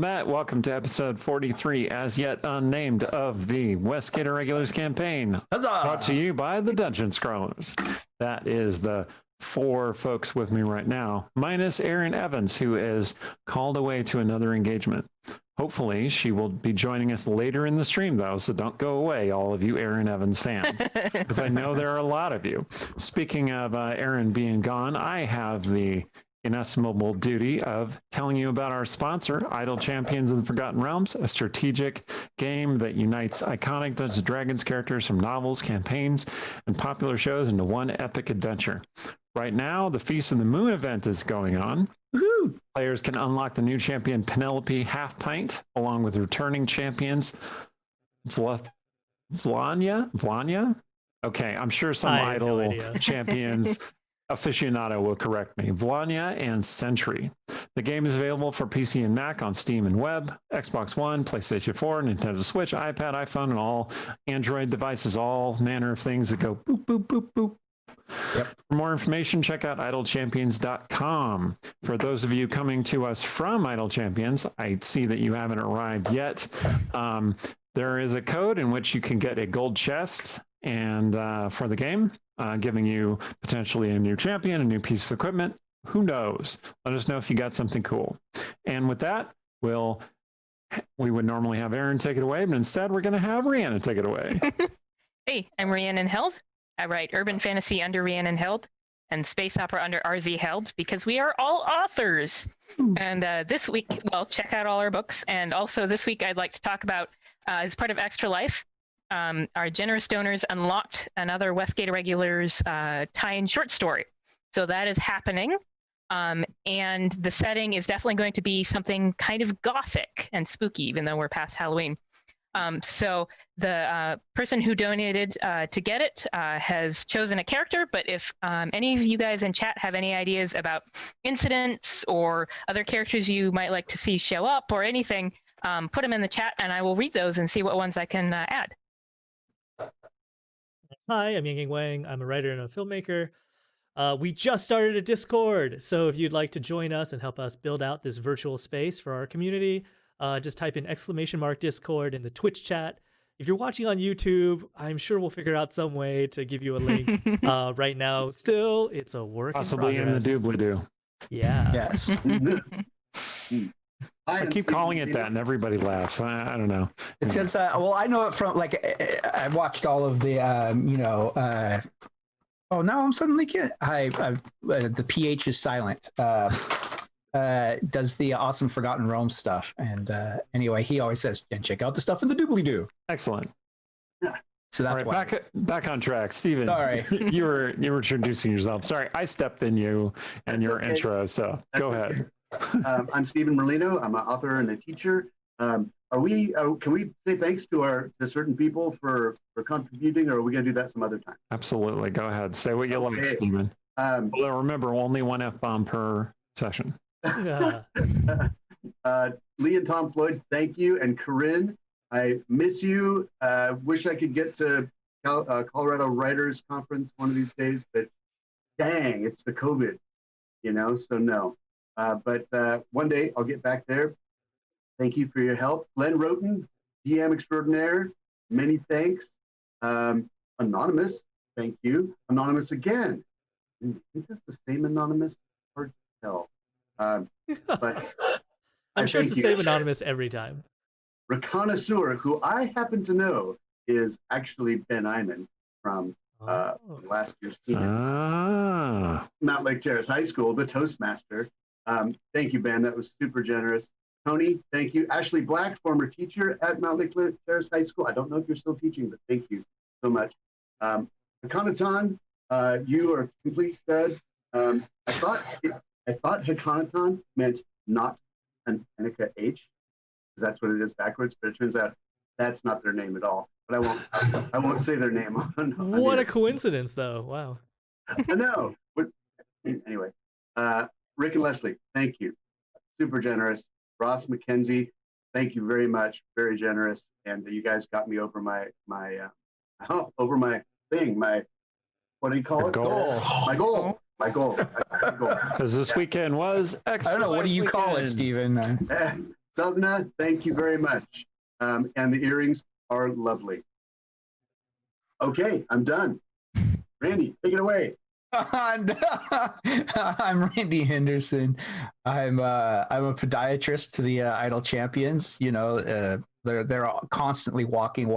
met. Welcome to episode 43, as yet unnamed, of the Westgate Irregulars campaign. Huzzah! Brought to you by the Dungeon Scrawlers. That is the 4 folks with me right now, minus Erin Evans, who is called away to another engagement. Hopefully, she will be joining us later in the stream, though, so don't go away, all of you Erin Evans fans, because I know there are a lot of you. Speaking of Erin being gone, I have the inestimable duty of telling you about our sponsor, Idle Champions of the Forgotten Realms, a strategic game that unites iconic Dungeons & Dragons characters from novels, campaigns, and popular shows into one epic adventure. Right now, the Feast of the Moon event is going on. Woohoo! Players can unlock the new champion Penelope Half Pint, along with returning champions Vlanya? Okay, I'm sure some Idle champions aficionado will correct me. Vlanya and Sentry. The game is available for PC and Mac on Steam and web, Xbox One, PlayStation 4, Nintendo Switch, iPad, iPhone, and all Android devices, all manner of things that go boop, boop, boop, boop. Yep. For more information, check out idlechampions.com. For those of you coming to us from Idle Champions, I see that you haven't arrived yet. There is a code in which you can get a gold chest and for the game, giving you potentially a new champion, a new piece of equipment. Who knows? Let us know if you got something cool. And with that, we would normally have Erin take it away, but instead we're going to have Rhiannon take it away. Hey, I'm Rhiannon Held. I write urban fantasy under Rhiannon Held and space opera under RZ Held because we are all authors. And this week, well, check out all our books. And also this week, I'd like to talk about, as part of Extra Life, our generous donors unlocked another Westgate Irregulars tie-in short story. So that is happening. And the setting is definitely going to be something kind of gothic and spooky, even though we're past Halloween. So the person who donated to get it has chosen a character, but if any of you guys in chat have any ideas about incidents or other characters you might like to see show up or anything, put them in the chat and I will read those and see what ones I can add. Hi, I'm Yang Wang. I'm a writer and a filmmaker. We just started a Discord, so if you'd like to join us and help us build out this virtual space for our community, just type in !Discord in the Twitch chat. If you're watching on YouTube, I'm sure we'll figure out some way to give you a link. Right now, still, it's a work Possibly in progress. the doobly-doo. Yeah. Yes. I keep calling it that, and everybody laughs. I don't know. It's because, well, I know it from, like, I've watched all of the, oh, now I'm suddenly the PH is silent. Does the awesome Forgotten Realms stuff. And anyway, he always says, and check out the stuff in the doobly-doo. Excellent. So that's all right, back on track. Steven, sorry. you were introducing yourself. Sorry, I stepped in you and your intro, so go ahead. I'm Steven Merlino. I'm an author and a teacher. Can we say thanks to certain people for contributing, or are we going to do that some other time? Absolutely. Go ahead. Say what you like, Steven. Well, remember, only one F-bomb per session. Yeah. Lee and Tom Floyd, thank you. And Corinne, I miss you. Wish I could get to Colorado Writers Conference one of these days, but dang, it's the COVID, so no. But one day I'll get back there. Thank you for your help. Len Roten, DM extraordinaire, many thanks. Anonymous, thank you. Anonymous again. I think that's the same Anonymous. Hard to tell. But I'm sure it's the same Anonymous every time. Reconnoisseur, who I happen to know is actually Ben Iman from last year's senior. Mount Lake Terrace High School, the Toastmaster. Thank you, Ben. That was super generous. Tony, thank you. Ashley Black, former teacher at Mount Lake Terrace High School. I don't know if you're still teaching, but thank you so much. Hakanaton, you are a complete stud. I thought Hakanaton meant not an Anika H, because that's what it is backwards, but it turns out that's not their name at all. But I won't say their name on what a coincidence, though. Wow. I know. Anyway, Rick and Leslie, thank you. Super generous. Ross McKenzie, thank you very much. Very generous. And you guys got me over my thing. What do you call it? Goal. My goal. Because this weekend was I don't know. What do you call it, Steven? Savna, thank you very much. And the earrings are lovely. Okay, I'm done. Randy, take it away. I'm Randy Henderson. I'm a podiatrist to the Idle Champions. You know, they're all constantly walking.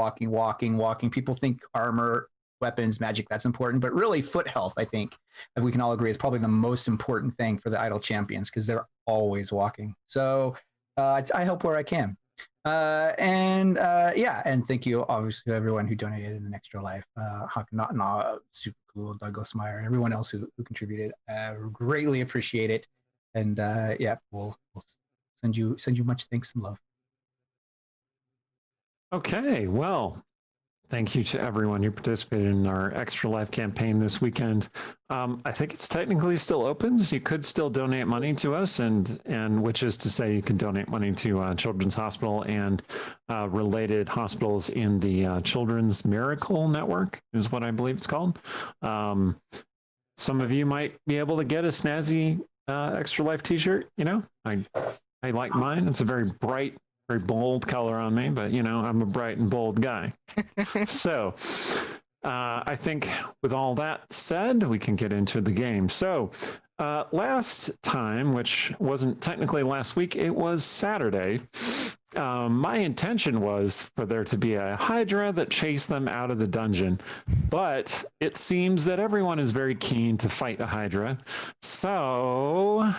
People think armor, weapons, magic, that's important, but really foot health, I think, if we can all agree, is probably the most important thing for the Idle Champions because they're always walking. So I help where I can. And thank you obviously to everyone who donated an extra life. Super cool, Douglas Meyer, and everyone else who contributed. Greatly appreciate it. And we'll send you much thanks and love. Okay, well, thank you to everyone who participated in our Extra Life campaign this weekend. I think it's technically still open, so you could still donate money to us, and which is to say you can donate money to Children's Hospital and related hospitals in the Children's Miracle Network, is what I believe it's called. Some of you might be able to get a snazzy Extra Life t-shirt. You know, I like mine. It's a very bright, very bold color on me, but you know, I'm a bright and bold guy. So I think with all that said, we can get into the game. So last time, which wasn't technically last week, it was Saturday. My intention was for there to be a hydra that chased them out of the dungeon, but it seems that everyone is very keen to fight a hydra. So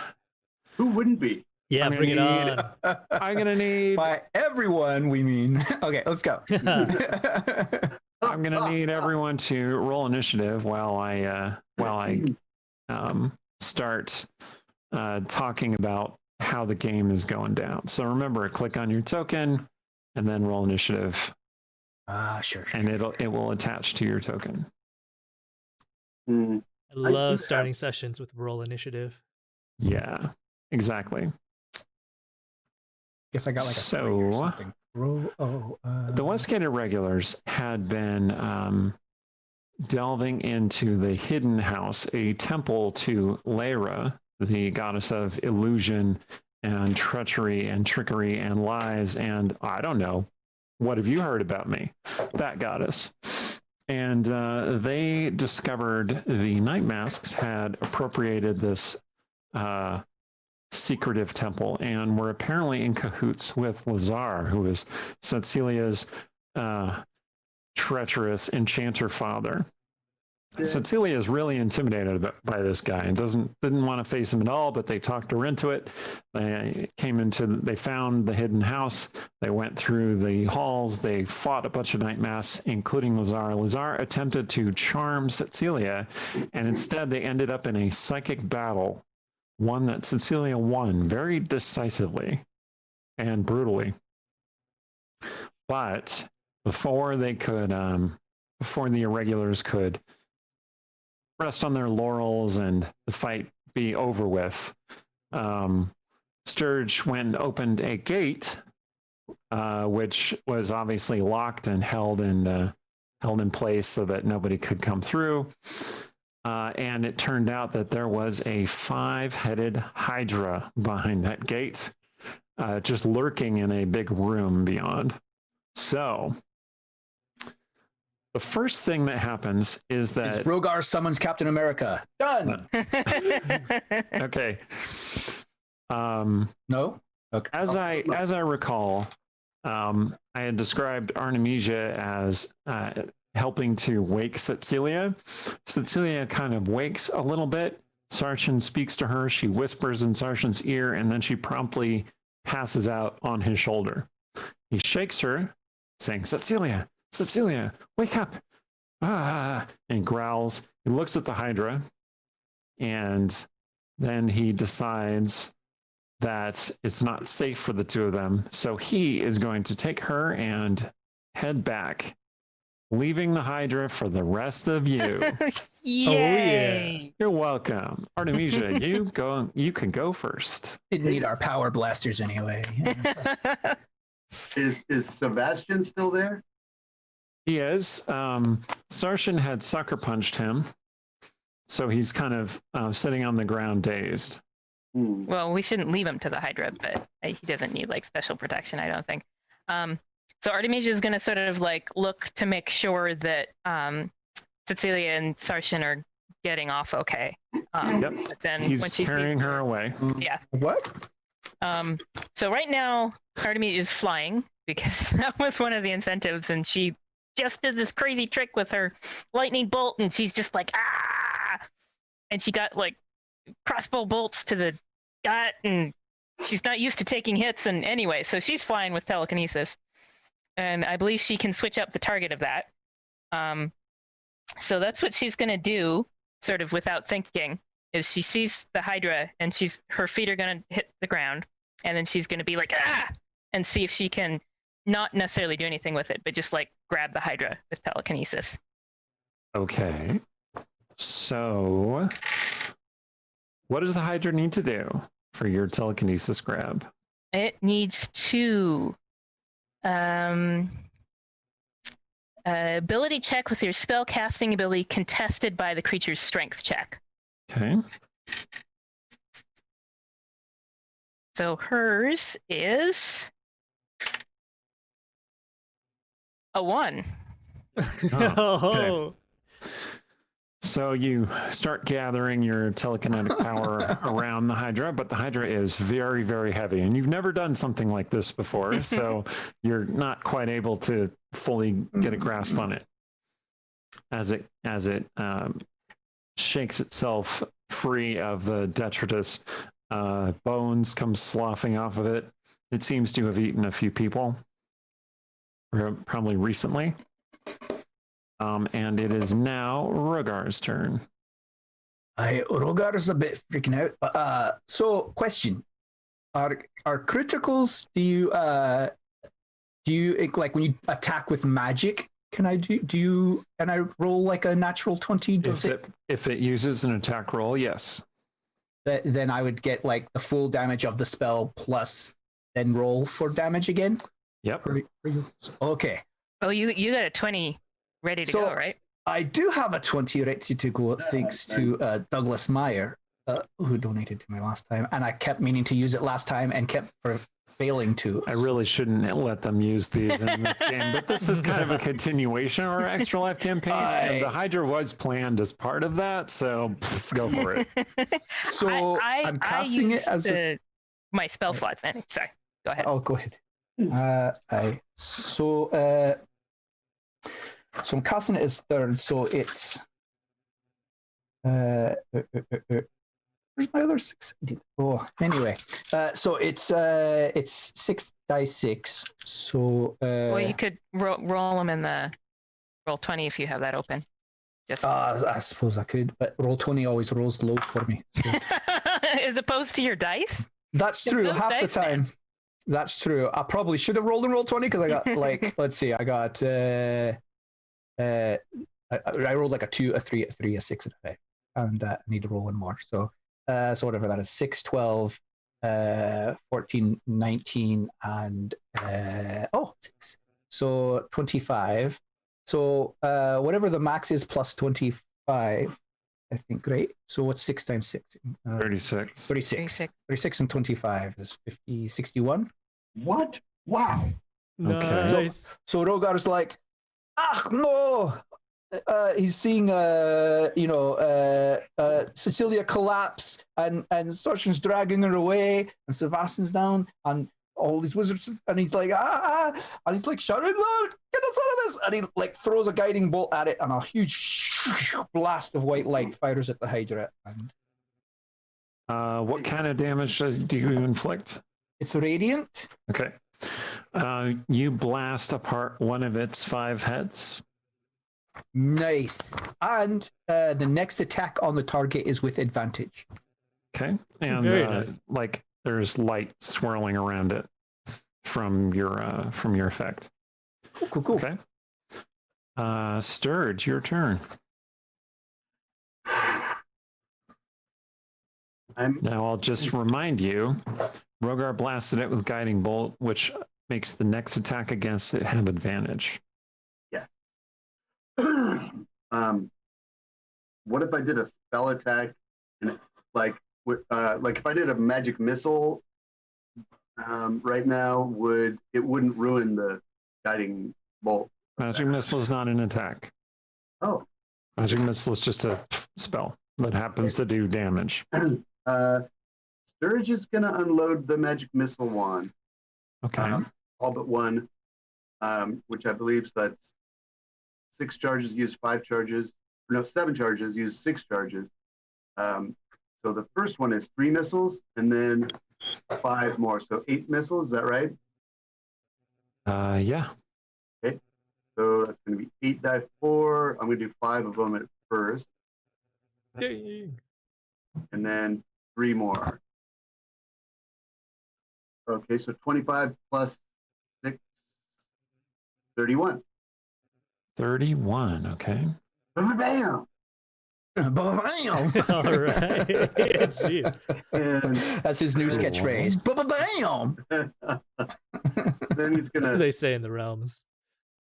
who wouldn't be? Yeah, bring it on. I'm going to need... By everyone, we mean... Okay, let's go. I'm going to need everyone to roll initiative while I start talking about how the game is going down. So remember, click on your token and then roll initiative. Sure. And it will attach to your token. I love starting sessions with roll initiative. Yeah, exactly. Guess I got like a 3 or something. The Westgate Irregulars had been delving into the Hidden House, a temple to Lyra, the goddess of illusion and treachery and trickery and lies. And I don't know, what have you heard about me? That goddess. And they discovered the Night Masks had appropriated this secretive temple and were apparently in cahoots with Lazar, who is Tsetseliya's treacherous enchanter father. Tsetseliya is really intimidated by this guy and didn't want to face him at all, but they talked her into it. They found the hidden house. They went through the halls. They fought a bunch of night masks, including Lazar. Lazar attempted to charm Tsetseliya, and instead they ended up in a psychic battle, one that Tsetseliya won very decisively and brutally. But before the Irregulars could rest on their laurels and the fight be over with, Sturge went and opened a gate, which was obviously locked and held in place so that nobody could come through. And it turned out that there was a 5-headed hydra behind that gate, just lurking in a big room beyond. So the first thing that happens is that Rogar summons Captain America. Done. Okay. No. Okay. As I recall, I had described Artemisia as helping to wake Tsetseliya. Tsetseliya kind of wakes a little bit. Sarshan speaks to her. She whispers in Sarshan's ear, and then she promptly passes out on his shoulder. He shakes her, saying, "Tsetseliya, Tsetseliya, wake up!" And growls. He looks at the hydra, and then he decides that it's not safe for the two of them. So he is going to take her and head back, leaving the hydra for the rest of you. Yay! Oh, yeah. You're welcome. Artemisia, you can go first. Didn't need our power blasters anyway. Is Sebastian still there? He is. Sarshan had sucker punched him, so he's kind of sitting on the ground dazed. Well, we shouldn't leave him to the hydra, but he doesn't need like special protection, I don't think. So Artemisia is going to sort of like look to make sure that Tsetseliya and Sarshan are getting off okay. Yep. But then He's when she carrying sees her away. Yeah. What? So right now, Artemisia is flying because that was one of the incentives, and she just did this crazy trick with her lightning bolt, and she's just like, ah! And she got like crossbow bolts to the gut, and she's not used to taking hits, and anyway, so she's flying with telekinesis. And I believe she can switch up the target of that. So that's what she's going to do, sort of without thinking, is she sees the hydra, and her feet are going to hit the ground, and then she's going to be like, ah! And see if she can not necessarily do anything with it, but just like grab the hydra with telekinesis. Okay. So, what does the hydra need to do for your telekinesis grab? It needs to ability check with your spell casting ability contested by the creature's strength check. Okay. So hers is a 1. Oh, okay. So you start gathering your telekinetic power around the hydra, but the hydra is very, very heavy, and you've never done something like this before, so you're not quite able to fully get a grasp on it. As it shakes itself free of the detritus, bones come sloughing off of it. It seems to have eaten a few people, probably recently. And it is now Rogar's turn. Rogar's a bit freaking out. So, question: Are criticals? Do you like when you attack with magic? Can I roll like a natural 20? If it uses an attack roll, yes. Then I would get like the full damage of the spell plus then roll for damage again. Yep. Okay. Oh, you got a 20 ready to go, right? I do have a 20 ready to go, thanks to Douglas Meyer, who donated to me last time, and I kept meaning to use it last time and kept failing to. I really shouldn't let them use these in this game, but this is kind of a continuation of our Extra Life campaign, and the Hydra was planned as part of that, so go for it. So I'm casting it as my spell slots. Sorry, go ahead. Oh, go ahead. So I'm casting it as third, so it's where's my other 6? Oh, anyway, so it's 6 dice 6. So well, you could roll them in the roll 20 if you have that open. Just I suppose I could, but roll 20 always rolls low for me. So. As opposed to your dice. That's true. Half the time. Man. That's true. I probably should have rolled in roll 20 because I got like let's see, I got I rolled like a 2, a 3, a 3, a 6, and a 5, and I need to roll one more. So whatever that is, 6, 12, 14, 19, and 6. So 25. So whatever the max is plus 25, I think. Great. So what's 6 times 6? 36. 36 and 25 is 50, 61. What? Wow. Okay. Nice. So Rogar's like, no. He's seeing Tsetseliya collapse, and Sarshan's dragging her away, and Sebastian's down, and all these wizards, and he's like, and he's like shouting, "Lord, get us out of this!" And he like throws a guiding bolt at it, and a huge blast of white light fires at the Hydra. And what kind of damage do you inflict? It's radiant. Okay. You blast apart one of its 5 heads. Nice. And the next attack on the target is with advantage. Okay. And very nice. Like there's light swirling around it from your effect. Cool. Okay. Sturge, your turn. Now I'll just remind you, Rogar blasted it with Guiding Bolt, which makes the next attack against it have advantage. Yes. What if I did a spell attack and like like if I did a magic missile right now, it wouldn't ruin the guiding bolt? Magic missile is not an attack. Oh. Magic missile is just a spell that happens to do damage. Sturge is going to unload the magic missile wand. Okay. All but one, which I believe so that's 6 charges, use 5 charges. No, 7 charges, use 6 charges. So the first one is 3 missiles, and then 5 more. So 8 missiles, is that right? Yeah. Okay. So that's going to be 8 die 4. I'm going to do 5 of them at first. Yay. And then 3 more. Okay, so 25 plus 6, 31. 31, okay. Bam! Bam! All right. Jeez. And That's his new catchphrase. Bam! then he's going That's what to they say in the realms.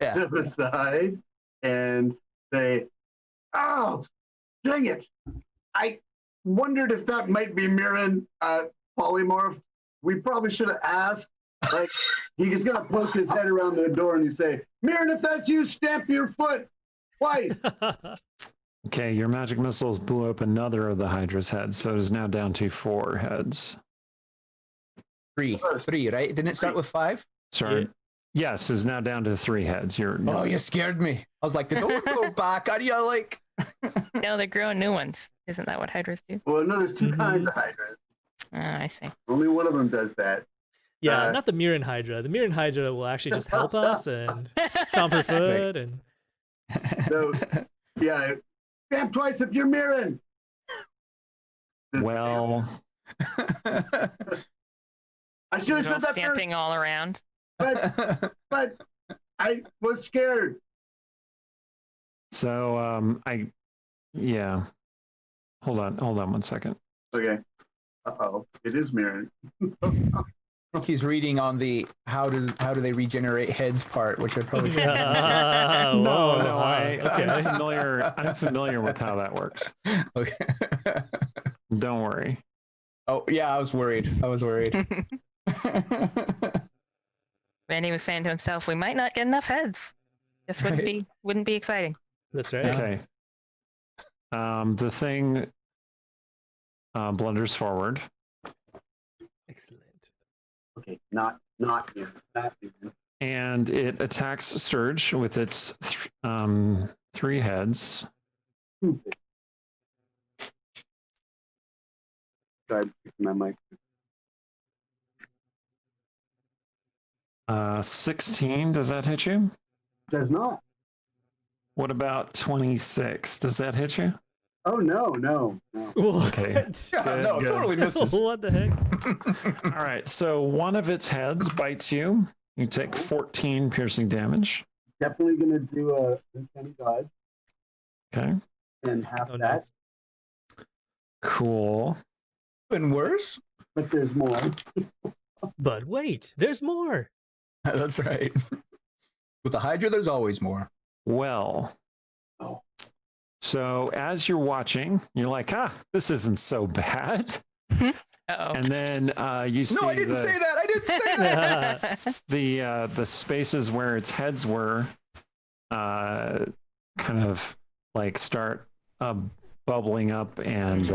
Yeah. step aside and say, oh, dang it. I wondered if that might be Mirren polymorph. We probably should have asked. Like, he's going to poke his head around the door and he say, Mirren, if that's you, stamp your foot twice. Okay, your magic missiles blew up another of the Hydra's heads, so it is now down to 4 heads. 3, right? Didn't it start with 5? Sorry. Yeah. Yes, is now down to 3 heads. Oh, you scared me. I was like, don't go back. How do you like? No, they're growing new ones. Isn't that what hydras do? Well, no, there's 2 kinds of hydras. I see. Only one of them does that. Yeah, not the Mirren Hydra. The Mirren Hydra will actually just help us and stomp her foot and So, yeah, stamp twice if you're Mirren. Well, I should have Little said that stamping all around. first, but I was scared. so yeah. Hold on 1 second. Okay. Uh-oh, it is Mirren. He's reading on the how do they regenerate heads part, which I probably should. No, okay. I'm familiar with how that works. Okay. Don't worry. Oh yeah, I was worried. Randy was saying to himself, we might not get enough heads. This wouldn't be exciting. that's right. Okay. The thing blunders forward. Excellent. Okay, not Mirren. Not Mirren. And it attacks Sturge with its 3 heads. Tried fixing my mic. 16, does that hit you? Does not. What about 26? Does that hit you? Oh no. Okay. What? Yeah, no, Good. totally misses. What the heck? All right, so one of its heads bites you. You take 14 piercing damage. Definitely gonna do a uncanny dodge Okay, and half Oh, that. nice. cool. And worse. But there's more. But wait, there's more. That's right. With the Hydra, there's always more. Well, Oh. so as you're watching, you're like, this isn't so bad. Uh-oh. And then you see No, I didn't say that. I didn't say that. the spaces where its heads were kind of like start bubbling up and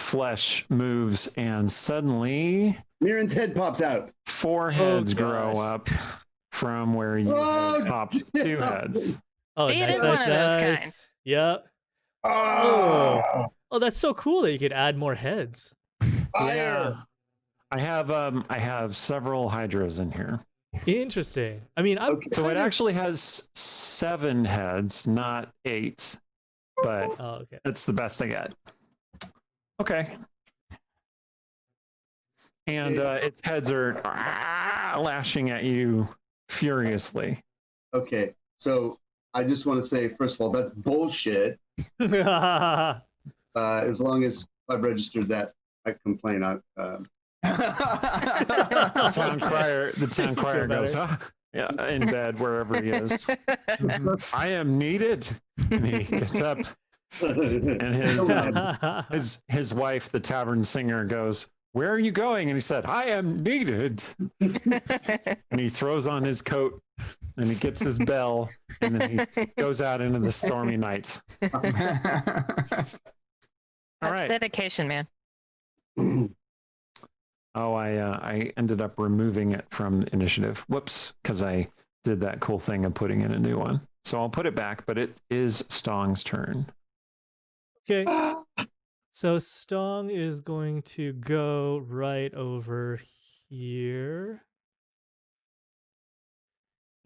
flesh moves, and suddenly Mirren's head pops out. 4 heads grow gosh. up from where you had popped 2 heads. Oh, He nice, is nice, one of those nice. kinds. Yep. Oh, Oh, that's so cool that you could add more heads. Yeah, I have several hydras in here, Interesting. I mean, I'm Okay. so it kind of- actually has 7 heads, not 8, but Oh, okay. it's the best I get. Okay. And its heads are lashing at you furiously. okay. So I just want to say, first of all, that's bullshit. As long as I've registered that, I complain. The town crier Feel goes, better. yeah, in bed wherever he is. I am needed. And he gets up And his wife, the tavern singer, goes, "Where are you going?" And he said, "I am needed." And he throws on his coat and he gets his bell and then he goes out into the stormy night. That's right. dedication, man. Oh, I ended up removing it from initiative. Whoops, because I did that cool thing of putting in a new one. So I'll put it back, but it is Stong's turn. Okay. So Stong is going to go right over here.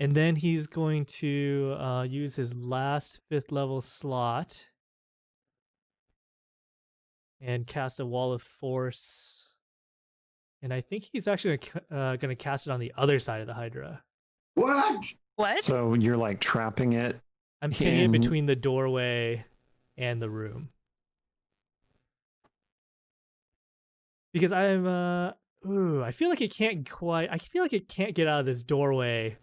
And then he's going to use his last 5th level slot and cast a Wall of Force. And I think he's actually going to cast it on the other side of the Hydra. What? What? So you're like trapping it. I'm pinning it between the doorway and the room. Because I feel like it can't get out of this doorway.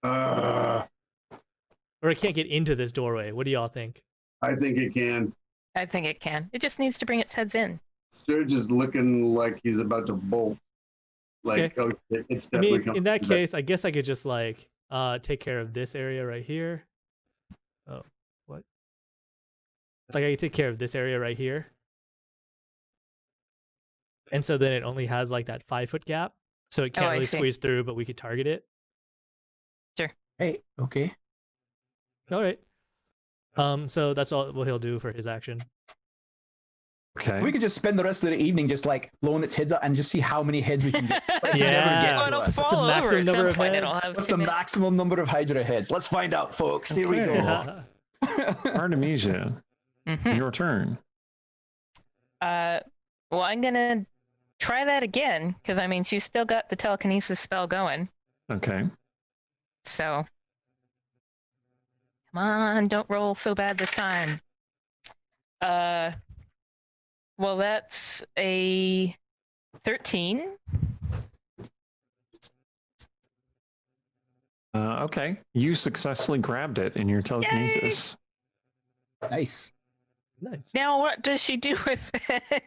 Or it can't get into this doorway. What do y'all think? I think it can. I think it can. It just needs to bring its heads in. Sturge is looking like he's about to bolt. Like, okay. Oh, it's definitely coming. In that case, I guess I could just like take care of this area right here. Oh, what? Like I could take care of this area right here. And so then it only has like that 5-foot gap. So it can't really squeeze through, but we could target it. Sure. Hey, okay. All right. So that's all what he'll do for his action. Okay. We could just spend the rest of the evening just like blowing its heads up and just see how many heads we can get. Yeah. What's the maximum number of heads? What's the maximum number of Hydra heads? Let's find out, folks. Here we go. Artemisia, your turn. Well, I'm gonna try that again because I mean she's still got the telekinesis spell going. Okay. So come on, don't roll so bad this time. Well, that's a 13. Okay. You successfully grabbed it in your telekinesis. Yay! Nice. Now what does she do with it?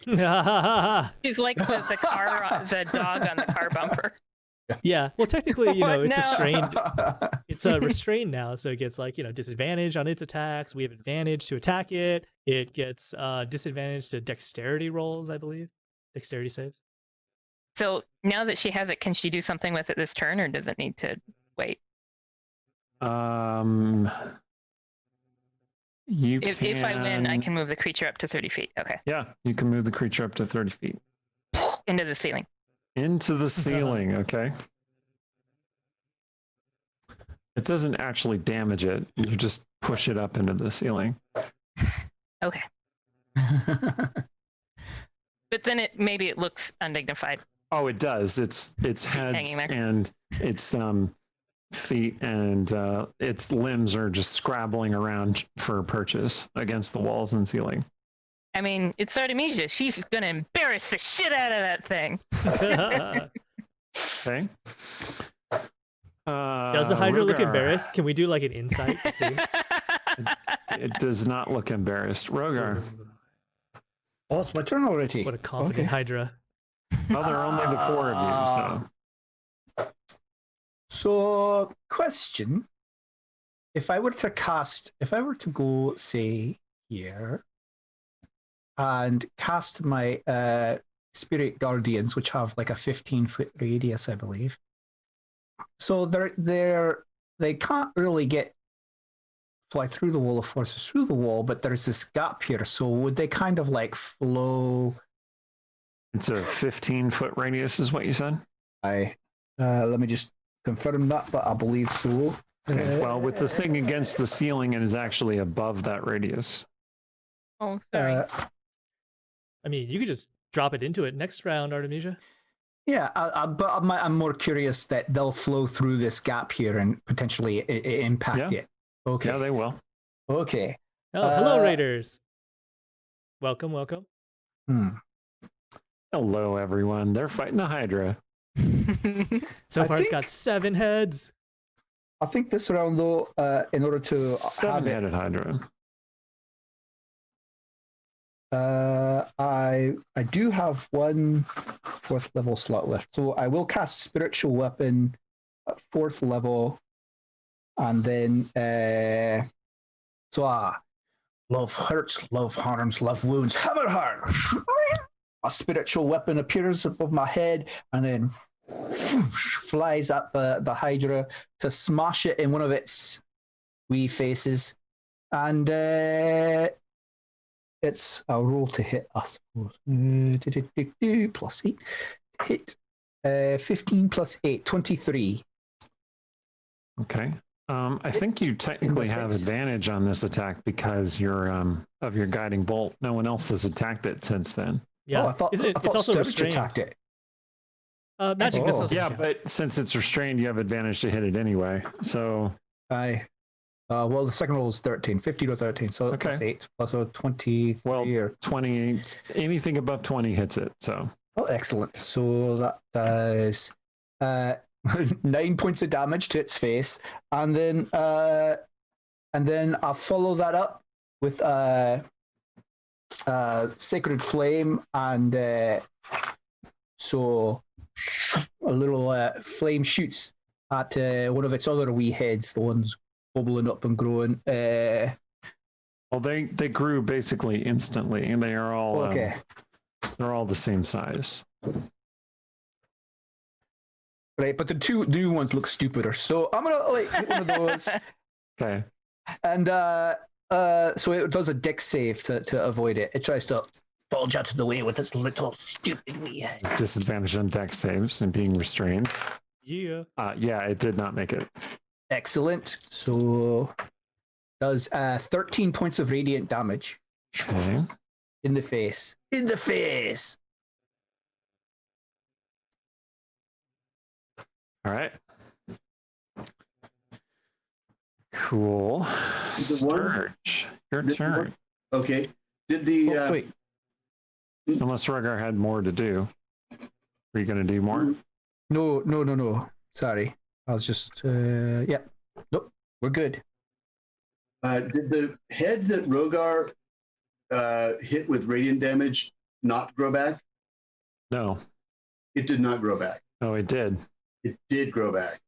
She's like the car, the dog on the car bumper. Yeah. Well, technically, it's restrained now, so it gets like, disadvantage on its attacks. We have advantage to attack it. It gets disadvantage to dexterity rolls, I believe. Dexterity saves. So now that she has it, can she do something with it this turn, or does it need to wait? If I win, I can move the creature up to 30 feet. Okay. Yeah, you can move the creature up to 30 feet. Into the ceiling. Into the ceiling, okay. It doesn't actually damage it. You just push it up into the ceiling. Okay. But then maybe it looks undignified. Oh, it does. Its heads and its feet and its limbs are just scrabbling around for purchase against the walls and ceiling. I mean, it's Artemisia. She's going to embarrass the shit out of that thing. Okay. Does the Hydra look embarrassed? Can we do like an insight to see? It does not look embarrassed. Rogar. Oh, it's my turn already. What a confident Hydra. Well, there are only the 4 of you, so. So, question. If I were to go, say, here, and cast my Spirit Guardians, which have like a 15-foot radius, I believe. So they can't really fly through the wall of forces through the wall, but there's this gap here. So would they kind of like flow? It's a 15-foot radius, is what you said? Let me just confirm that, but I believe so. Okay. Well, with the thing against the ceiling, it is actually above that radius. Oh, sorry. I mean, you could just drop it into it next round, Artemisia. Yeah, but I'm more curious that they'll flow through this gap here and potentially impact it. Okay. Yeah, they will. Okay. Oh, hello, Raiders. Welcome. Hello, everyone. They're fighting a Hydra. So far, it's got 7 heads. I think this round, though, in order to 7-headed Hydra. I do have one 4th level slot left, so I will cast spiritual weapon at 4th level, and then love hurts, love harms, love wounds, hammer heart. A spiritual weapon appears above my head and then flies at the hydra to smash it in one of its wee faces, and it's a roll to hit, I suppose. Plus 8. Hit. 15 plus 8, 23. Okay. I think you technically have advantage on this attack because you're of your guiding bolt. No one else has attacked it since then. Yeah, I thought it's also restrained. Attacked it. Magic missiles. Yeah, but since it's restrained, you have advantage to hit it anyway. So Aye. Well, the second roll is 13, 15 or 13, so okay. Plus 8, plus 23 or 20, anything above 20 hits it. So excellent. So that does 9 points of damage to its face, and then I'll follow that up with Sacred Flame, and so a little flame shoots at one of its other wee heads, the ones bubbling up and growing. Well, they grew basically instantly, and they are all okay. They're all the same size. Right, but the two new ones look stupider. So I'm gonna hit one of those. Okay. And so it does a dex save to avoid it. It tries to bulge out of the way with its little stupid wee head. It's disadvantage on dex saves and being restrained. Yeah. Yeah, it did not make it. Excellent. So does 13 points of radiant damage. Okay. In the face. In the face. All right. Cool. Sturge, your turn. Okay. Did the wait. Unless Rogar had more to do. Are you going to do more? No. Sorry. I was just yeah. Nope. We're good. Did the head that Rogar hit with radiant damage not grow back? No. It did not grow back. Oh, it did. It did grow back.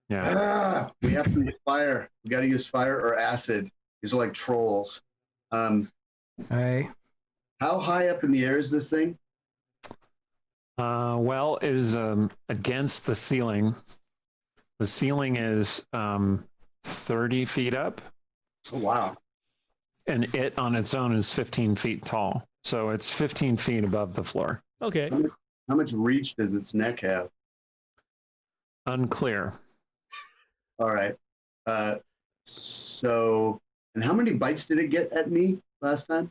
Yeah. We have to use fire. We got to use fire or acid. These are like trolls. Aye. How high up in the air is this thing? Well, it is against the ceiling. The ceiling is 30 feet up. Oh, wow. And it on its own is 15 feet tall. So it's 15 feet above the floor. Okay. How much reach does its neck have? Unclear. All right. So, and how many bites did it get at me last time?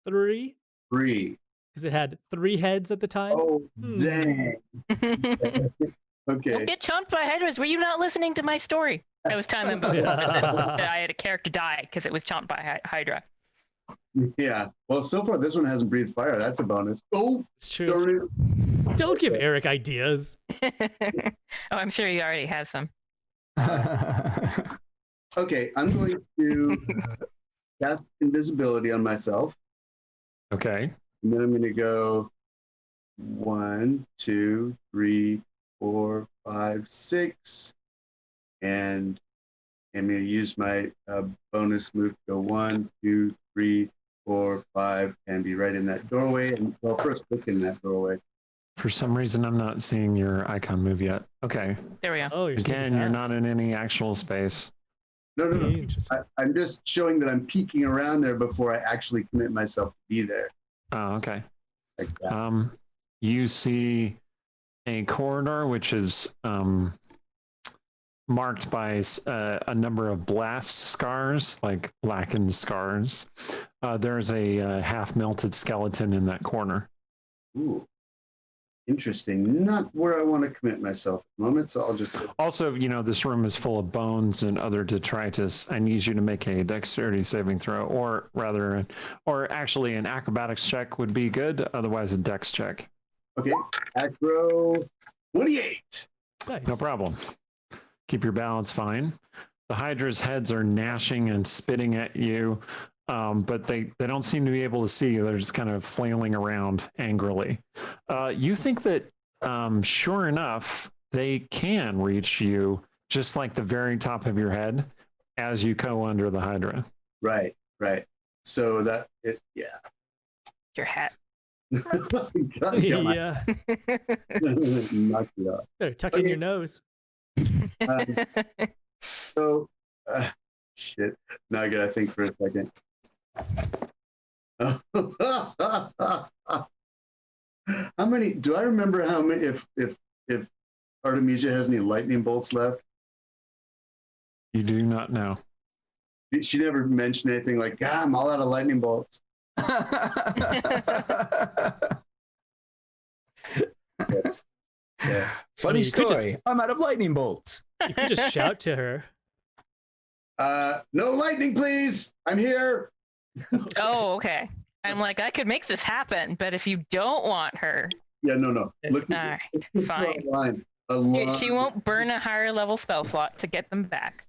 3? 3. Because it had 3 heads at the time. Oh, dang. Okay. Don't get chomped by hydras. Were you not listening to my story? I was telling them before that I had a character die because it was chomped by hydra. Yeah. Well, so far this one hasn't breathed fire. That's a bonus. Oh, It's true. Don't give Eric ideas. Oh, I'm sure he already has some. Okay, I'm going to cast invisibility on myself. Okay. And then I'm going to go 1, 2, 3, 4, 5, 6. And I'm going to use my bonus move to go 1, 2, 3, 4, 5, and be right in that doorway. And well, first look in that doorway. For some reason, I'm not seeing your icon move yet. Okay. There we go. Oh, Again, you're not in any actual space. No. Interesting. I'm just showing that I'm peeking around there before I actually commit myself to be there. Oh, okay. Like that. You see a corridor which is marked by a number of blast scars, like blackened scars. There's a half-melted skeleton in that corner. Ooh. Interesting. Not where I want to commit myself at the moment, so I'll just... Also, this room is full of bones and other detritus. I need you to make a dexterity saving throw, or actually an acrobatics check would be good. Otherwise, a dex check. Okay. Acro 28. Nice. No problem. Keep your balance fine. The hydra's heads are gnashing and spitting at you. but they don't seem to be able to see you. They're just kind of flailing around angrily. You think that, sure enough, they can reach you just like the very top of your head as you go under the hydra. Right. So that yeah. Your hat. Yeah. Knock it off. Better tuck in your nose. So, shit. Now I gotta think for a second. How many? Do I remember how many? If Artemisia has any lightning bolts left? You do not know. She never mentioned anything like, "God, I'm all out of lightning bolts." Yeah. Funny story. I'm out of lightning bolts. You could just shout to her. No lightning, please. I'm here. Oh, okay. I'm like, I could make this happen, but if you don't want her, Yeah, no. Look all at right, fine. line. She won't burn a higher level spell slot to get them back.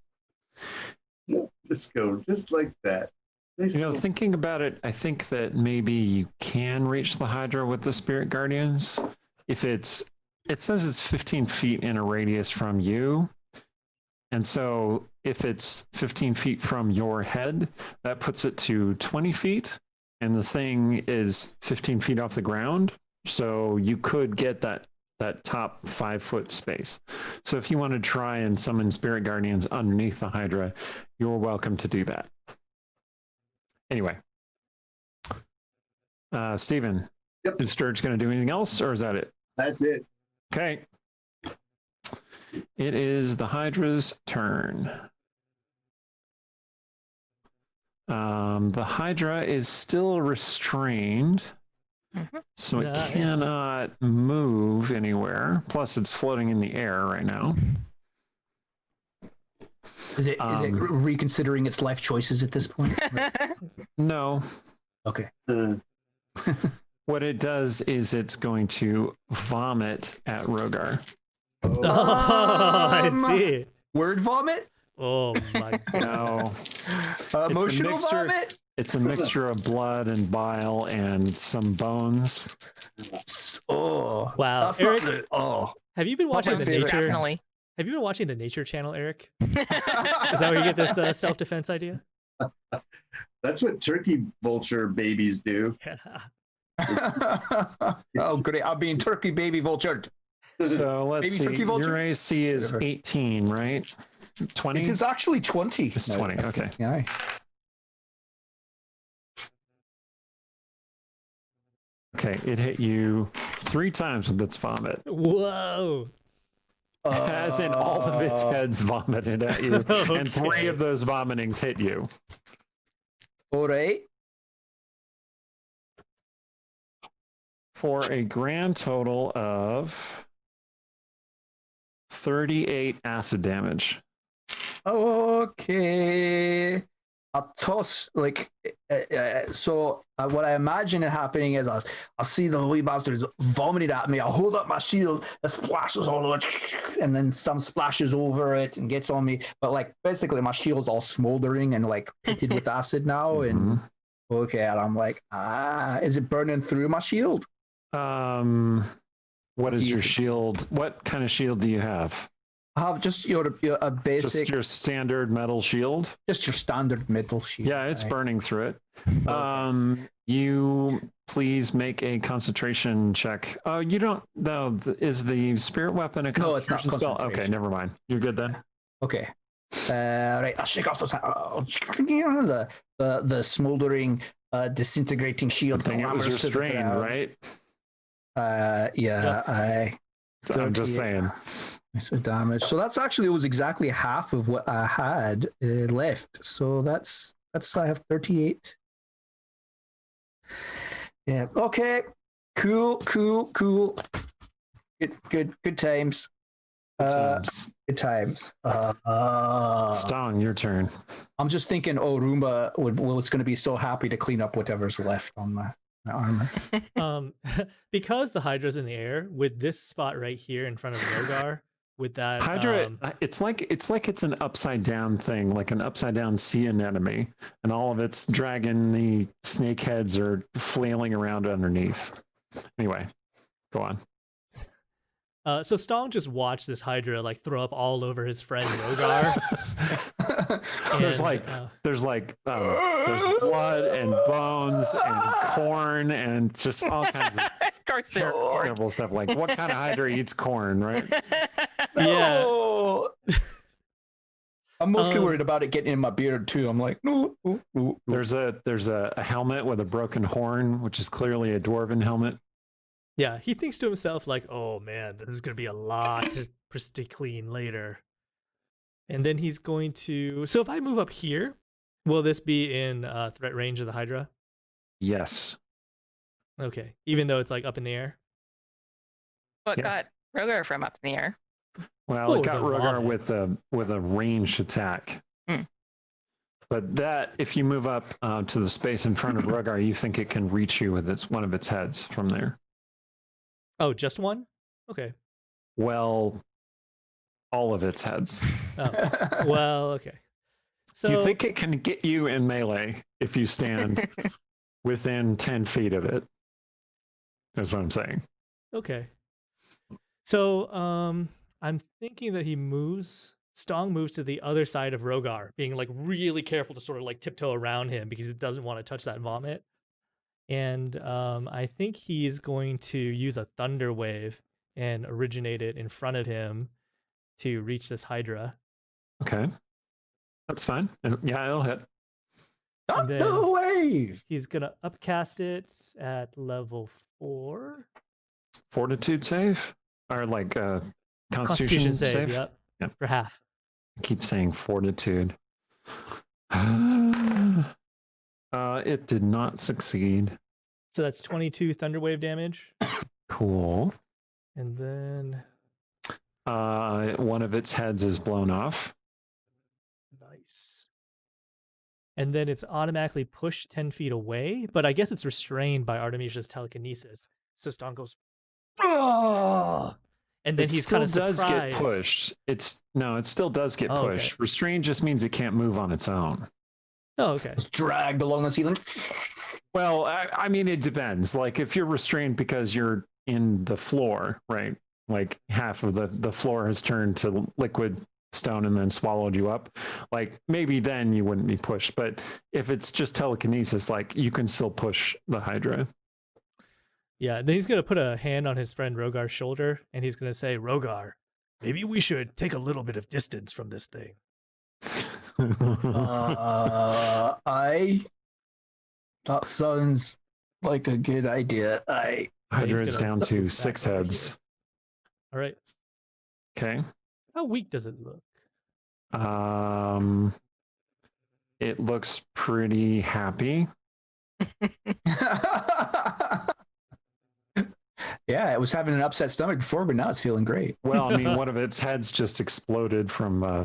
Just go, just like that. Nice You know, little- thinking about it, I think that maybe you can reach the hydra with the spirit guardians. If it says it's 15 feet in a radius from you. And so if it's 15 feet from your head, that puts it to 20 feet. And the thing is 15 feet off the ground. So you could get that top 5-foot space. So if you want to try and summon spirit guardians underneath the hydra, you're welcome to do that. Anyway, Stephen, Yep. is Sturge going to do anything else, or is that it? That's it. Okay. It is the hydra's turn. The hydra is still restrained, so it Nice. cannot move anywhere. Plus, it's floating in the air right now. Is it reconsidering its life choices at this point? No. Okay. What it does is it's going to vomit at Rogar. Oh, I see. Word vomit? Oh my god. No. Emotional mixture- vomit? It's a mixture of blood and bile and some bones. Oh. Wow. That's Eric, not the, oh. have you been watching the favorite. nature? Definitely. Have you been watching the Nature Channel, Eric? Is that where you get this self-defense idea? That's what turkey vulture babies do. Yeah. Oh, great. I'm being turkey baby vultured. So let's Maybe see. turkey vulture? Your AC is Whatever. 18, right? 20? It is actually 20. It's 20, okay. Yeah. Okay, it hit you 3 times with its vomit. Whoa. As in all of its heads vomited at you, and 3 Okay. of those vomitings hit you. All right. For a grand total of 38 acid damage. Okay. I'll toss what I imagine it happening is I'll see the wee bastards vomited at me. I'll hold up my shield, it splashes all over, and then some splashes over it and gets on me. But like basically my shield's all smoldering and like pitted with acid now. And okay, and I'm like, is it burning through my shield? What is do you your think? shield? What kind of shield do you have? I have just a basic, Just your standard metal shield? just your standard metal shield. Yeah, it's right? burning through it. You please make a concentration check. Oh, you don't know. Is the spirit weapon a No, it's not concentration spell? Okay, concentration. never mind. You're good then. Okay. Right, I'll shake off the smoldering, disintegrating shield. Good thing it was clambers to the restrained, ground. right? Yeah, I'm just saying. So damage. So that's actually, it was exactly half of what I had left. So that's I have 38. Yeah. Okay. Cool. Good times. Good times. Stong, your turn. I'm just thinking, Roomba was going to be so happy to clean up whatever's left on my armor. Because the Hydra's in the air, with this spot right here in front of Rogar, with that. Hydra, it's like it's an upside down thing, like an upside down sea anemone, and all of its dragon-y snake heads are flailing around underneath. Anyway, go on. So Stong just watched this Hydra like throw up all over his friend Rogar. There's blood and bones and corn and just all kinds of terrible stuff. Like, what kind of Hydra eats corn, right? No! Yeah. I'm mostly worried about it getting in my beard too. I'm like, no. There's a helmet with a broken horn, which is clearly a dwarven helmet. Yeah, he thinks to himself like, "Oh man, this is gonna be a lot to clean later." And then he's going to. So if I move up here, will this be in threat range of the Hydra? Yes. Okay, even though it's like up in the air. What got Rogar from up in the air? Well, it got Rogar with a ranged attack. But that, if you move up to the space in front of Rogar, you think it can reach you with one of its heads from there. Oh, just one? Okay. Well, all of its heads. Oh. Well, okay. So you think it can get you in melee if you stand within 10 feet of it? That's what I'm saying. Okay. So I'm thinking that Stong moves to the other side of Rogar, being like really careful to sort of like tiptoe around him because he doesn't want to touch that vomit. And I think he's going to use a thunder wave and originate it in front of him to reach this Hydra. Okay. That's fine. Yeah, it'll hit. Thunder wave! He's going to upcast it at level 4. Fortitude save? Or like Constitution save? Yep. Yeah. For half. I keep saying fortitude. It did not succeed. So that's 22 Thunderwave damage. Cool. And then one of its heads is blown off. Nice. And then it's automatically pushed 10 feet away, but I guess it's restrained by Artemisia's telekinesis. So Stong goes, "Ugh!" And then he's kind of surprised. It still does get pushed. It still does get pushed. Okay. Restrained just means it can't move on its own. Oh, okay. It's dragged along the ceiling. Well, I mean, it depends. Like, if you're restrained because you're in the floor, right? Like, half of the floor has turned to liquid stone and then swallowed you up. Like, maybe then you wouldn't be pushed. But if it's just telekinesis, like, you can still push the Hydra. Yeah, then he's going to put a hand on his friend Rogar's shoulder, and he's going to say, "Rogar, maybe we should take a little bit of distance from this thing." That sounds like a good idea. Hydra is down to 6 heads. All right. Okay. How weak does it look? It looks pretty happy. Yeah, it was having an upset stomach before, but now it's feeling great. Well, I mean, one of its heads just exploded from a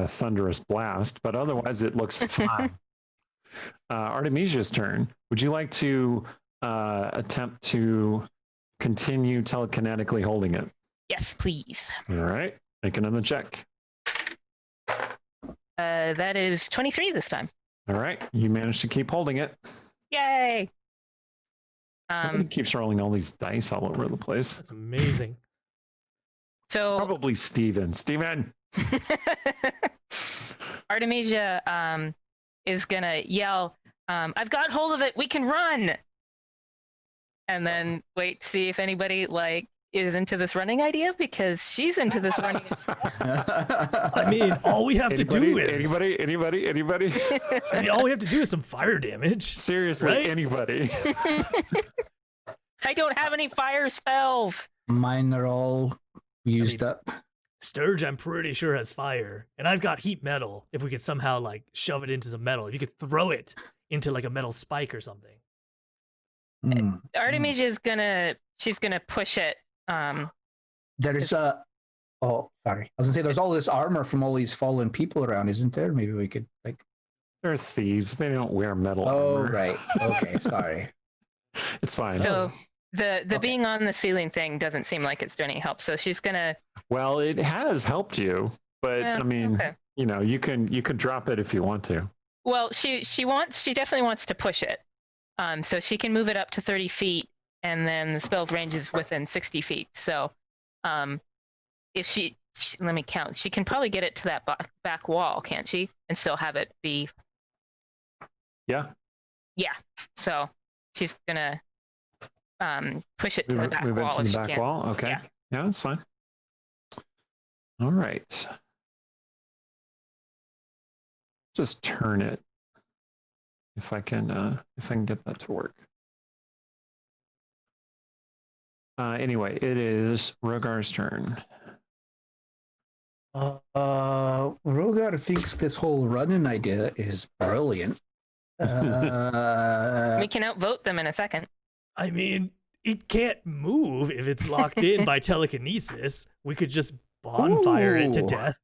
thunderous blast, but otherwise it looks fine. Artemisia's turn. Would you like to attempt to continue telekinetically holding it? Yes, please. All right. Make another check. That is 23 this time. All right. You managed to keep holding it. Yay! Somebody keeps rolling all these dice all over the place. That's amazing. So probably Steven. Artemisia is gonna yell, "I've got hold of it. We can run!" And then wait to see if anybody is into this running idea, because she's into this running idea. I mean, all we have to do is anybody. I mean, all we have to do is some fire damage. Seriously, right? Anybody. I don't have any fire spells. Mine are all used up. Sturge, I'm pretty sure, has fire, and I've got heat metal. If we could somehow shove it into some metal, if you could throw it into a metal spike or something. Artemisia is she's gonna push it. There's oh, sorry. I was gonna say there's all this armor from all these fallen people around, isn't there? Maybe we could They're thieves. They don't wear metal armor. Oh, right. Okay, sorry. It's fine. So The being on the ceiling thing doesn't seem like it's doing any help. So she's gonna. Well, it has helped you, but I mean, okay. you could drop it if you want to. Well, she definitely wants to push it. So she can move it up to 30 feet, and then the spell's range is within 60 feet. So, if she let me count, she can probably get it to that back wall, can't she? And still have it be. Yeah. Yeah. So she's gonna push it to the back move wall. It to the back wall. Okay. Yeah, that's fine. All right. Just turn it. If I can get that to work. Anyway, it is Rogar's turn. Rogar thinks this whole running idea is brilliant. We can outvote them in a second. I mean, it can't move if it's locked in by telekinesis. We could just bonfire it to death.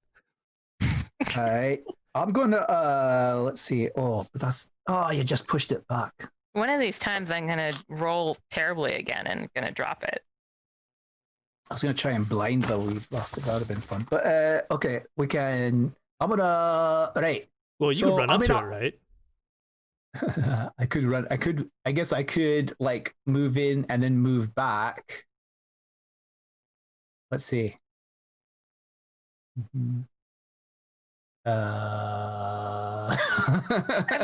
All right. I'm going to, let's see. You just pushed it back. One of these times I'm going to roll terribly again and going to drop it. I was going to try and blind the lead. That would have been fun. But, okay, we can, right. Well, you could run up to it, right? I guess I could like move in and then move back. Let's see. I've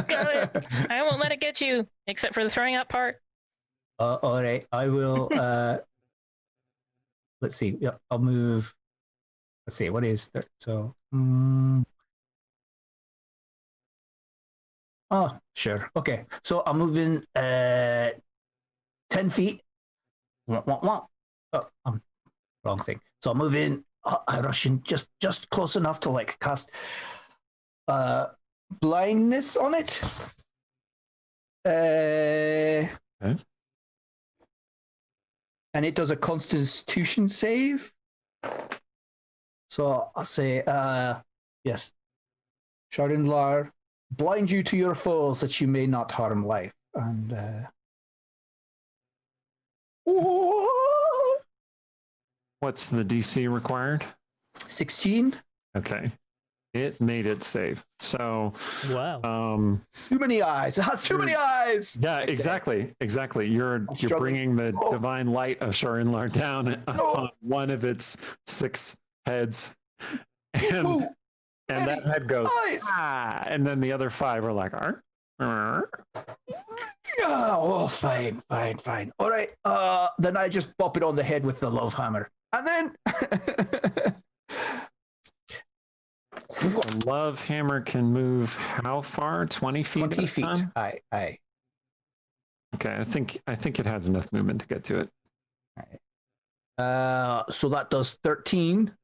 got it. I won't let it get you, except for the throwing up part. All right, I will. Let's see. Yep, I'll move. Let's see. What is that? So. Oh, sure. Okay, so I'm moving 10 feet. Oh, wrong thing. So I'm moving. I rush in just close enough to like cast blindness on it. Okay. And it does a Constitution save. So I'll say, yes. Shardinlar, blind you to your foes that you may not harm life. And What's the DC required? 16. Okay. It made it save. So wow. Too many eyes. It has too many eyes. Yeah, exactly. You're bringing the divine light of Sharinlar down on one of its 6 heads. And that head goes, and then the other 5 are like, fine. All right. Then I just bop it on the head with the love hammer. And then the love hammer can move how far? 20 feet? 20 feet. Aye. Okay, I think it has enough movement to get to it. All right. So that does 13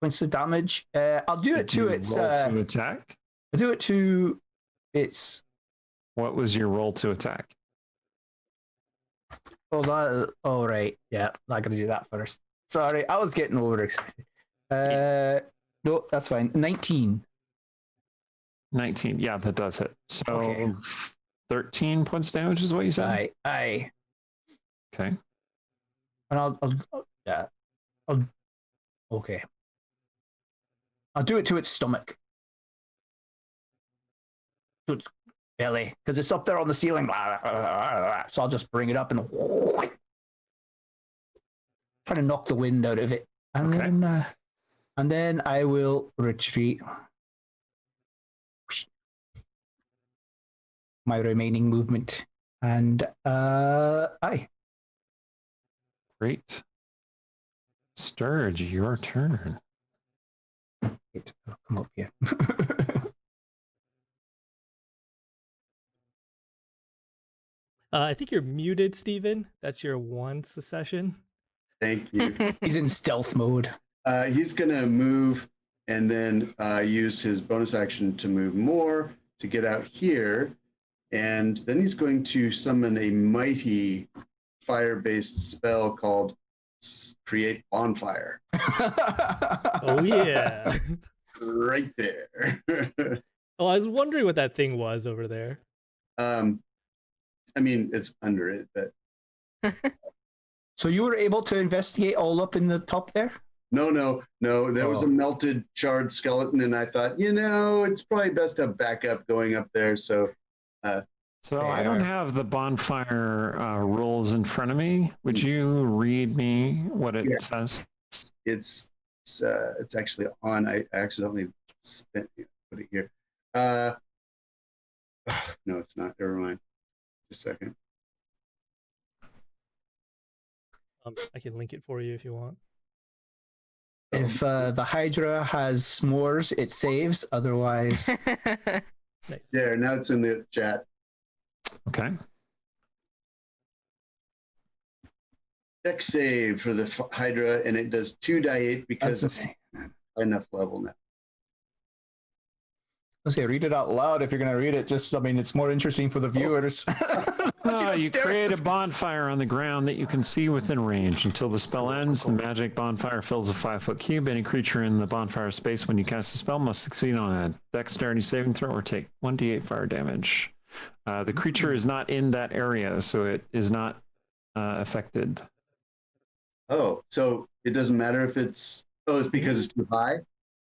points of damage. I'll do it to its to attack. I'll do it to its. What was your roll to attack? Oh, right. Yeah, not gonna do that first. Sorry, I was getting overexcited. No, that's fine. 19. 19. Yeah, that does hit. So okay. 13 points of damage is what you said? Aye. Okay. And okay. I'll do it to its stomach. To its belly, because it's up there on the ceiling. So I'll just bring it up and kind of knock the wind out of it. And then I will retreat my remaining movement. And aye. Great. Sturge, your turn. Wait, I'll come up here. I think you're muted, Steven. That's your once a session. Thank you. He's in stealth mode. He's going to move and then use his bonus action to move more to get out here. And then he's going to summon a mighty fire-based spell called Create Bonfire. Oh, yeah. Right there. Oh, I was wondering what that thing was over there. I mean, it's under it, but So you were able to investigate all up in the top there? No. There was a melted, charred skeleton, and I thought, it's probably best to back up going up there. So, I don't have the bonfire rules in front of me. Would you read me what it says? It's actually on. I accidentally put it here. No, it's not. Never mind. Just a second. I can link it for you if you want. If the Hydra has s'mores, it saves. Otherwise, Nice. There, now it's in the chat. Okay. Dex save for the Hydra, and it does 2d8 because of enough level now. Okay, read it out loud if you're going to read it. It's more interesting for the viewers. You create a bonfire on the ground that you can see within range. Until the spell ends, the magic bonfire fills a 5-foot cube. Any creature in the bonfire space when you cast the spell must succeed on a dexterity saving throw or take 1d8 fire damage. The creature is not in that area, so it is not affected. Oh, so it doesn't matter if it's... Oh, it's because it's too high?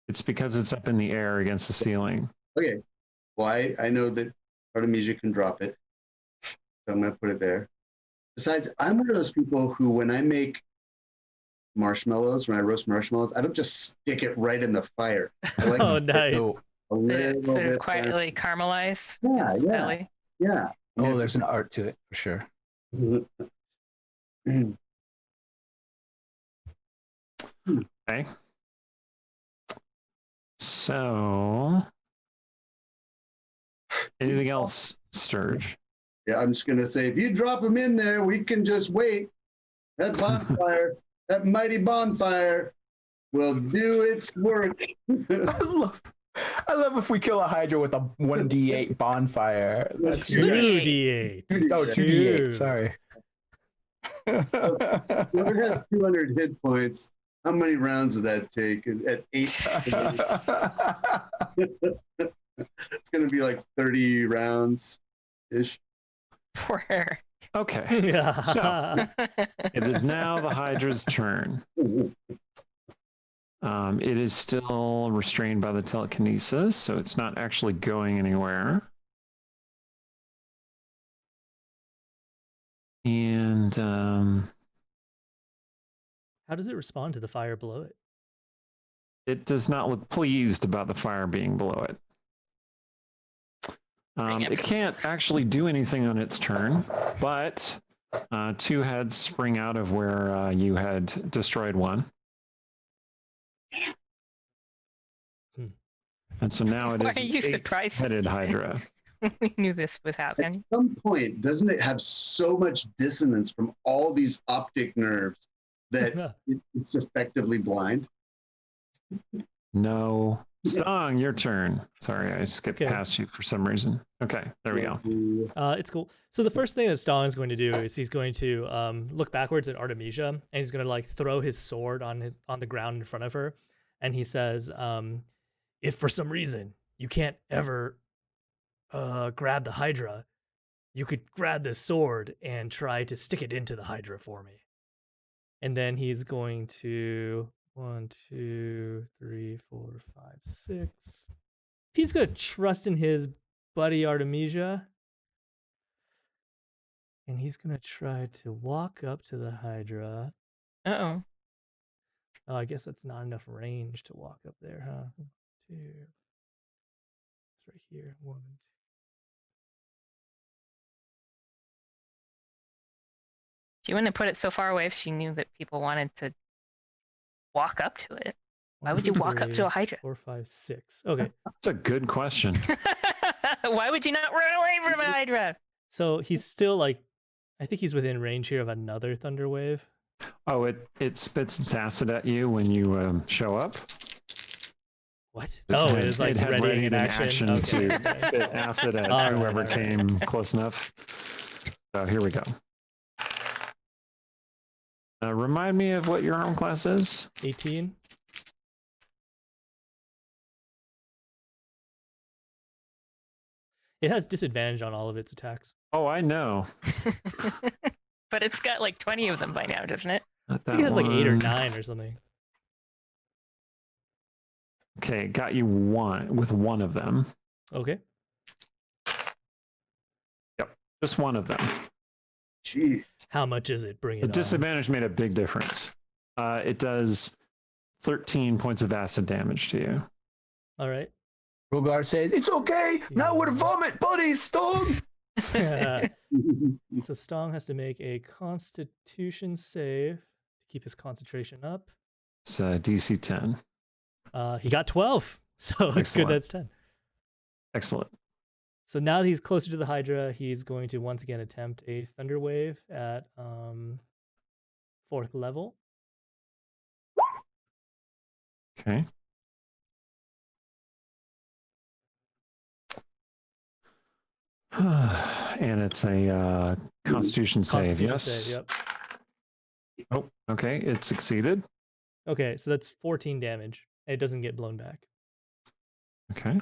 It's because it's up in the air against the ceiling. Okay. Well, I know that Artemisia can drop it. So I'm going to put it there. Besides, I'm one of those people who, when I make marshmallows, when I roast marshmallows, I don't just stick it right in the fire. I like Oh, nice. a little Sort of bit quietly caramelize. Yeah. Oh, there's an art to it for sure. Okay. So, anything else, Sturge? Yeah, I'm just going to say, if you drop them in there, we can just wait. That bonfire, that mighty bonfire will do its work. I love if we kill a Hydra with a 1d8 bonfire. That's 2d8. Oh, 2d8. Sorry. Whoever has 200 hit points, how many rounds would that take? At 8? It's going to be like 30 rounds-ish. Poor Eric. Okay. Yeah. So, it is now the Hydra's turn. It is still restrained by the telekinesis, so it's not actually going anywhere. And How does it respond to the fire below it? it does not look pleased about the fire being below it. It can't actually do anything on its turn, but 2 heads spring out of where you had destroyed one. And so now it Why is are you an surprised? 8-headed Hydra. We knew this would happen. At some point, doesn't it have so much dissonance from all these optic nerves that it's effectively blind? No. Song, your turn. Sorry, I skipped past you for some reason. Okay, there we go. It's cool. So the first thing that Stalin is going to do is he's going to look backwards at Artemisia, and he's going to like throw his sword on the ground in front of her, and he says, "If for some reason you can't ever grab the Hydra, you could grab this sword and try to stick it into the Hydra for me." And then he's going to 1, 2, 3, 4, 5, 6. He's gonna trust in his buddy Artemisia, and he's gonna try to walk up to the Hydra. Uh-oh. Oh, I guess that's not enough range to walk up there, huh? 2. It's right here. 1, 2. She wouldn't have put it so far away if she knew that people wanted to walk up to it. Why would you walk up to a Hydra? 4, 5, 6. Okay. That's a good question. Why would you not run away from a Hydra? So he's still like, I think he's within range here of another thunder wave. Oh, it spits its acid at you when you show up. What? It is like had ready in action action. to Okay. spit acid at All whoever right. came close enough. So here we go. Remind me of what your arm class is. 18. It has disadvantage on all of its attacks. Oh, I know. But it's got like 20 of them by now, doesn't it? Not I think it has like 8 or one. 9 or something. Okay, got you one with one of them. Okay. Yep, just one of them. Jeez. How much is it? Bring The it on. disadvantage made a big difference. It does 13 points of acid damage to you. All right. Rogar says, "It's okay. Now we're vomit buddies, Stone." So Stong has to make a Constitution save to keep his concentration up. It's DC 10. He got 12, so it's Excellent. good. That's 10. Excellent. So now that he's closer to the Hydra, he's going to once again attempt a Thunder Wave at 4th level. Okay. And it's a Constitution save, Constitution yes? save, yep. Oh, okay. It succeeded. Okay, so that's 14 damage. And it doesn't get blown back. Okay.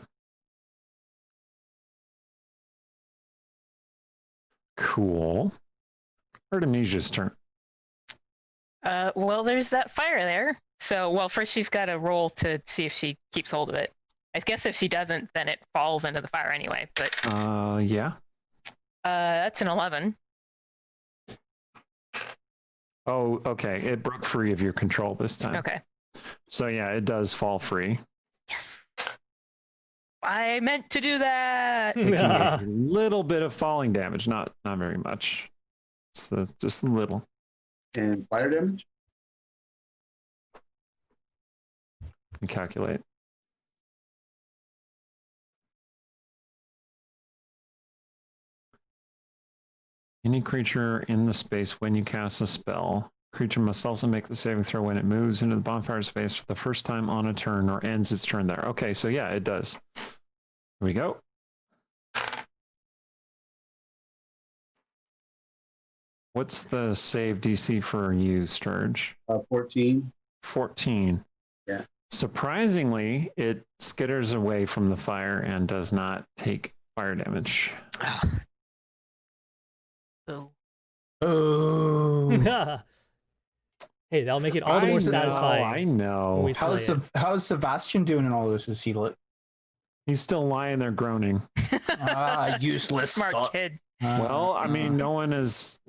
Cool. Artemisia's turn. Well, there's that fire there. So, well, first she's got to roll to see if she keeps hold of it. I guess if she doesn't, then it falls into the fire anyway. But Yeah. that's an 11. Oh, okay. It broke free of your control this time. Okay. So yeah, it does fall free. Yes. I meant to do that. Taking a little bit of falling damage, not very much. So just a little. And fire damage? You calculate. Any creature in the space when you cast a spell, creature must also make the saving throw when it moves into the bonfire space for the first time on a turn or ends its turn there. Okay, so yeah, it does. Here we go. What's the save DC for you, Sturge? 14. 14. Yeah. Surprisingly, it skitters away from the fire and does not take fire damage. Oh. Oh. Hey, that'll make it all the more satisfying. I know. when we slay it. How's Sebastian doing in all this? Is he He's still lying there groaning. useless? Smart kid. Well, I mean, no one has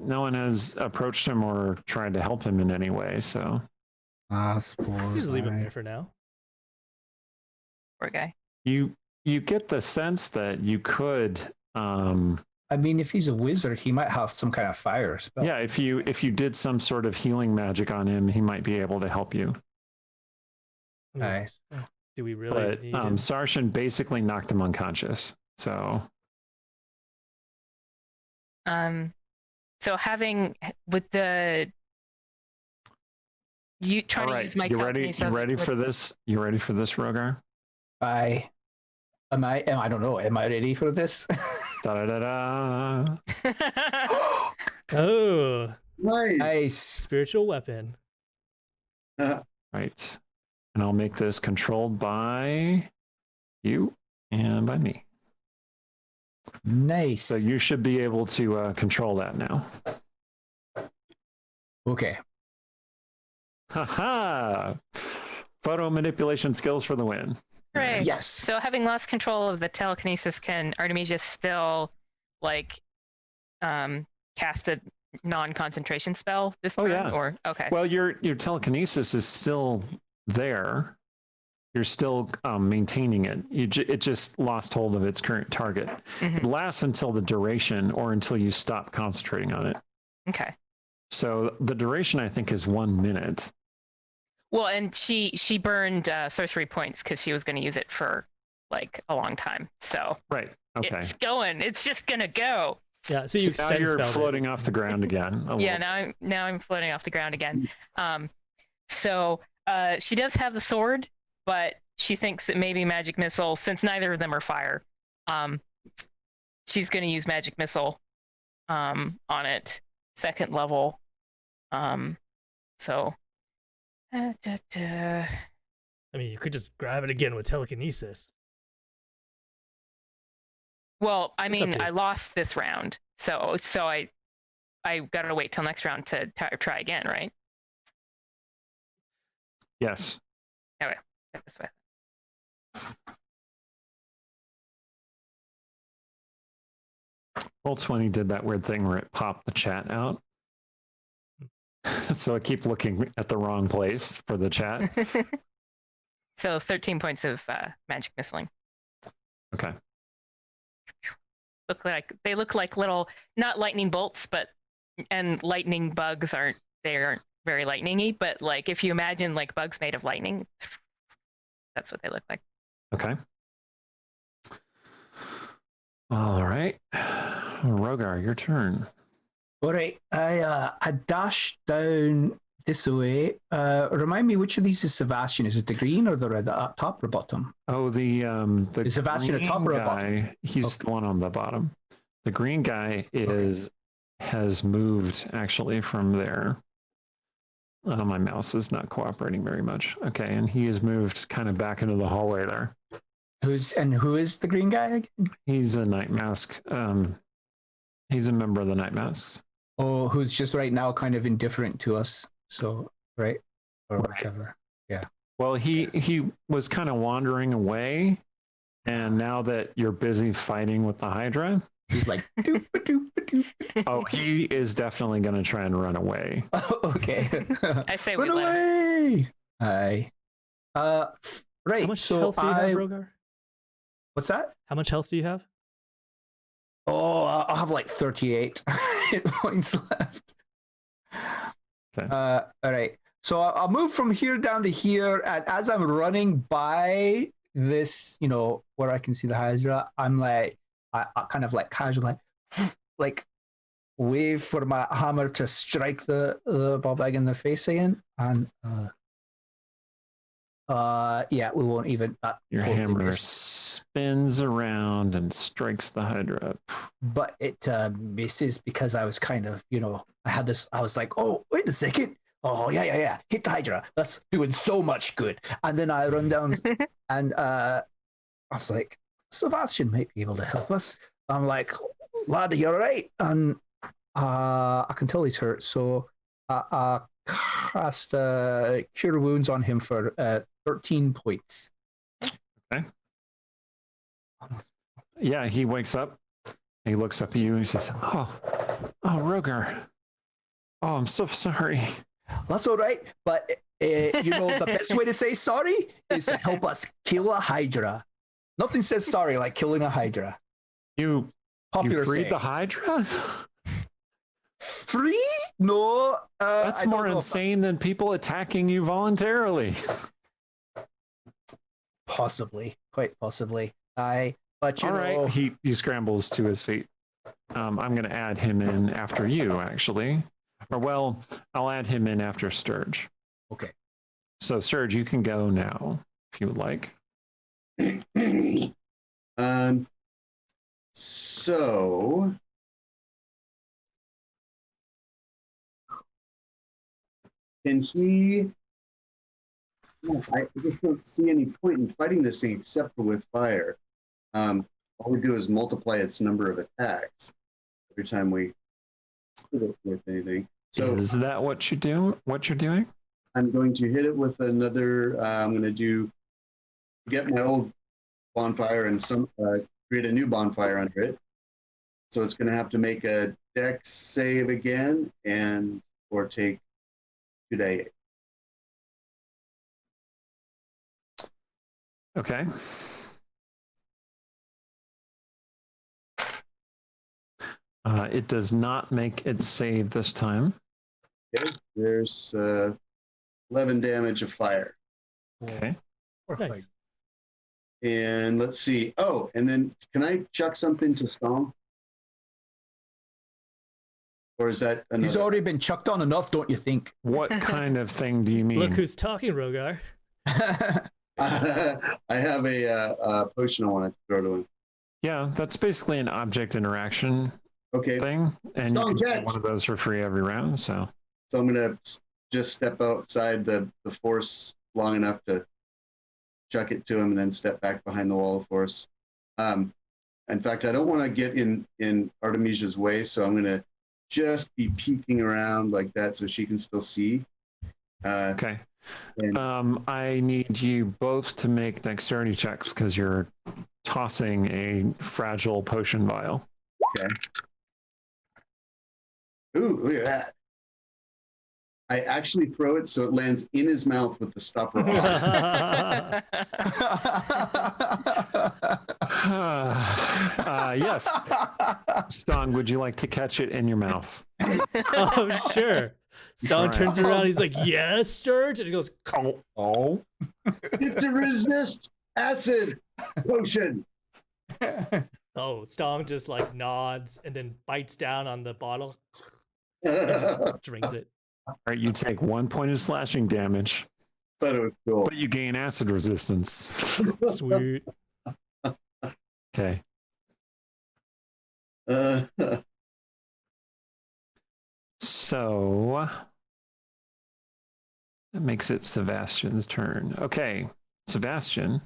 approached him or tried to help him in any way. So Just leave him there for now. Poor guy. you get the sense that you could, I mean, if he's a wizard, he might have some kind of fire spell. yeah. If you did some sort of healing magic on him, he might be able to help you. Nice. Do we really But need him? Sarshan basically knocked him unconscious. So So having with the you trying all to right, use my you ready? company You ready for this? You ready for this, Rogar? I don't know. Am I ready for this? Da da da da. Oh, Nice. Nice. spiritual weapon. Right. And I'll make this controlled by you and by me. Nice. So you should be able to control that now. Okay. Haha! Photo manipulation skills for the win. Hooray. Yes. So having lost control of the telekinesis, can Artemisia still like cast a non-concentration spell this Oh, turn? yeah. Or okay. Well, your telekinesis is still there. You're still maintaining it. It just lost hold of its current target. Mhm. It lasts until the duration or until you stop concentrating on it. Okay. So the duration, I think, is 1 minute. Well, and she burned sorcery points because she was going to use it for like a long time. So Right. Okay. it's going. It's just gonna go. Yeah, so you Now extend you're spell floating off the ground again. a Yeah. little. Now I'm floating off the ground again. So she does have the sword, but she thinks that maybe magic missile, since neither of them are fire, she's going to use magic missile on it, 2nd level. So. I mean, you could just grab it again with telekinesis. Well, I It's up mean, to you. I lost this round, so I I gotta wait till next round to try again, right? Yes. Okay, that's fine. Roll20 did that weird thing where it popped the chat out. So I keep looking at the wrong place for the chat. So 13 points of magic missling. Okay. They look like little, not lightning bolts, and lightning bugs aren't very lightningy, but like if you imagine like bugs made of lightning, that's what they look like. Okay. All right. Rogar, your turn. All right. I dash down this way. Remind me, which of these is Sebastian? Is it the green or the red at top or bottom? Oh, the is Sebastian a top or a bottom? Guy, he's the one on the bottom. The green guy has moved actually from there. My mouse is not cooperating very much. Okay, and he has moved kind of back into the hallway there. Who is the green guy again? He's a Night Mask. He's a member of the Night Masks. Oh, who's just right now kind of indifferent to us. So, right? Or whatever. Yeah. Well, he was kind of wandering away, and now that you're busy fighting with the Hydra, he's like, doop, doop, doop. Oh, he is definitely going to try and run away. Oh, okay. I say run we away. Hi. Right. How much health do you have, Rogar? What's that? How much health do you have? Oh, I'll have like 38 hit points left. Okay. All right. So I'll move from here down to here, and as I'm running by this, where I can see the Hydra, I'm like, I kind of like casual, like wave for my hammer to strike the ball bag in the face again, and yeah, we won't even. Your hammer spins around and strikes the Hydra. But it misses because I was kind of, I had this. I was like, oh, wait a second. Oh yeah. Hit the Hydra. That's doing so much good. And then I run down, and I was like, Sebastian might be able to help us. I'm like, lad, you're right. And I can tell he's hurt, so I cast Cure Wounds on him for 13 points. Okay. Yeah, he wakes up. He looks up at you and he says, Oh, Rogar. Oh, I'm so sorry. That's all right. But, the best way to say sorry is to help us kill a Hydra. Nothing says sorry like killing a Hydra. You freed the Hydra? Free? No. That's more insane than people attacking you voluntarily. Possibly. Quite possibly. But all right, he scrambles to his feet. I'm going to add him in after you, actually. I'll add him in after Sturge. Okay. So, Sturge, you can go now, if you would like. So can he? I just don't see any point in fighting this thing except for with fire. All we do is multiply its number of attacks every time we hit it with anything. So is that what you do? What you're doing? I'm going to hit it with another. I'm going to get my old bonfire and create a new bonfire under it. So it's going to have to make a dex save again or take 2d8. Okay. It does not make its save this time. Okay. There's 11 damage of fire. Okay. Nice. And let's see. Oh, and then can I chuck something to Stomp? Or is that another? He's already been chucked on enough, don't you think? What kind of thing do you mean? Look who's talking, Rogar. I have a potion I want to throw to him. Yeah, that's basically an object interaction thing. And you can get one of those for free every round. So I'm going to just step outside the force long enough to chuck it to him and then step back behind the wall of force. In fact, I don't want to get in Artemisia's way, so I'm going to just be peeking around like that so she can still see. Okay. And I need you both to make dexterity checks because you're tossing a fragile potion vial. okay. Ooh, look at that. I actually throw it so it lands in his mouth with the stopper on. Yes. Stong, would you like to catch it in your mouth? Oh, sure. Stone turns around. He's like, "Yes, Sturge," and he goes, Oh. It's a resist acid potion. "Oh." Stone just like nods and then bites down on the bottle and just drinks it. All right, you take 1 point of slashing damage, But it was cool. but you gain acid resistance. Sweet. Okay. So that makes it Sebastian's turn. Okay, Sebastian.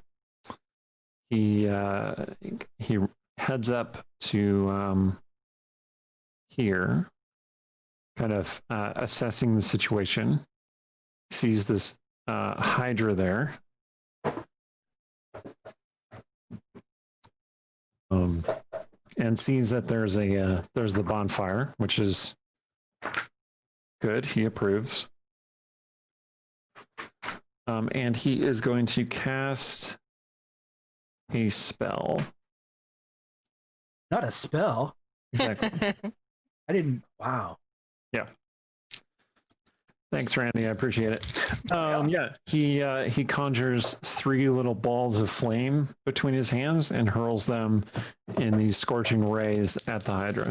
He heads up to here, kind of assessing the situation. Sees this hydra there. And sees that there's the bonfire, which is good. He approves. And he is going to cast a spell. Not a spell. Exactly. I didn't. Wow. Yeah. Thanks, Randy. I appreciate it. Yeah, he conjures 3 little balls of flame between his hands and hurls them in these scorching rays at the hydra.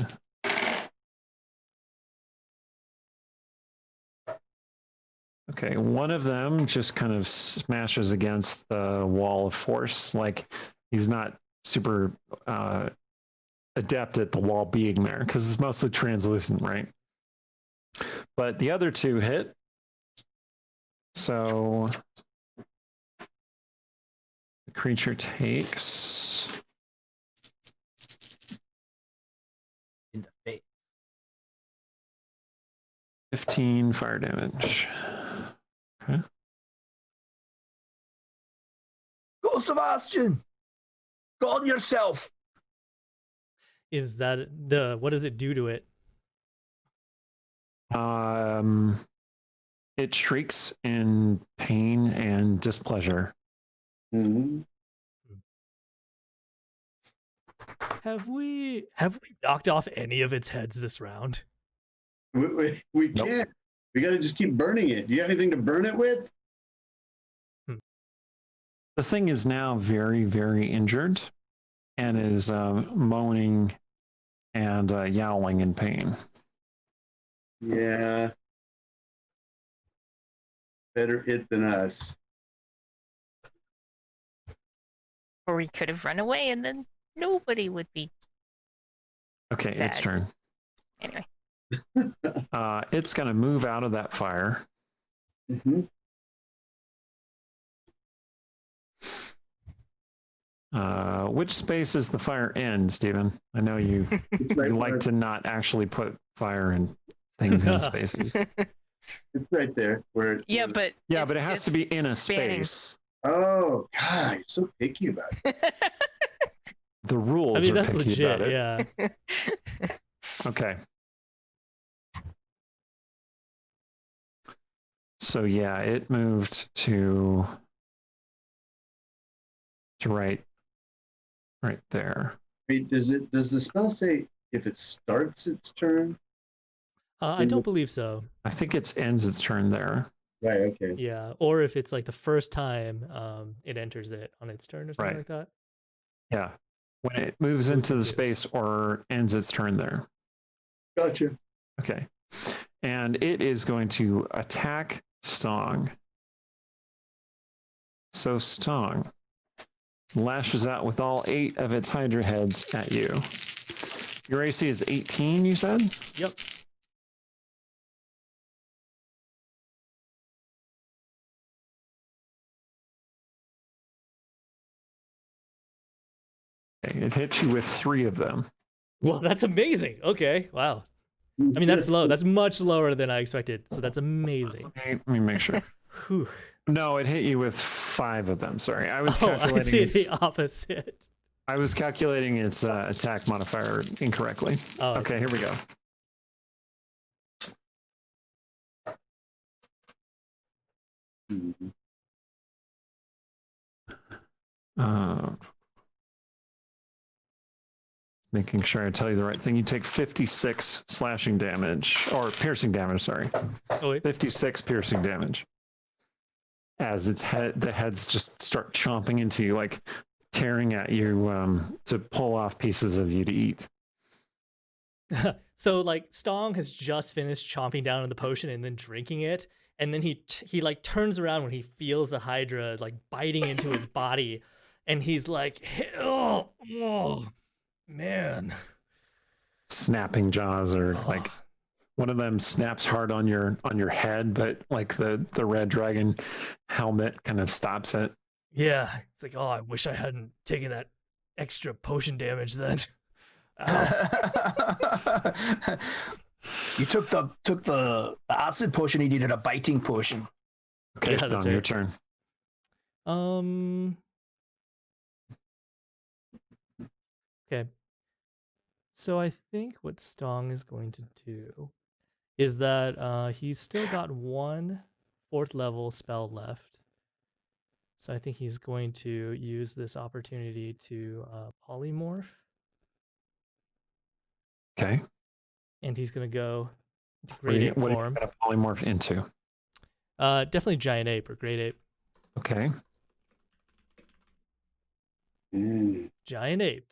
Okay, one of them just kind of smashes against the wall of force, like he's not super adept at the wall being there because it's mostly translucent, right? But the other 2 hit. So the creature takes In the face. 15 fire damage. Okay. Go, Sebastian. Go on yourself. Is that what does it do to it? It shrieks in pain and displeasure. Mm-hmm. Have we knocked off any of its heads this round? We Nope. can't. We got to just keep burning it. You got anything to burn it with? The thing is now very, very injured and is moaning and yowling in pain. Yeah. Better it than us. Or we could have run away and then nobody would be. Okay, its Sad. turn. Anyway. It's going to move out of that fire. Mm-hmm. Which space is the fire in, Stephen? I know you, It's right you like where- to not actually put fire in things in spaces. It's right there. Where it, Yeah, but Yeah, but it has to be in a spanning. space. Oh, God, you're so picky about it. The rules I mean, are that's picky legit. about it. Yeah. Okay. So yeah, it moved to right there. Wait, does the spell say if it starts its turn? I don't believe so. I think it ends its turn there. Right. Okay. Yeah, or if it's like the first time it enters it on its turn or something Right. like that. Yeah. When it moves So we into can the do- space or ends its turn there. Gotcha. Okay. And it is going to attack Stong. So Stong lashes out with all 8 of its Hydra heads at you. Your AC is 18, you said? Yep. Okay, it hits you with 3 of them. Well, that's amazing. Okay. Wow. I mean, that's low. That's much lower than I expected. So that's amazing. Let me make sure. Whew. No, it hit you with 5 of them. Sorry, I was I calculating. see the opposite. I was calculating its attack modifier incorrectly. Oh, okay, here we go. Making sure I tell you the right thing. You take 56 slashing damage, or piercing damage, sorry. Oh, wait. 56 piercing damage. As the heads just start chomping into you, like tearing at you to pull off pieces of you to eat. So like Stong has just finished chomping down on the potion and then drinking it, and then he like turns around when he feels the hydra like biting into his body, and he's like, oh man. Snapping jaws, or like one of them snaps hard on your head, but like the red dragon helmet kind of stops it. Yeah, it's like, oh, I wish I hadn't taken that extra potion damage then. You took the acid potion. You needed a biting potion. Okay, yeah, it's your turn. Okay. So I think what Stong is going to do is that he's still got 1 4th level spell left. So I think he's going to use this opportunity to polymorph. Okay. And he's going to go into Great Ape form. What are you going to polymorph into? Definitely Giant Ape or Great Ape. Okay. Giant Ape.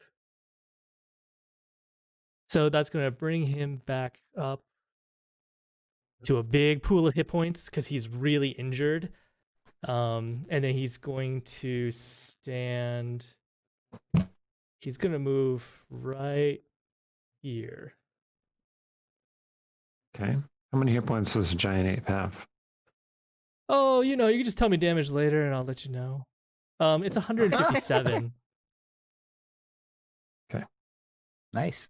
So that's going to bring him back up to a big pool of hit points because he's really injured. And then he's going to stand. He's going to move right here. Okay. How many hit points does a giant ape have? Oh, you can just tell me damage later and I'll let you know. It's 157. Okay. Nice.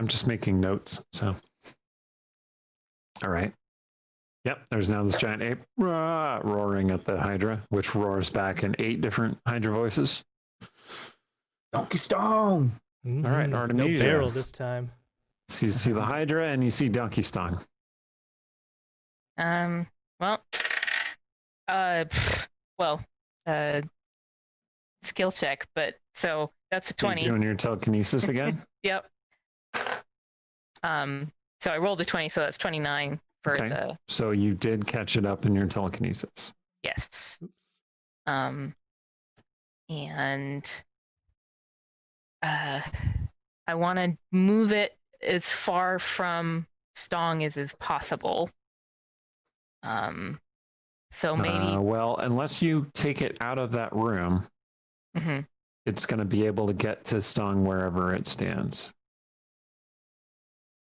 I'm just making notes, so. All right. Yep, there's now this giant ape roaring at the hydra, which roars back in 8 different hydra voices. Donkey Stong. Mm-hmm. All right, Artemisia. No barrel this time. So you see the hydra and you see Donkey Stong. Skill check, but so that's a 20. You're doing your telekinesis again? Yep. So I rolled a 20, so that's 29 for the. So you did catch it up in your telekinesis. Yes. Oops. And I want to move it as far from Stong as possible. So maybe. Well, unless you take it out of that room, it's going to be able to get to Stong wherever it stands.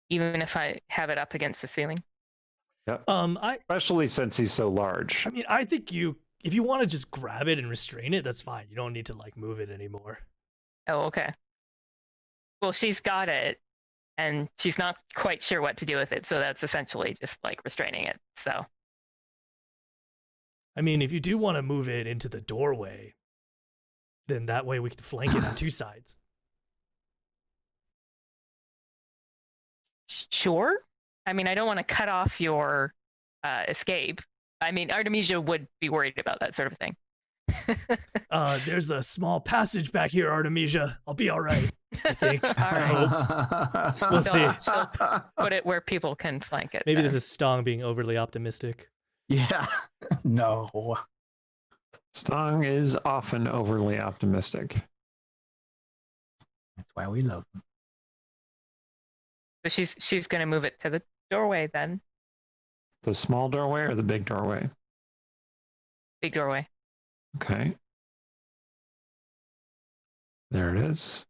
Even if I have it up against the ceiling. Yep. Especially since he's so large. I mean, I think if you want to just grab it and restrain it, that's fine. You don't need to like move it anymore. Oh, okay. Well, she's got it, and she's not quite sure what to do with it, so that's essentially just like restraining it. So. I mean, if you do want to move it into the doorway, then that way we can flank it on 2 sides. Sure. I mean, I don't want to cut off your escape. I mean, Artemisia would be worried about that sort of thing. There's a small passage back here, Artemisia. I'll be all right, I think. All right. We'll see. She'll put it where people can flank it. Maybe then. this is Stong being overly optimistic. Yeah. No. Stong is often overly optimistic. That's why we love him. So she's going to move it to the doorway then. The small doorway or the big doorway? Big doorway. Okay. There it is.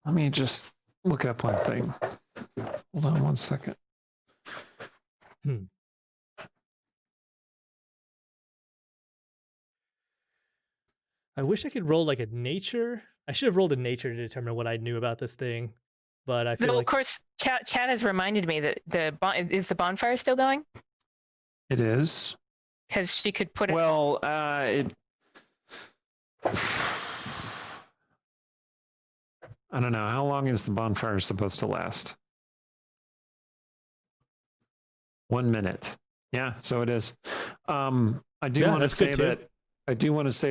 Let me just look up one thing. Hold on one second. I wish I could roll like a nature. I should have rolled a nature to determine what I knew about this thing, but I feel Though, like of course, Chad has reminded me that is the bonfire still going? It is. Because she could put it. Well, I don't know. How long is the bonfire supposed to last? 1 minute. Yeah, so it is. I do want to say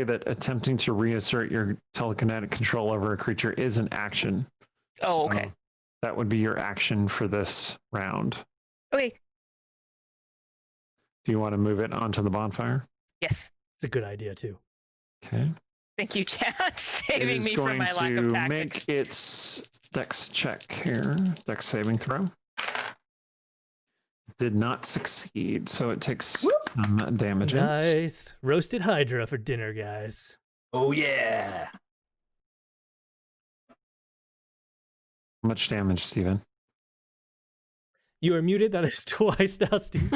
that attempting to reassert your telekinetic control over a creature is an action. Oh, okay. That would be your action for this round. Okay. Do you want to move it onto the bonfire? Yes. it's a good idea too. Okay. Thank you, Chad, saving me going from my lack of to tactics. make its dex check here. Dex saving throw. Did not succeed, so it takes some damage. Nice. Roasted hydra for dinner, guys. Oh yeah. How much damage, Steven? You are muted. That is twice now, Steve.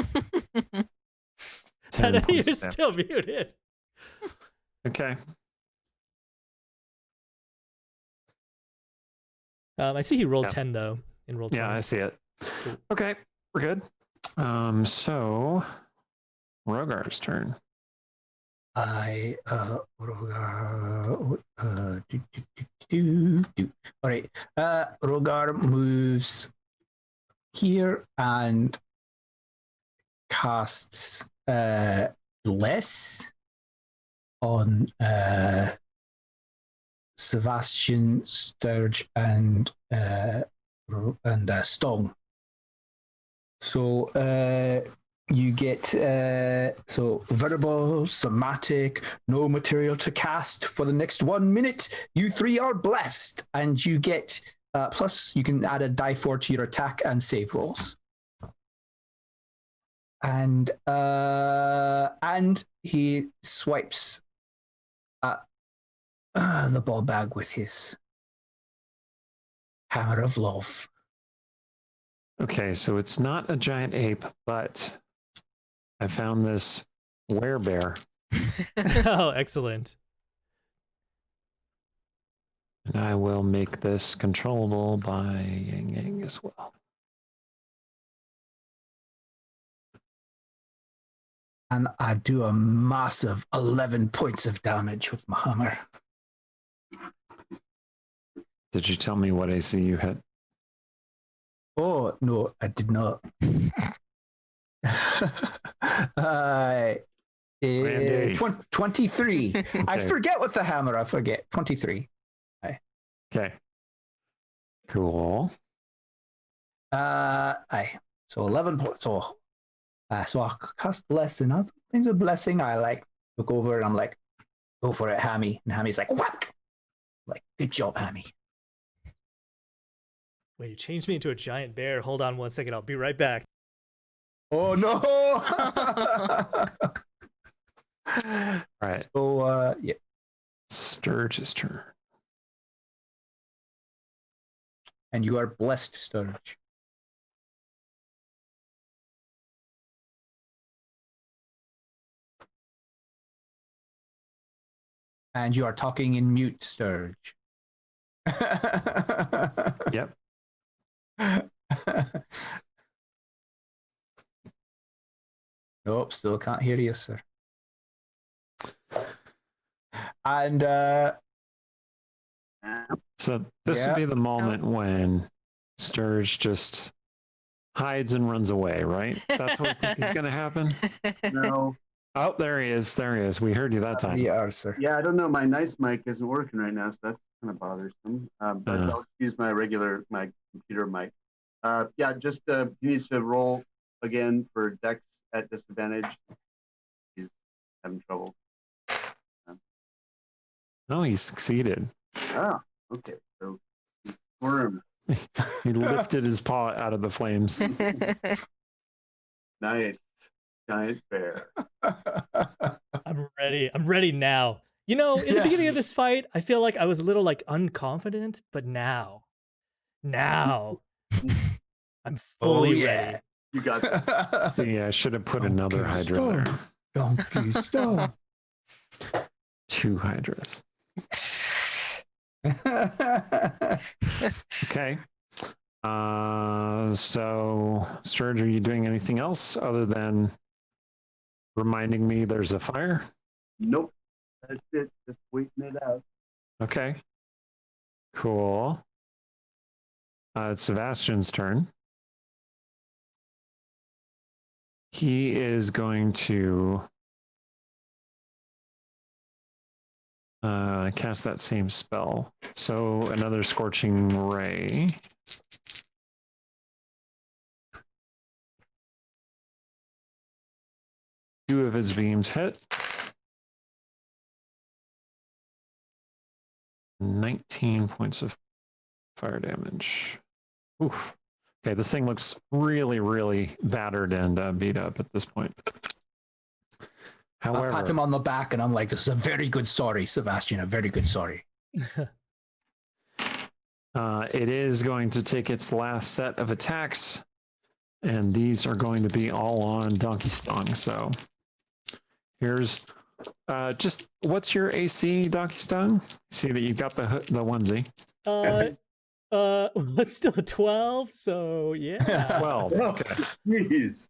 10 You're points of still muted. Okay. I see he rolled 10 though. In roll 20. Yeah, I see it. Okay, we're good. So Rogar's turn. Rogar. All right. Rogar moves here and casts Bless on Sebastian, Sturge, and Stong. So you get so verbal, somatic, no material to cast for the next 1 minute. You three are blessed, and you get plus you can add a die 4 to your attack and save rolls. And he swipes at the ball bag with his hammer of love. Okay, so it's not a giant ape, but I found this werebear. Oh, excellent. And I will make this controllable by Yang Yang as well. And I do a massive 11 points of damage with my hammer. Did you tell me what AC you hit? Oh, no, I did not. 23. Okay. I forget with the hammer. I forget. 23. Okay. Cool. Aye. So 11 points. So I cast blessing. Other things of blessing. I look over and I'm like, go for it, Hammy. And Hammy's like, whack. Like, good job, Hammy. Wait, you changed me into a giant bear. Hold on 1 second. I'll be right back. Oh no! All right. So yeah. Sturge's turn. And you are blessed, Sturge. And you are talking in mute, Sturge. Yep. Nope, still can't hear you, sir. And So this would be the moment when Sturge just hides and runs away, right? That's what is going to happen? No. Oh, there he is. There he is. We heard you that time. yeah, sir. Yeah, I don't know. My nice mic isn't working right now, so that's kind of bothersome. But I'll use my computer mic. Yeah, just he needs to roll again for Dex at disadvantage. He's having trouble. Oh, he succeeded. Oh, okay. So he squirmed. He lifted his paw out of the flames. Nice. Giant bear. I'm ready. I'm ready now. You know, in the beginning of this fight, I feel like I was a little unconfident, but now, I'm fully ready. You got that. See, I should have put another hydra there. Donkey stone. 2 hydras. Okay. So, Sturge, are you doing anything else other than reminding me there's a fire? Nope. That's it. Just waiting it out. Okay. Cool. It's Sebastian's turn. He is going to cast that same spell. So another Scorching Ray. Two of his beams hit. 19 points of fire damage. Oof. Okay, the thing looks really, really battered and beat up at this point. However, I pat him on the back and I'm like, this is a very good sorry, Sebastian, a very good sorry. it is going to take its last set of attacks, and these are going to be all on Donkey Stong. So here's just what's your AC, Donkey Stong? See that you got the onesie. It's still a 12, so yeah. 12. Okay. Jeez.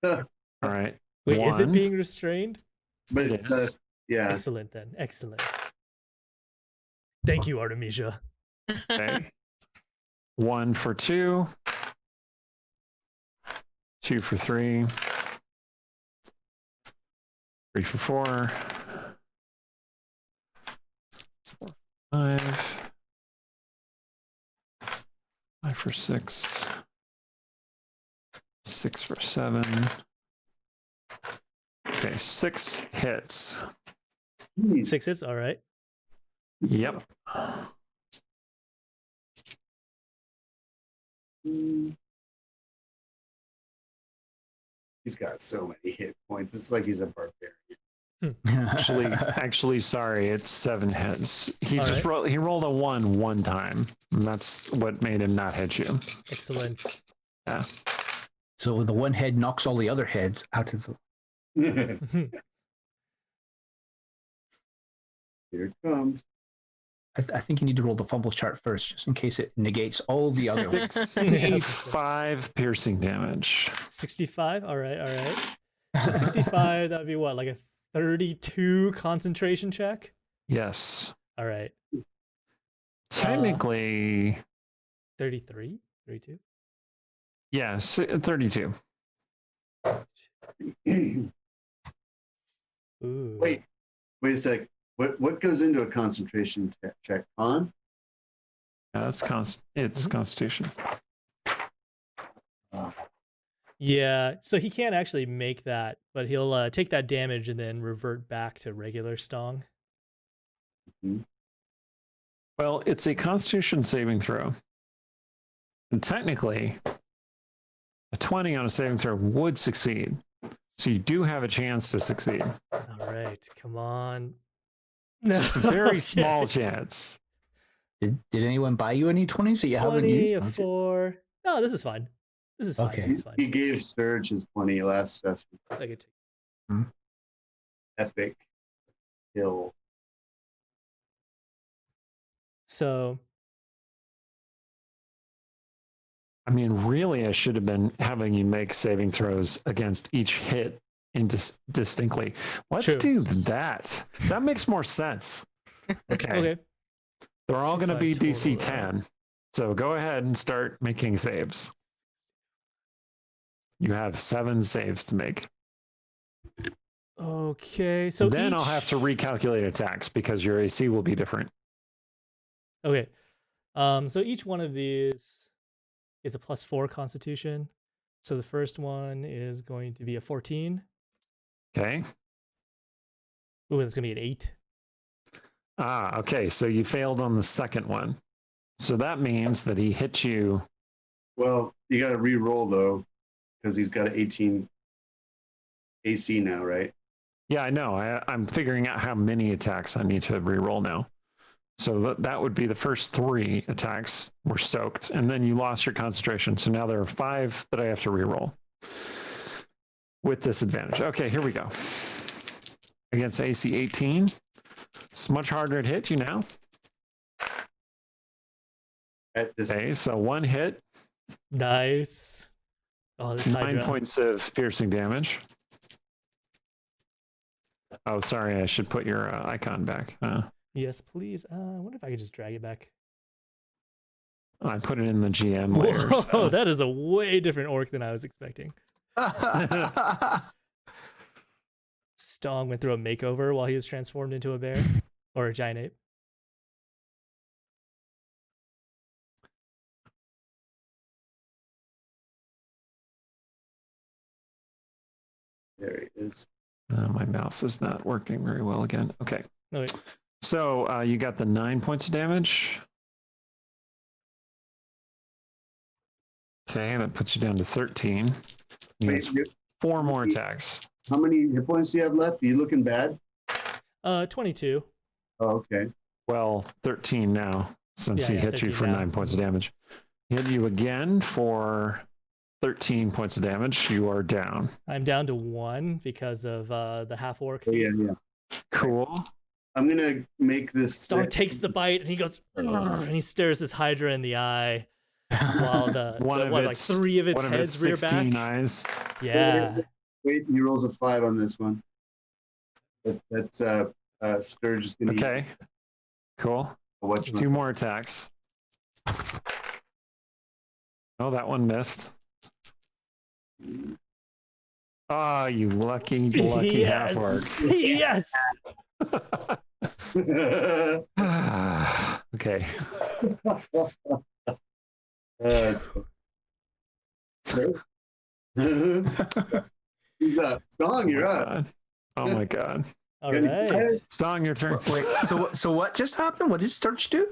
All right. Wait, is it 1. being restrained? But it's yeah. Excellent then. Excellent. Thank you, Artemisia. Okay. 1 for 2. 2 for 3. 3 for 4. 5. 5 for 6. 6 for 7. Okay, 6 hits. Jeez. 6 hits, all right. Yep. He's got so many hit points. It's like he's a barbarian. Actually, sorry, it's 7 hits. He All just right. he rolled a 1 time, and that's what made him not hit you. Excellent. Yeah. So the one head knocks all the other heads out of the. Here it comes. I think you need to roll the fumble chart first, just in case it negates all the other ones. 65 piercing damage. 65, all right, all right. So 65, that would be what, like a 32 concentration check? Yes. All right. Technically, 33? 32? yes, 32. Ooh. Wait a sec. What goes into a concentration check? On? That's it's Constitution. Yeah, so he can't actually make that, but he'll take that damage and then revert back to regular Stong. Well, it's a Constitution saving throw. And technically, a 20 on a saving throw would succeed. So you do have a chance to succeed. All right, come on. Just a very Okay. small chance. Did anyone buy you any 20s that you haven't 20, used? a 4. No, this is fine. This is fine. Okay. This is fine. He gave Sturge his 20 last session. I could take. Epic kill. So, I mean, really, I should have been having you make saving throws against each hit distinctly. Let's True. do that. That makes more sense. Okay. okay. They're all going to be 65 DC total, 10. So go ahead and start making saves. You have 7 saves to make. Okay. So then each... I'll have to recalculate attacks because your AC will be different. Okay. So each one of these is a +4 Constitution. So the first one is going to be a 14. Okay. Ooh, it's going to be an 8. Ah, okay. So you failed on the second one. So that means that he hit you. Well, you got to re-roll though, because he's got an 18 AC now, right? Yeah, I know. I'm figuring out how many attacks I need to re-roll now. So that would be the first 3 attacks were soaked, and then you lost your concentration. So now there are 5 that I have to re-roll with disadvantage. Okay, here we go. Against AC 18, It's much harder to hit you now. Okay, so 1 hit. Nice. Oh, this 9 hydra. points of piercing damage. Oh, sorry, I should put your icon back. Yes, please. I wonder if I could just drag it back. I put it in the GM layer. Whoa, So. that is a way different orc than I was expecting. Stong went through a makeover while he was transformed into a bear or a giant ape. There he is. My mouse is not working very well again. Okay. No, wait. So you got the 9 points of damage. Okay, that puts you down to 13. Wait, 4 more attacks. How many hit points do you have left? Are you looking bad? 22. Oh, okay. Well, 13 now, since he hit you 13 for now. 9 points of damage. Hit you again for 13 points of damage. You are down. I'm down to 1 because of the half orc. Oh, yeah. Cool. I'm gonna make this. Stong takes the bite and he goes, "Urgh," and he stares this hydra in the eye while like 3 of its heads rear 16 back. eyes. Yeah. Wait, he rolls a 5 on this one. That's Scourge is gonna. Okay. Cool. Watch 2 more attacks. Oh, that one missed. Ah, you lucky half orc. Yes. Okay. Who's up? Stong, you're up. Oh my god. All right. Stong, your turn. Wait, so what just happened? What did Sturge do?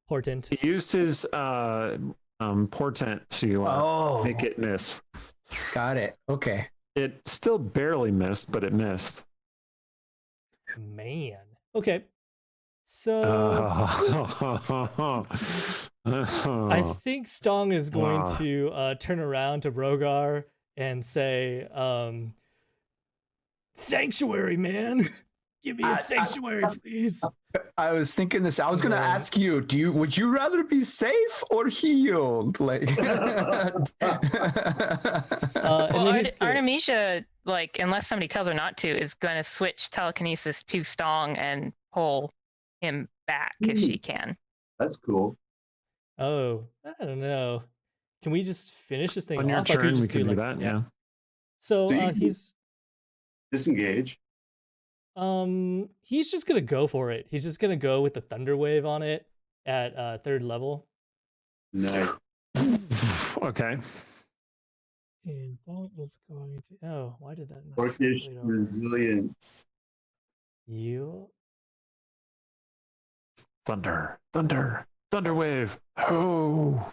Portent. He used his portent to make it miss. Got it. Okay. It still barely missed, but it missed. Man. Okay. So I think Stong is going to turn around to Rogar and say, "Sanctuary, man. Give me a sanctuary, please." I was thinking this. I was going to ask you, would you rather be safe or healed? Like, Artemisia, like, unless somebody tells her not to, is going to switch telekinesis to Stong and pull him back if she can. That's cool. Oh, I don't know. Can we just finish this thing On your off? turn, just we can do like, that. Yeah. So he's disengage. He's just gonna go for it. He's just gonna go with the thunder wave on it at 3rd level. Nice. Okay. And that is going to. Oh, why did that not Orcish translate over? resilience. You. Thunder wave. Oh.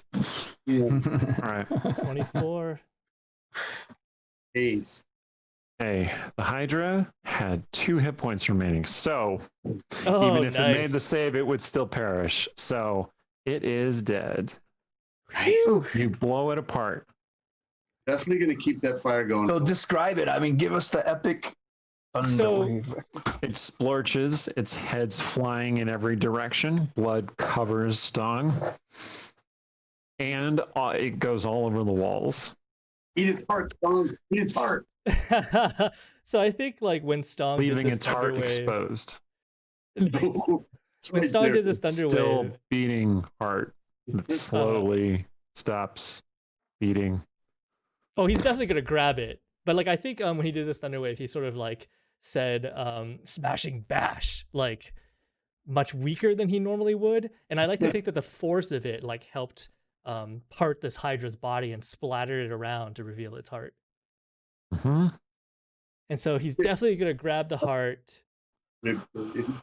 Yeah. All right. 24. Ace. Hey, the Hydra had 2 hit points remaining. So Oh, even if it made the save, it would still perish. So it is dead. You blow it apart. Definitely going to keep that fire going. So describe it. I mean, give us the epic. So it splorches, its head's flying in every direction, blood covers Stong, and it goes all over the walls. Eat its heart, Stong. Eat its heart. So I think like when Stong Leaving did this its heart thunder wave, exposed. when Stong did this thunder Still wave, beating heart that slowly stops beating. oh, he's definitely gonna grab it. But like I think when he did this thunder wave, he sort of like said smashing bash, like much weaker than he normally would. And I like to think that the force of it like helped part this Hydra's body and splattered it around to reveal its heart. Mm-hmm. And so he's definitely gonna grab the heart.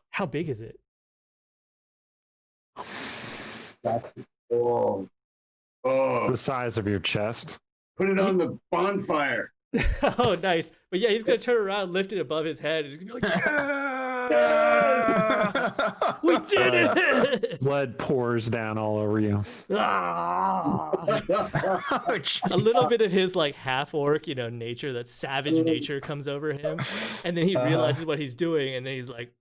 How big is it? Oh. The size of your chest. Put it on the bonfire. Oh, nice. But yeah, he's gonna turn around, lift it above his head, and he's gonna be like, yeah! We did it! Blood pours down all over you. Ah! A little bit of his like half orc, nature, that savage nature comes over him, and then he realizes what he's doing, and then he's like,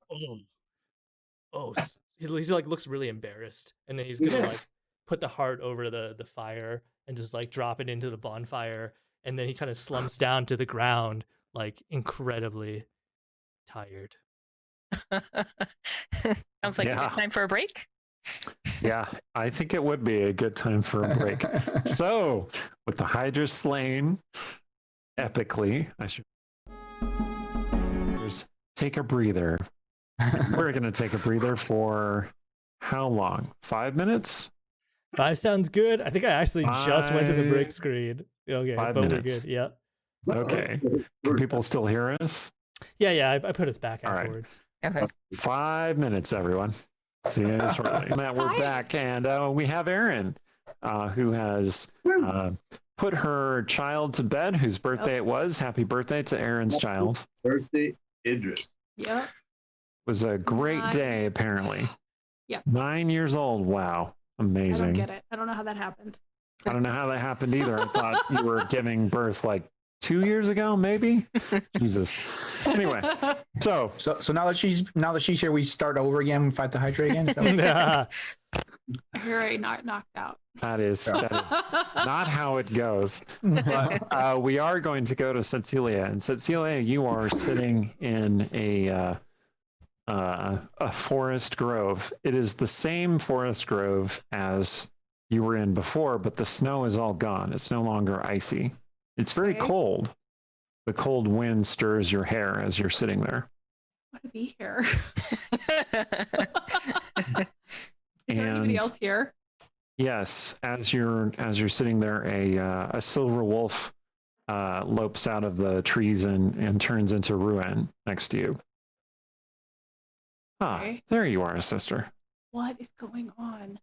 he's like looks really embarrassed, and then he's gonna like put the heart over the fire and just like drop it into the bonfire, and then he kind of slumps down to the ground, like incredibly tired. Sounds like a good time for a break. Yeah, I think it would be a good time for a break. So, with the hydra slain epically, I should just take a breather. We're going to take a breather for how long? 5 minutes? 5 sounds good. I think I actually just went to the break screen. Okay, 5 but minutes. We're good. Yeah. Okay. Can people still hear us? Yeah. I put us back All afterwards. Okay. 5 minutes, everyone. See you shortly. Matt, we're back, and we have Erin, who has put her child to bed, whose birthday it was. Happy birthday to Erin's child. Birthday, Idris. Yep. It was a great day, apparently. Yeah. 9 years old. Wow. Amazing. I don't get it. I don't know how that happened. I don't know how that happened either. I thought you were giving birth like 2 years ago, maybe. Jesus. Anyway, so now that she's here, we start over again and fight the Hydra again. I hear I knocked out. that is not how it goes. We are going to go to Tsetseliya, and Tsetseliya, you are sitting in a forest grove. It is the same forest grove as you were in before, but the snow is all gone. It's no longer icy. It's very cold. The cold wind stirs your hair as you're sitting there. I want to be here. Is there anybody else here? Yes, as you're sitting there, a silver wolf lopes out of the trees and turns into ruin next to you. There you are, sister. What is going on?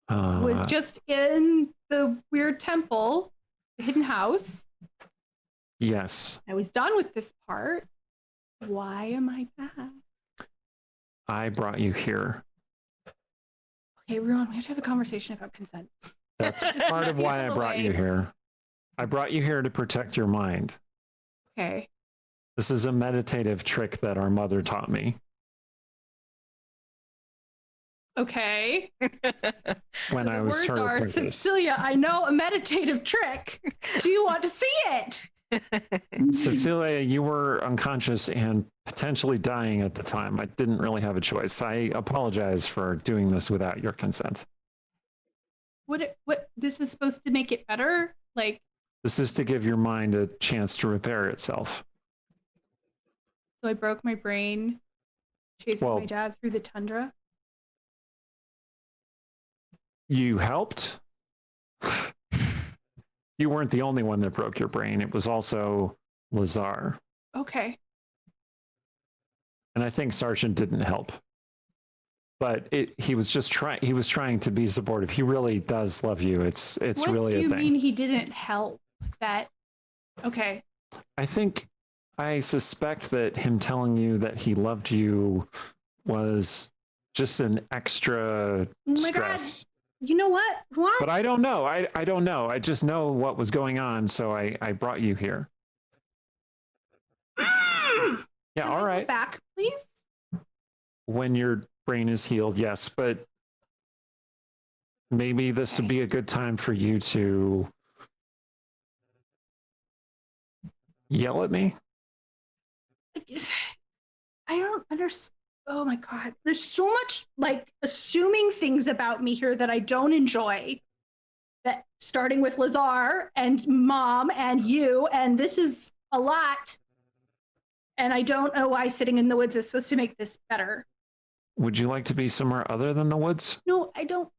I was just in the weird temple, the hidden house. Yes. I was done with this part. Why am I back? I brought you here. Okay, Ruan, we have to have a conversation about consent. That's part of why I brought you here. I brought you here to protect your mind. Okay. This is a meditative trick that our mother taught me. Okay. When I was her apprentice. Tsetseliya, I know a meditative trick. Do you want to see it? Tsetseliya, you were unconscious and potentially dying at the time. I didn't really have a choice. I apologize for doing this without your consent. What this is supposed to make it better? Like, this is to give your mind a chance to repair itself. So I broke my brain chasing my dad through the tundra. You helped. You weren't the only one that broke your brain. It was also Lazar. Okay. And I think Sergeant didn't help. But he was just trying. He was trying to be supportive. He really does love you. It's really a thing. What do you mean he didn't help? That okay. I suspect that him telling you that he loved you was just an extra stress. God. You know what? What? But I don't know. I don't know. I just know what was going on, so I brought you here. Yeah, all right. Go back, please. When your brain is healed, yes, but maybe this would be a good time for you to yell at me. I don't understand. Oh my God. There's so much like assuming things about me here that I don't enjoy. That starting with Lazar and Mom and you, and this is a lot. And I don't know why sitting in the woods is supposed to make this better. Would you like to be somewhere other than the woods? No, I don't.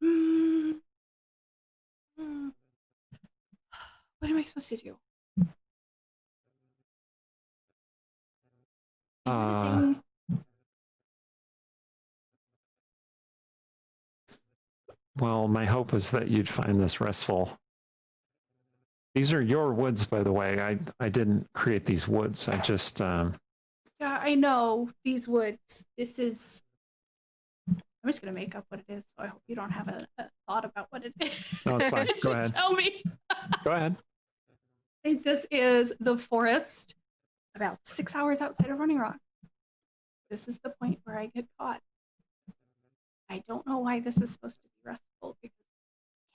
What am I supposed to do? Well, my hope was that you'd find this restful. These are your woods, by the way. I didn't create these woods. I just Yeah, I know these woods. This is. I'm just gonna make up what it is, so I hope you don't have a thought about what it is. No, it's fine. Go ahead. Tell me. Go ahead. This is the forest, about 6 hours outside of Running Rock. This is the point where I get caught. I don't know why this is supposed to be restful because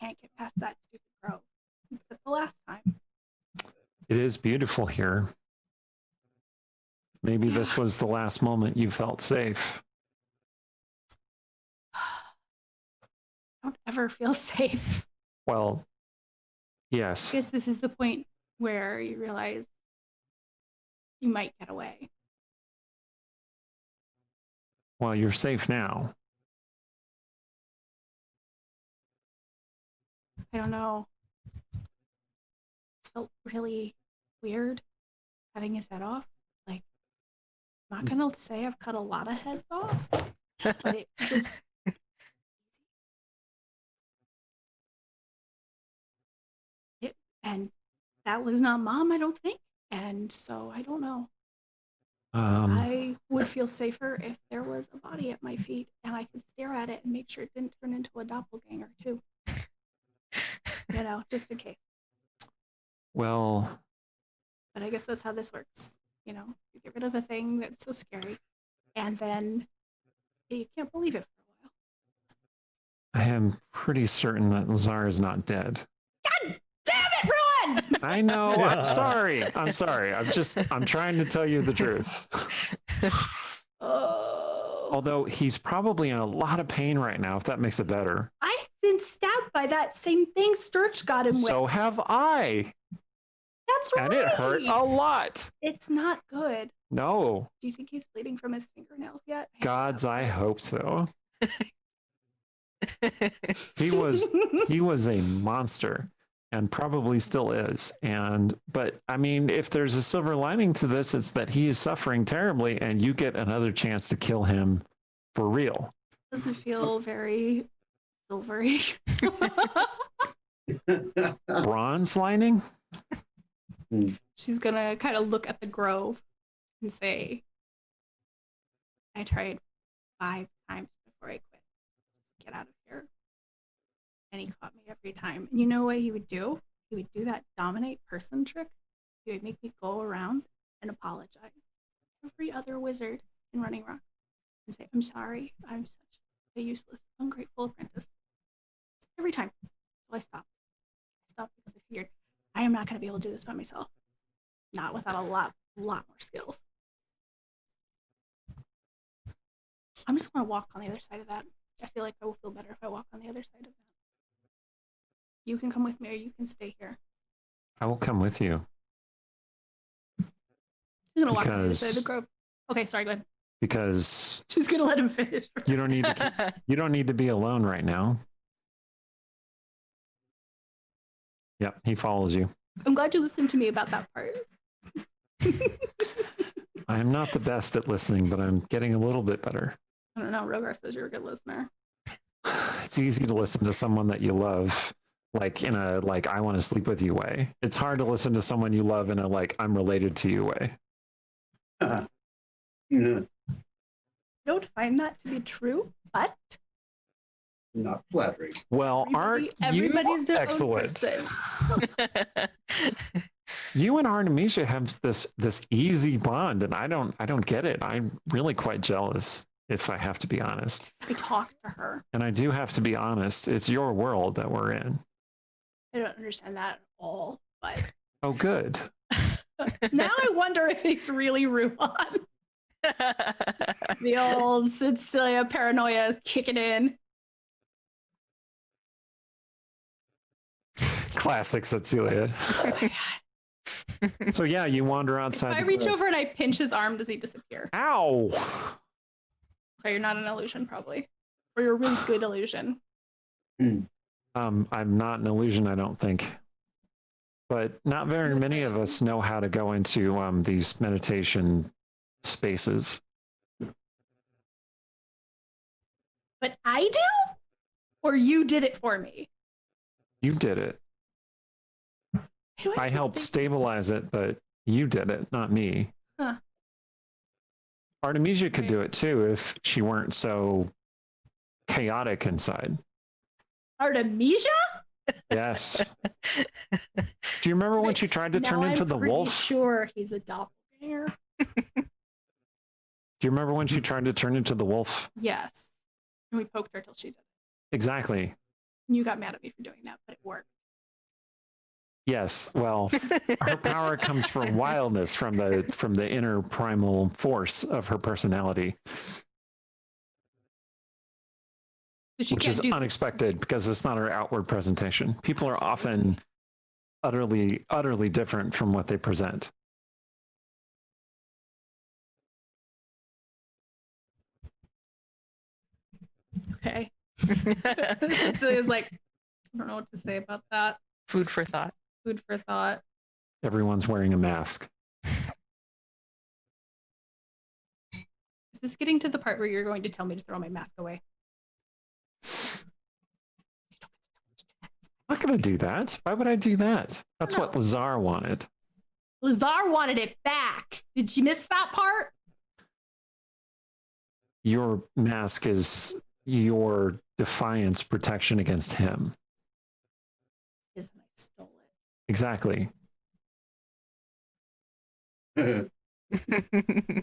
I can't get past that stupid grove. Except the last time. It is beautiful here. Maybe this was the last moment you felt safe. I don't ever feel safe. Well, yes. I guess this is the point where you realize you might get away. Well, you're safe now. I don't know. It felt really weird cutting his head off. Like, I'm not gonna say I've cut a lot of heads off, but it was. And that was not Mom, I don't think. And so I don't know. I would feel safer if there was a body at my feet and I could stare at it and make sure it didn't turn into a doppelganger too. You know, just in case. Well, but I guess that's how this works. You know, you get rid of the thing that's so scary, and then you can't believe it for a while. I am pretty certain that Lazar is not dead. God damn it, Ruin! I know. I'm sorry. I'm sorry. I'm trying to tell you the truth. Although he's probably in a lot of pain right now, if that makes it better. I've been stabbed by that same thing Sturch got him with. So have I. That's right. And it hurt a lot. It's not good. No. Do you think he's bleeding from his fingernails yet? I hope so. He was a monster and probably still is. But I mean, if there's a silver lining to this, it's that he is suffering terribly and you get another chance to kill him for real. Doesn't feel very silvery. Bronze lining? She's gonna kind of look at the grove and say, I tried 5 times before I quit. Just get out of here. And he caught me every time. And you know what he would do? He would do that dominate person trick. He would make me go around and apologize. Every other wizard in Running Rock and say, I'm sorry, I'm such a useless, ungrateful apprentice. Every time. So I stopped. I stopped because I figured I am not going to be able to do this by myself. Not without a lot more skills. I'm just going to walk on the other side of that. I feel like I will feel better if I walk on the other side of that. You can come with me or you can stay here. I will come with you. She's going to walk on the other side of the grove. Okay, sorry, go ahead. Because she's going to let him finish. You don't need to be alone right now. Yep, he follows you. I'm glad you listened to me about that part. I am not the best at listening, but I'm getting a little bit better. I don't know. Rogar says you're a good listener. It's easy to listen to someone that you love, like in a I want to sleep with you way. It's hard to listen to someone you love in a I'm related to you way. Yeah. I don't find that to be true, but not flattering. Well, everybody's you their excellent? Own person. You and Artemisia have this easy bond, and I don't get it. I'm really quite jealous, if I have to be honest. I talk to her. And I do have to be honest. It's your world that we're in. I don't understand that at all, but oh, good. Now I wonder if it's really Ruan. The old Tsetseliya paranoia kicking in. Classic Tsetseliya. Oh my god. So yeah, you wander outside. If I reach over and I pinch his arm, does he disappear? Ow! Okay, you're not an illusion, probably. Or you're a really good illusion. I'm not an illusion, I don't think. But not very many of us know how to go into these meditation spaces. But I do? Or you did it for me? You did it. I helped stabilize it, but you did it, not me. Huh. Artemisia could do it too if she weren't so chaotic inside. Artemisia? Yes. Do you remember when she tried to turn into the wolf? Sure, he's a doppelganger. Do you remember when she tried to turn into the wolf? Yes. And we poked her till she did. Exactly. You got mad at me for doing that, but it worked. Yes. Well, her power comes from wildness, from the inner primal force of her personality, which is unexpected because it's not her outward presentation. People are often utterly different from what they present. Okay. So it's like, I don't know what to say about that. Food for thought. Food for thought. Everyone's wearing a mask. Is this getting to the part where you're going to tell me to throw my mask away? I'm not going to do that. Why would I do that? That's what Lazar wanted. Lazar wanted it back. Did you miss that part? Your mask is your defiance protection against him. Isn't I stole it. Exactly.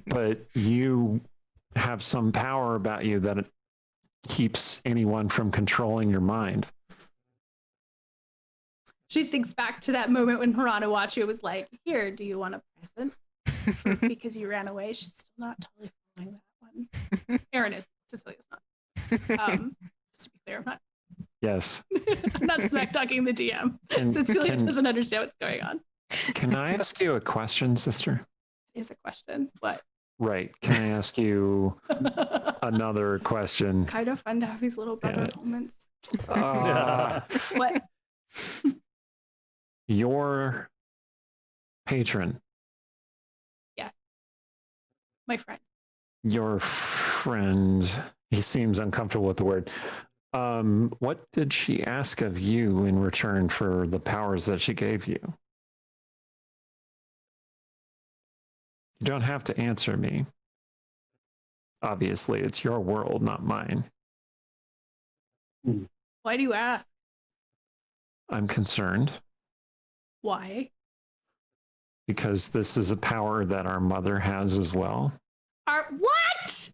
But you have some power about you that keeps anyone from controlling your mind. She thinks back to that moment when Haranawachu was like, here, do you want a present? Because you ran away. She's still not totally following that one. Aaron is. Tsetseliya's not. Just to be clear, I'm not. Yes. I'm not smack talking the DM. Tsetseliya doesn't understand what's going on. Can I ask you a question, sister? It is a question. What? Right. Can I ask you another question? It's kind of fun to have these little brother moments. What? Your patron. Yeah. My friend. Your friend. He seems uncomfortable with the word. What did she ask of you in return for the powers that she gave you? You don't have to answer me. Obviously, it's your world, not mine. Why do you ask? I'm concerned. Why? Because this is a power that our mother has as well. What?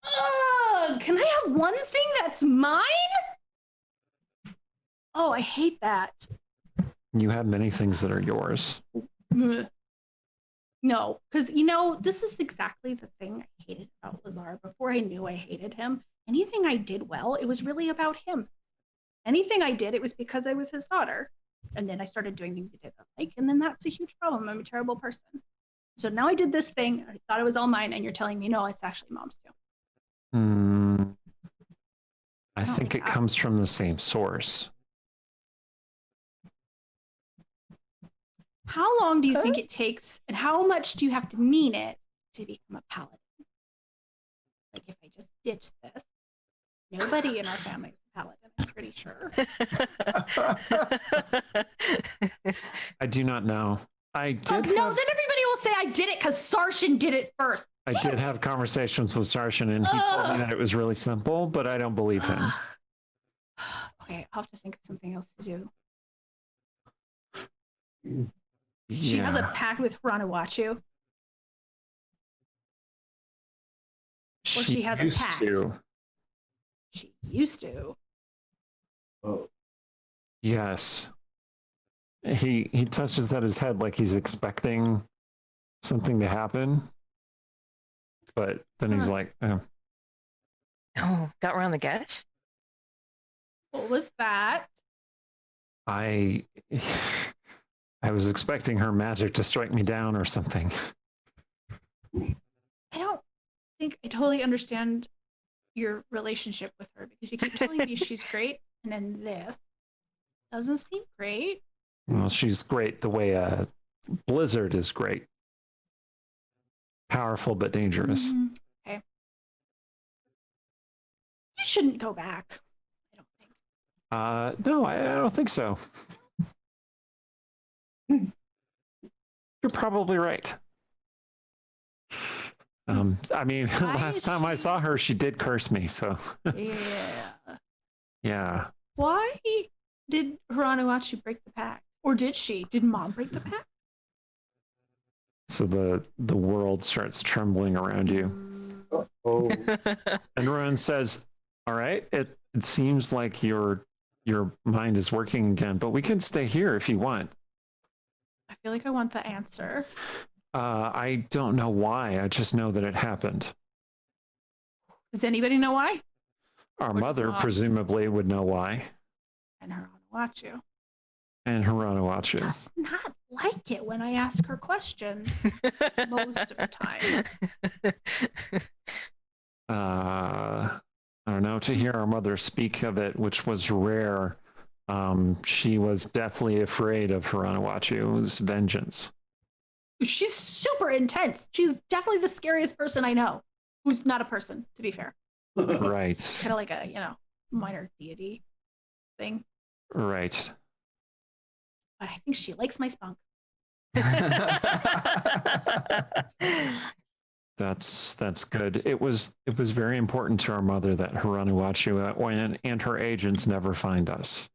Ugh, can I have one thing that's mine? Oh, I hate that. You have many things that are yours. No, because, this is exactly the thing I hated about Lazar. Before I knew I hated him, anything I did well, it was really about him. Anything I did, it was because I was his daughter. And then I started doing things he didn't like, and then that's a huge problem. I'm a terrible person. So now I did this thing. I thought it was all mine, and you're telling me, no, it's actually mom's too. I think it comes from the same source. How long do you think it takes, and how much do you have to mean it to become a paladin? Like, if I just ditch this, nobody in our family is a paladin, I'm pretty sure. I do not know. I did. Then everybody will say I did it because Sarshan did it first. I did have conversations with Sarshan, and he told me that it was really simple, but I don't believe him. Okay, I'll have to think of something else to do. Yeah. She has a pact with Haranawachu. Or she has a pact. She used to. Oh. Yes. He touches at his head like he's expecting something to happen. But then he's like, oh. Oh, got around the gash? What was that? I was expecting her magic to strike me down or something. I don't think I totally understand your relationship with her, because you keep telling me she's great, and then this doesn't seem great. Well, she's great the way Blizzard is great. Powerful but dangerous. Okay. You shouldn't go back, I don't think. No, I don't think so. You're probably right. I mean, last time I saw her, she did curse me. So Yeah. yeah. Why did Hiranuachi break the pact? Or did she? Did Mom break the pact? So the world starts trembling around you. Oh, And Rowan says, all right, it seems like your mind is working again, but we can stay here if you want. I feel like I want the answer. I don't know why. I just know that it happened. Does anybody know why? Our Or does mother Mom? presumably would know why. And Hiranuachi And Hiranuachi. does not like it when I ask her questions most of the time. I don't know, to hear our mother speak of it, which was rare. She was deathly afraid of Hiranuachi's vengeance. She's super intense. She's definitely the scariest person I know. Who's not a person, to be fair. Right. Kind of like a, minor deity thing. Right. But I think she likes my spunk. That's good. It was very important to our mother that Hiranuachi and her agents never find us.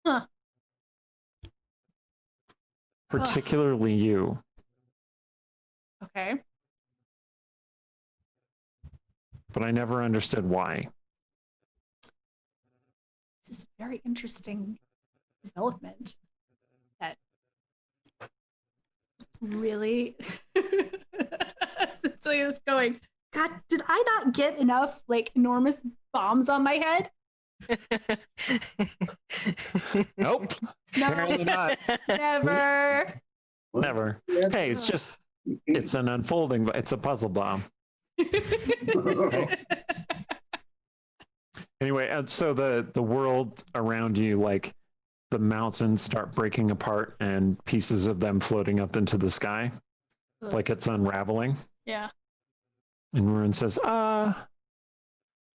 Huh. Particularly you. Okay. But I never understood why. This is a very interesting development that really Tsetseliya's going, God, did I not get enough enormous bombs on my head? Nope. No. Apparently not. Never. Never. Hey, it's an unfolding, but it's a puzzle bomb. Okay. Anyway, and so the world around you, like the mountains start breaking apart and pieces of them floating up into the sky, like it's unraveling. Yeah. And Ruin says,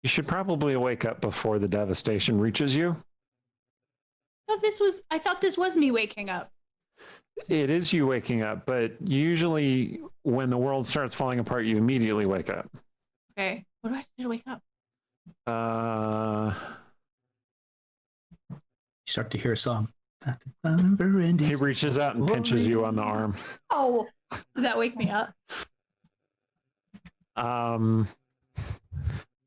you should probably wake up before the devastation reaches you. I thought this was me waking up. It is you waking up, but usually when the world starts falling apart, you immediately wake up. Okay. What do I have to do to wake up? You start to hear a song. He reaches out and pinches you on the arm. Oh, does that wake me up?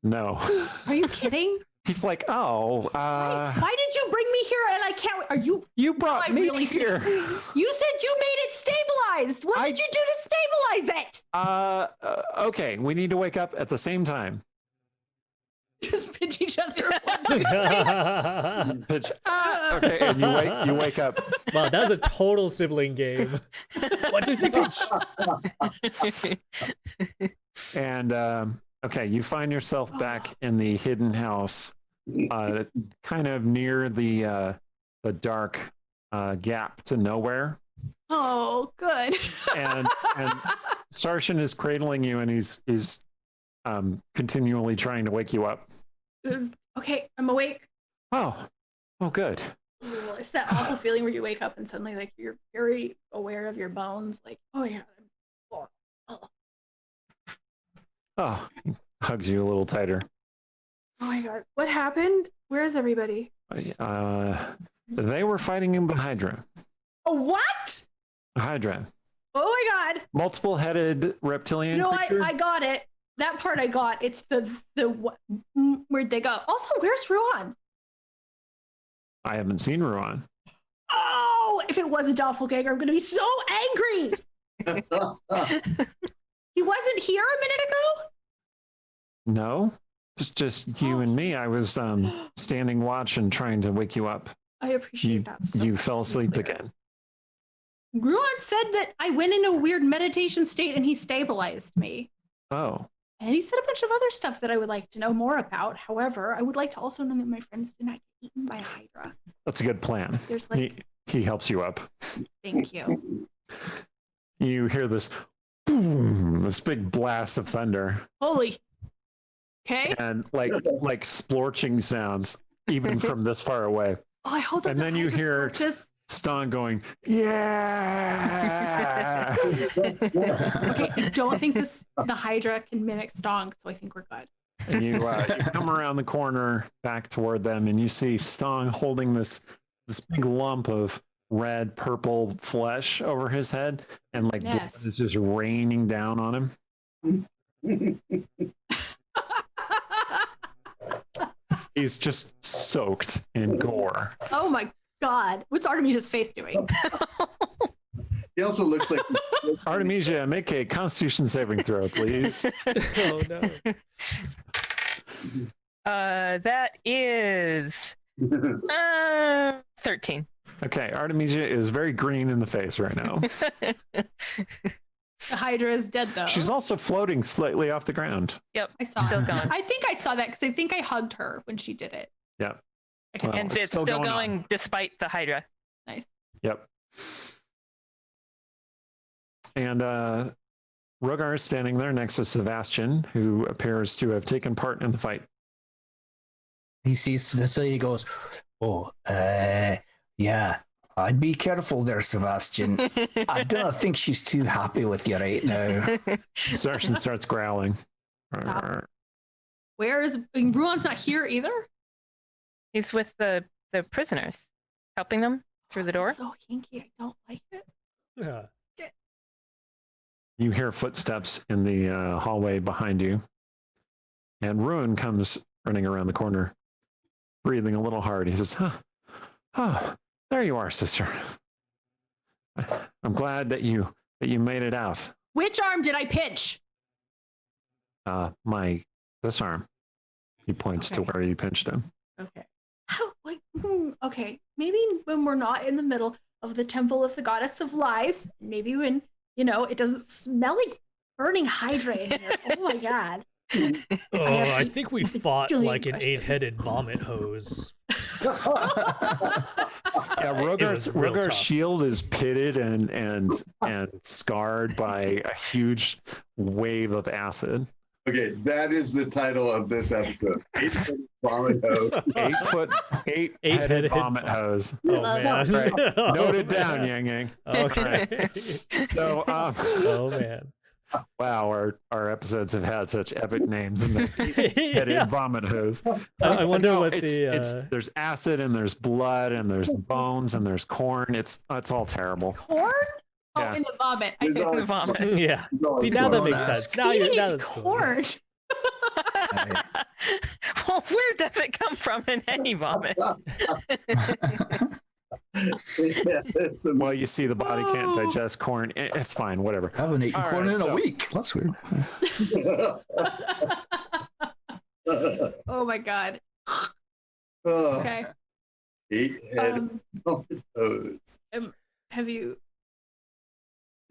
No. Are you kidding? He's like, oh, Why did you bring me here and I can't? Are you? you brought I me really here. You said you made it stabilized. What did you do to stabilize it? Okay, we need to wake up at the same time. Just pinch each other. Pitch. Okay, and you wake up. Wow, that was a total sibling game. 1, 2, 3, pinch. And okay, you find yourself back in the hidden house, kind of near the dark gap to nowhere. Oh, good. And Sarshan is cradling you, and he's continually trying to wake you up. Okay, I'm awake. Oh, good. Ooh, it's that awful feeling where you wake up and suddenly you're very aware of your bones. Oh yeah. Oh, he hugs you a little tighter. Oh my God. What happened? Where is everybody? They were fighting in the hydra. Oh, what? Hydra. Oh my God. Multiple-headed reptilian creature. I got it. That part I got. It's the where'd they go? Also, where's Ruan? I haven't seen Ruan. Oh, if it was a doppelganger, I'm going to be so angry. He wasn't here a minute ago? No, just you and me. I was standing watch and trying to wake you up. I appreciate that. So you fell asleep clear. again. Ruan said that I went in a weird meditation state and he stabilized me. Oh. And he said a bunch of other stuff that I would like to know more about. However, I would like to also know that my friends did not get eaten by a hydra. That's a good plan. There's he helps you up. Thank you. You hear this boom, this big blast of thunder. Holy. Okay. And like splorching sounds even from this far away. Oh, I hope that's and then you hear Stong going, yeah. Okay, I don't think the Hydra can mimic Stong, so I think we're good. And you come around the corner back toward them, and you see Stong holding this big lump of red purple flesh over his head, and like blood is just raining down on him. He's just soaked in gore. Oh my God. What's Artemisia's face doing? He also looks like Artemisia, make a Constitution saving throw, please. Oh no. That is 13. Okay, Artemisia is very green in the face right now. The Hydra is dead, though. She's also floating slightly off the ground. Yep. I saw Still it. going. I think I saw that because I think I hugged her when she did it. Yep. Okay. Well, And it's still going despite the Hydra. Nice. Yep. And Rogar is standing there next to Sebastian, who appears to have taken part in the fight. He sees Tsetseliya, he goes, "Oh, yeah, I'd be careful there, Sebastian. I don't think she's too happy with you right now." Sarsen starts growling. Stop. Where is Ruan's not here either? He's with the prisoners, helping them through the door. This is so kinky. I don't like it. Yeah. You hear footsteps in the hallway behind you, and Ruin comes running around the corner, breathing a little hard. He says, "Oh, there you are, sister. I'm glad that you made it out." Which arm did I pinch? This arm. He points to where you pinched him. Okay. How? Like, okay. Maybe when we're not in the middle of the temple of the goddess of lies, maybe when it doesn't smell like burning Hydra in here. Oh my God. Oh, I think we fought like an questions. 8-headed vomit hose. Yeah, Rogar's shield is pitted and scarred by a huge wave of acid. Okay, that is the title of this episode. 8-foot vomit hose. 8-headed vomit hose. Oh man. Right. Note it down, Yang Yang. Okay. So, Oh man. wow, our episodes have had such epic names in the 8-headed vomit hose. I wonder what there's acid and there's blood and there's bones and there's corn. It's all terrible. Corn? Oh, Yeah. in the vomit. I There's said all- the vomit. Yeah. No, See, it's now that going makes on. sense. Now You you're eat corn. Well, where does it come from in any vomit? Well, you see, the body can't digest corn. It's fine, whatever. I haven't eaten All corn right, in a so- week. That's weird. Oh my God. Oh, Okay. 8-headed vomit hose. Have you?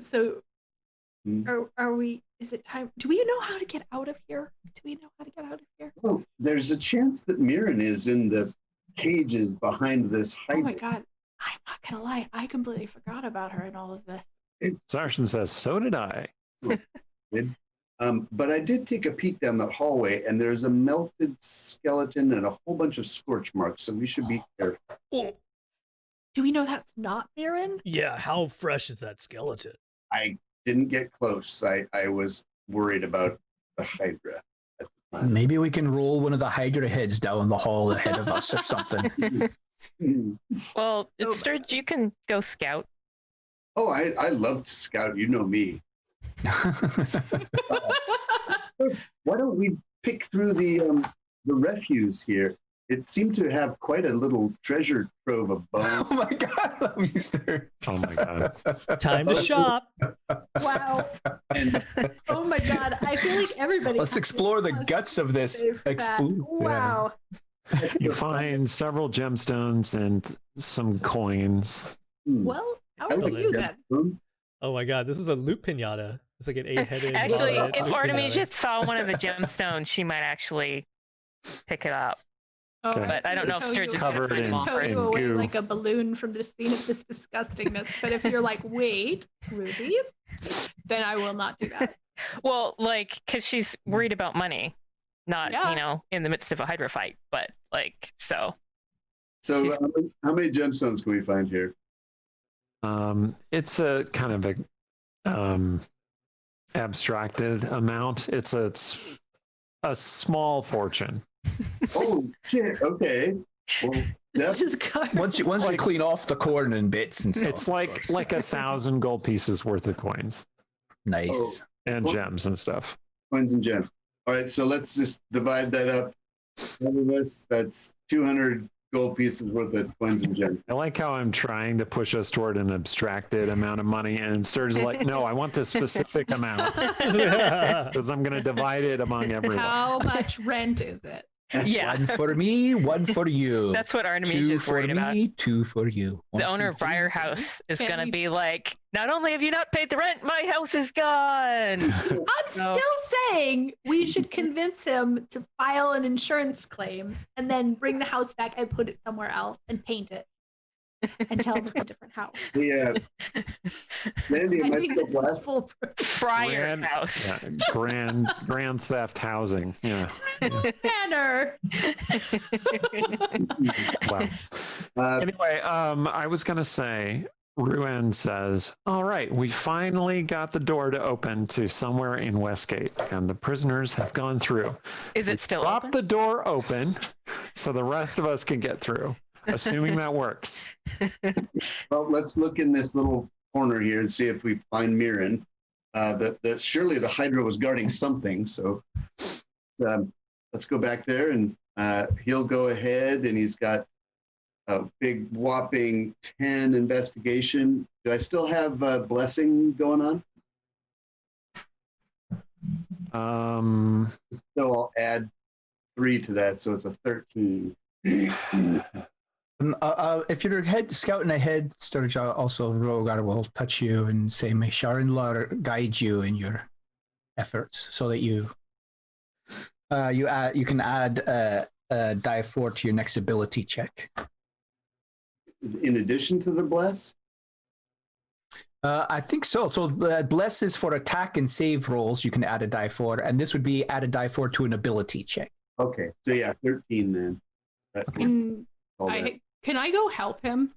So, are we? Is it time? Do we know how to get out of here? Well, there's a chance that Mirren is in the cages behind this Oh hydra. my God. I'm not gonna lie. I completely forgot about her in all of this. Sarsen says, so did I. But I did take a peek down that hallway, and there's a melted skeleton and a whole bunch of scorch marks, so we should be careful. Oh, Do we know that's not Mirren? yeah, how fresh is that skeleton? I didn't get close. I was worried about the hydra. Maybe we can roll one of the Hydra heads down the hall ahead of us or something. Well, Sturge, you can go scout. Oh, I love to scout. You know me. Why don't we pick through the refuse here? It seemed to have quite a little treasure trove of bones. Oh my God, let me start. Oh my God. Time to shop. Wow. And Oh my God. I feel like everybody. Let's explore the guts of this. Wow. You find several gemstones and some coins. Well, how I are like you that. then? Oh my God, this is a loot pinata. It's like an 8-headed. Actually, vomit if loot Artemisia pinata. saw one of the gemstones, she might actually pick it up. Oh, Okay. But I don't know if Tow Sturge you is going to Covered find in- them all tow first. you away goo. like a balloon from the scene of this disgustingness. But if you're like, wait, Ruby, then I will not do that. Well, like, because she's worried about money, not, Yeah. in the midst of a Hydra fight. But, like, so. so how many gemstones can we find here? It's a kind of a abstracted amount. It's a small fortune. Oh shit! Okay. Well, This is good. Once you clean off the corn and bits and stuff. It's like 1,000 gold pieces worth of coins nice. and gems and stuff. coins and gems. All right, so let's just divide that up. One of us, that's 200 gold pieces worth of coins and gems. I like how I'm trying to push us toward an abstracted amount of money, and Sturge's like, no, I want this specific amount because I'm going to divide it among everyone. How much rent is it? Yeah. One for me, one for you. That's what Artemisia Two is for worried about. me, two for you. The One, owner two, of three. Briar House is Can going to you- be like, not only have you not paid the rent, my house is gone. I'm still saying we should convince him to file an insurance claim and then bring the house back and put it somewhere else and paint it and tell him it's a different house. Yeah. Mandy, am I I think still this is blessed? foolproof. Friar House. Yeah, grand theft housing. Yeah. Banner. Wow. Anyway, I was going to say, Ruan says, all right, we finally got the door to open to somewhere in Westgate, and the prisoners have gone through. Is it still Prop open? the door open so the rest of us can get through, assuming that works. Well, let's look in this little corner here and see if we find Mirren. That surely the hydra was guarding something. So let's go back there, and he'll go ahead, and he's got a big whopping 10 investigation. Do I still have blessing going on? So I'll add 3 to that, so it's a 13. If you're scouting ahead, Sturge, also Rogar will touch you and say, may Sharon guide you in your efforts so that you can add a die 4 to your next ability check. In addition to the bless? I think so. So bless is for attack and save rolls. You can add a die 4, and this would be add a die 4 to an ability check. Okay, so yeah, 13 then. Can I go help him?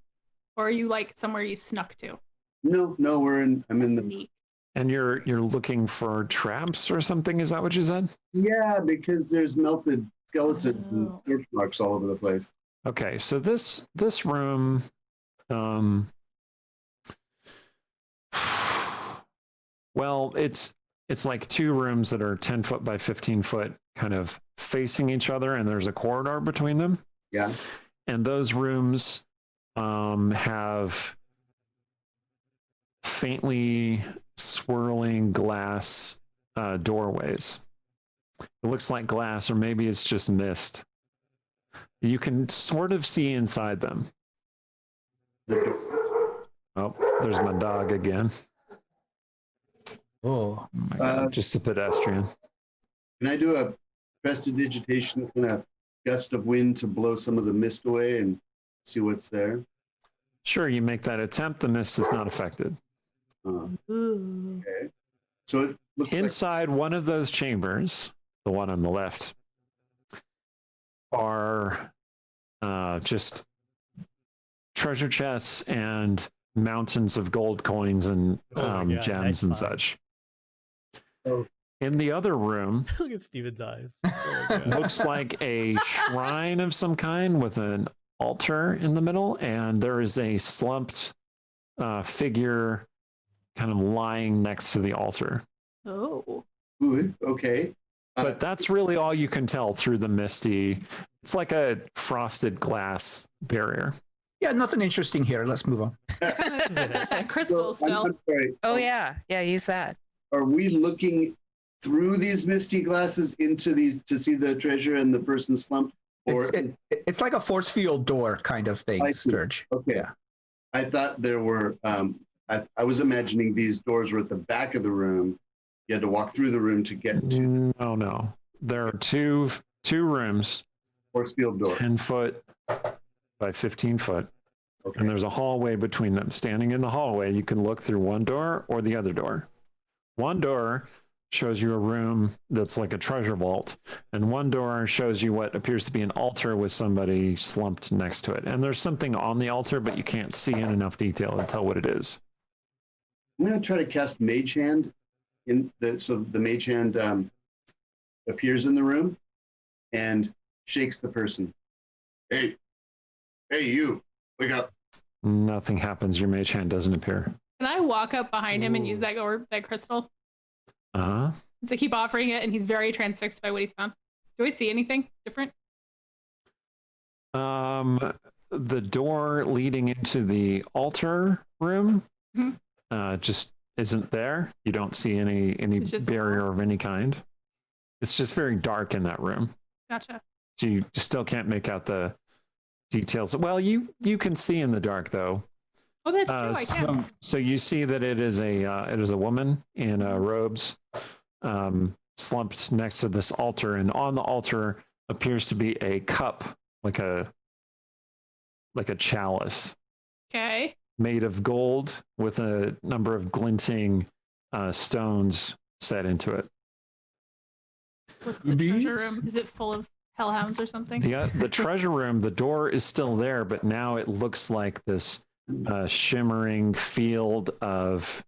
Or are you like somewhere you snuck to? No, I'm in the. Sneak. And you're looking for traps or something? Is that what you said? Yeah, because there's melted skeletons and search marks all over the place. Okay, so this room, well, it's like 2 rooms that are 10 foot by 15 foot, kind of facing each other, and there's a corridor between them. Yeah. And those rooms have faintly swirling glass doorways. It looks like glass, or maybe it's just mist. You can sort of see inside them. Oh, there's my dog again. Oh, my God, just a pedestrian. Can I do a prestidigitation in a gust of wind to blow some of the mist away and see what's there? Sure, you make that attempt. The mist is not affected. Okay. So it looks inside one of those chambers, the one on the left, are just treasure chests and mountains of gold coins and gems nice and find. such. Oh. In the other room, Look at Steven's eyes. looks like a shrine of some kind with an altar in the middle, and there is a slumped figure kind of lying next to the altar. Oh. Ooh, okay. But that's really all you can tell through the misty. It's like a frosted glass barrier. yeah, nothing interesting here. Let's move on. Crystal still. I'm sorry. Oh, yeah. Yeah, use that. Are we looking through these misty glasses into these to see the treasure and the person slumped? Or It's like a force field door kind of thing, I see. Sturge. okay. Yeah. I thought there were. I was imagining these doors were at the back of the room. You had to walk through the room to get to No. There are two rooms, force field door. 10 foot by 15 foot. Okay. And there's a hallway between them. Standing in the hallway, you can look through one door or the other door. One door shows you a room that's like a treasure vault, and one door shows you what appears to be an altar with somebody slumped next to it. And there's something on the altar, but you can't see in enough detail to tell what it is. I'm going to try to cast Mage Hand so the Mage Hand appears in the room and shakes the person. Hey, you, wake up. Nothing happens. Your Mage Hand doesn't appear. Can I walk up behind him and use that crystal? Uh-huh. I keep offering it, and he's very transfixed by what he's found. Do I see anything different? The door leading into the altar room just isn't there. You don't see any barrier of any kind. It's just very dark in that room. Gotcha. So you still can't make out the details. Well, you can see in the dark though. Oh, that's true. I can. So you see that it is a woman in robes, slumped next to this altar, and on the altar appears to be a cup, like a chalice. Okay. Made of gold with a number of glinting stones set into it. What's the treasure room? Is it full of hellhounds or something? The treasure room, the door is still there, but now it looks like this shimmering field of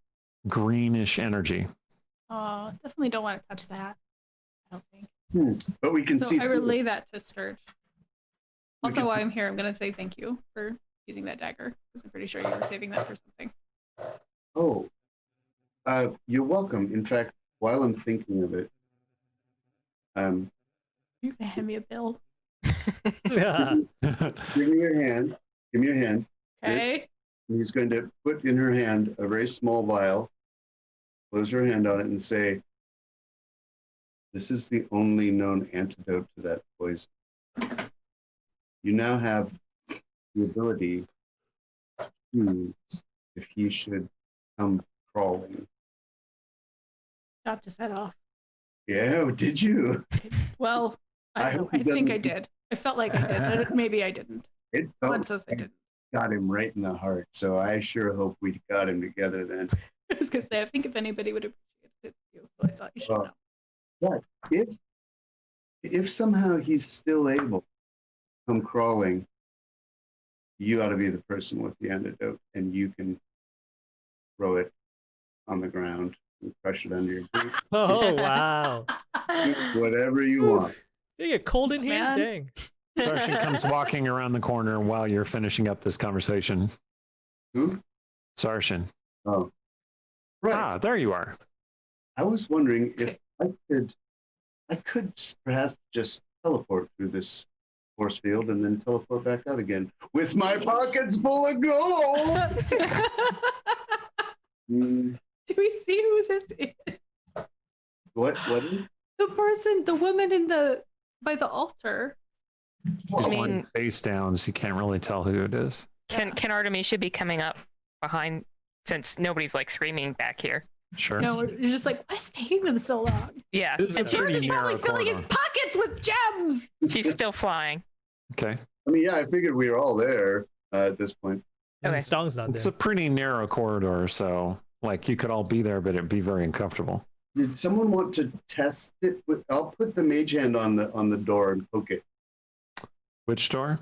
greenish energy. Oh, definitely don't want to touch that. I don't think. But we can see. I relay that to Sturge. Also, while I'm here, I'm going to say thank you for using that dagger, because I'm pretty sure you were saving that for something. Oh, you're welcome. In fact, while I'm thinking of it, you're going to hand me a bill. Yeah. Give me your hand. Give me your hand. Okay. He's going to put in her hand a very small vial, close her hand on it, and say, "This is the only known antidote to that poison. You now have the ability to choose if he should come crawling." Chopped his head off. Yeah, did you? Well, I think I did. I felt like I did. Maybe I didn't. It Someone says I didn't. got him right in the heart. So I sure hope we got him together then. I was going to say, I think if anybody would appreciate it, it's you. So I thought you should know. But if somehow he's still able to come crawling, you ought to be the person with the antidote, and you can throw it on the ground and crush it under your boot. Oh, wow. Whatever you want. You get cold in here? Man. Dang. Sarshan comes walking around the corner while you're finishing up this conversation. Who? Sarshan. Oh. Right. Ah, there you are. I was wondering if I could perhaps just teleport through this force field and then teleport back out again with my pockets full of gold. Do we see who this is? What? The person, the woman by the altar. She's lying face down, so you can't really tell who it is. Can Artemisia be coming up behind, since nobody's like screaming back here? Sure. No, you're just like, what's taking them so long? Yeah. This is And a she- pretty George is probably narrow filling his corridor. pockets with gems. she's still flying. Okay. I mean, yeah, I figured we were all there at this point. And Okay. Stong's not It's there. a pretty narrow corridor, so like you could all be there, but it'd be very uncomfortable. Did someone want to test it? I'll put the mage hand on the door and poke it. Which door?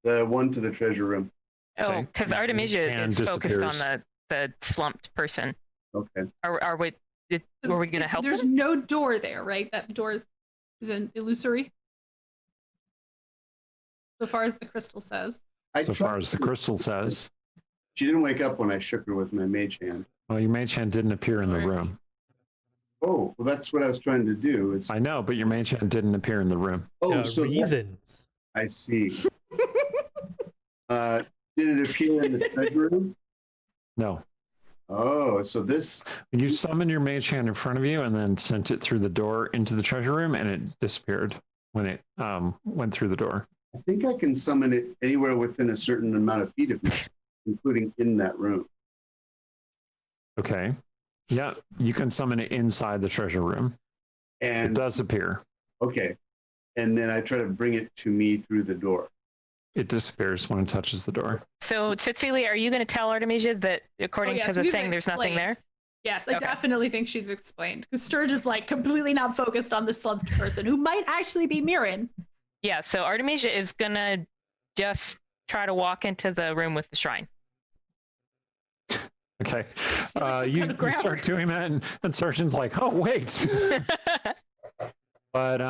The one to the treasure room. Oh, Okay. because Artemisia And is focused on disappears. the slumped person. Okay. Were we going to help There's them? no door there, right? That door is an illusory. So far as the crystal says. So far as the crystal says. She didn't wake up when I shook her with my mage hand. Well, your mage hand didn't appear in the room. Oh, well, that's what I was trying to do. I know, but your mage hand didn't appear in the room. So reasons. I see. Did it appear in the treasure room? No. Oh, so this... You summoned your mage hand in front of you and then sent it through the door into the treasure room, and it disappeared when it went through the door. I think I can summon it anywhere within a certain amount of feet of me, including in that room. Okay. Yeah, you can summon it inside the treasure room. And it does appear. Okay. And then I try to bring it to me through the door. It disappears when it touches the door. So, Tsetseliya, are you going to tell Artemisia that according to so the we've thing, there's nothing there? explained. Yes, I definitely think she's explained. Because Sturge is like completely not focused on the slumped person who might actually be Mirren. Yeah, so Artemisia is gonna just try to walk into the room with the shrine. Okay. You start doing that, and Surgeon's like, oh, wait. But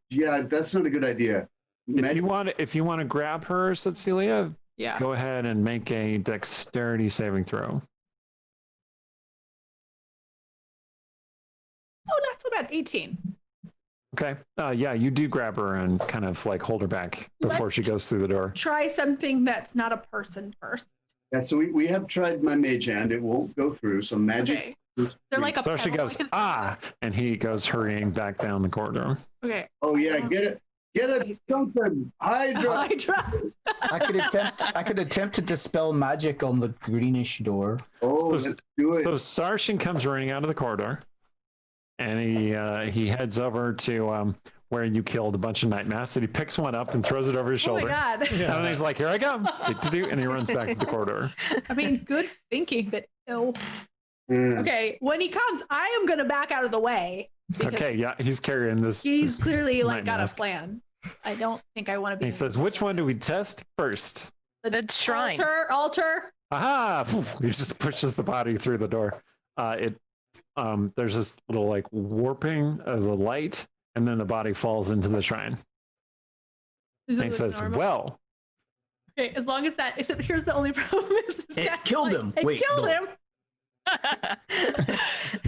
yeah, that's not a good idea. if you want to grab her, Tsetseliya, Yeah. go ahead and make a dexterity saving throw. Oh, not so bad. 18. Okay. Yeah, you do grab her and kind of like hold her back before she goes through the door. Try something that's not a person first. Yeah, so we have tried my mage hand. It won't go through. So magic. Okay. They're like a So she pebble, goes, like and he goes hurrying back down the corridor. Okay. Oh yeah, get something. Hydra. Hydra. I could attempt to dispel magic on the greenish door. Oh, let's do it. So Sarshan comes running out of the corridor, and he heads over to where you killed a bunch of night masks, and he picks one up and throws it over his Oh shoulder. my god. And then he's like, here I come. And he runs back to the corridor. I mean, good thinking, but ill. Okay, when he comes, I am gonna back out of the way. Okay, yeah, he's carrying this. He's clearly like night got mask. a plan. I don't think I want to be. He says, which one do we test first? The shrine. Altar. Aha! He just pushes the body through the door. There's this little like warping of the light, and then the body falls into the shrine. Is And he says, normal? well. Okay, as long as that. Except here's the only problem is It that, killed him. It Wait, killed no. him.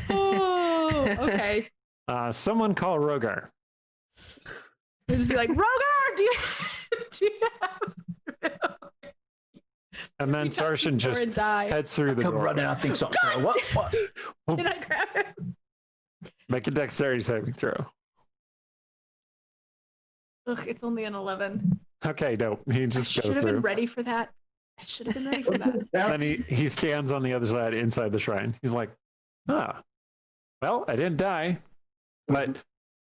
Oh, okay. Someone call Rogar. We'll just be like, Rogar, do you have? And then Sarshan just heads through the Come door. running. I think something. What? Can I grab him? Make a dexterity saving throw. Ugh, it's only an 11. Okay, no, he just Should goes have been through. ready for that. I should have been ready for What that. is that? Then he stands on the other side inside the shrine. He's like, well, I didn't die, but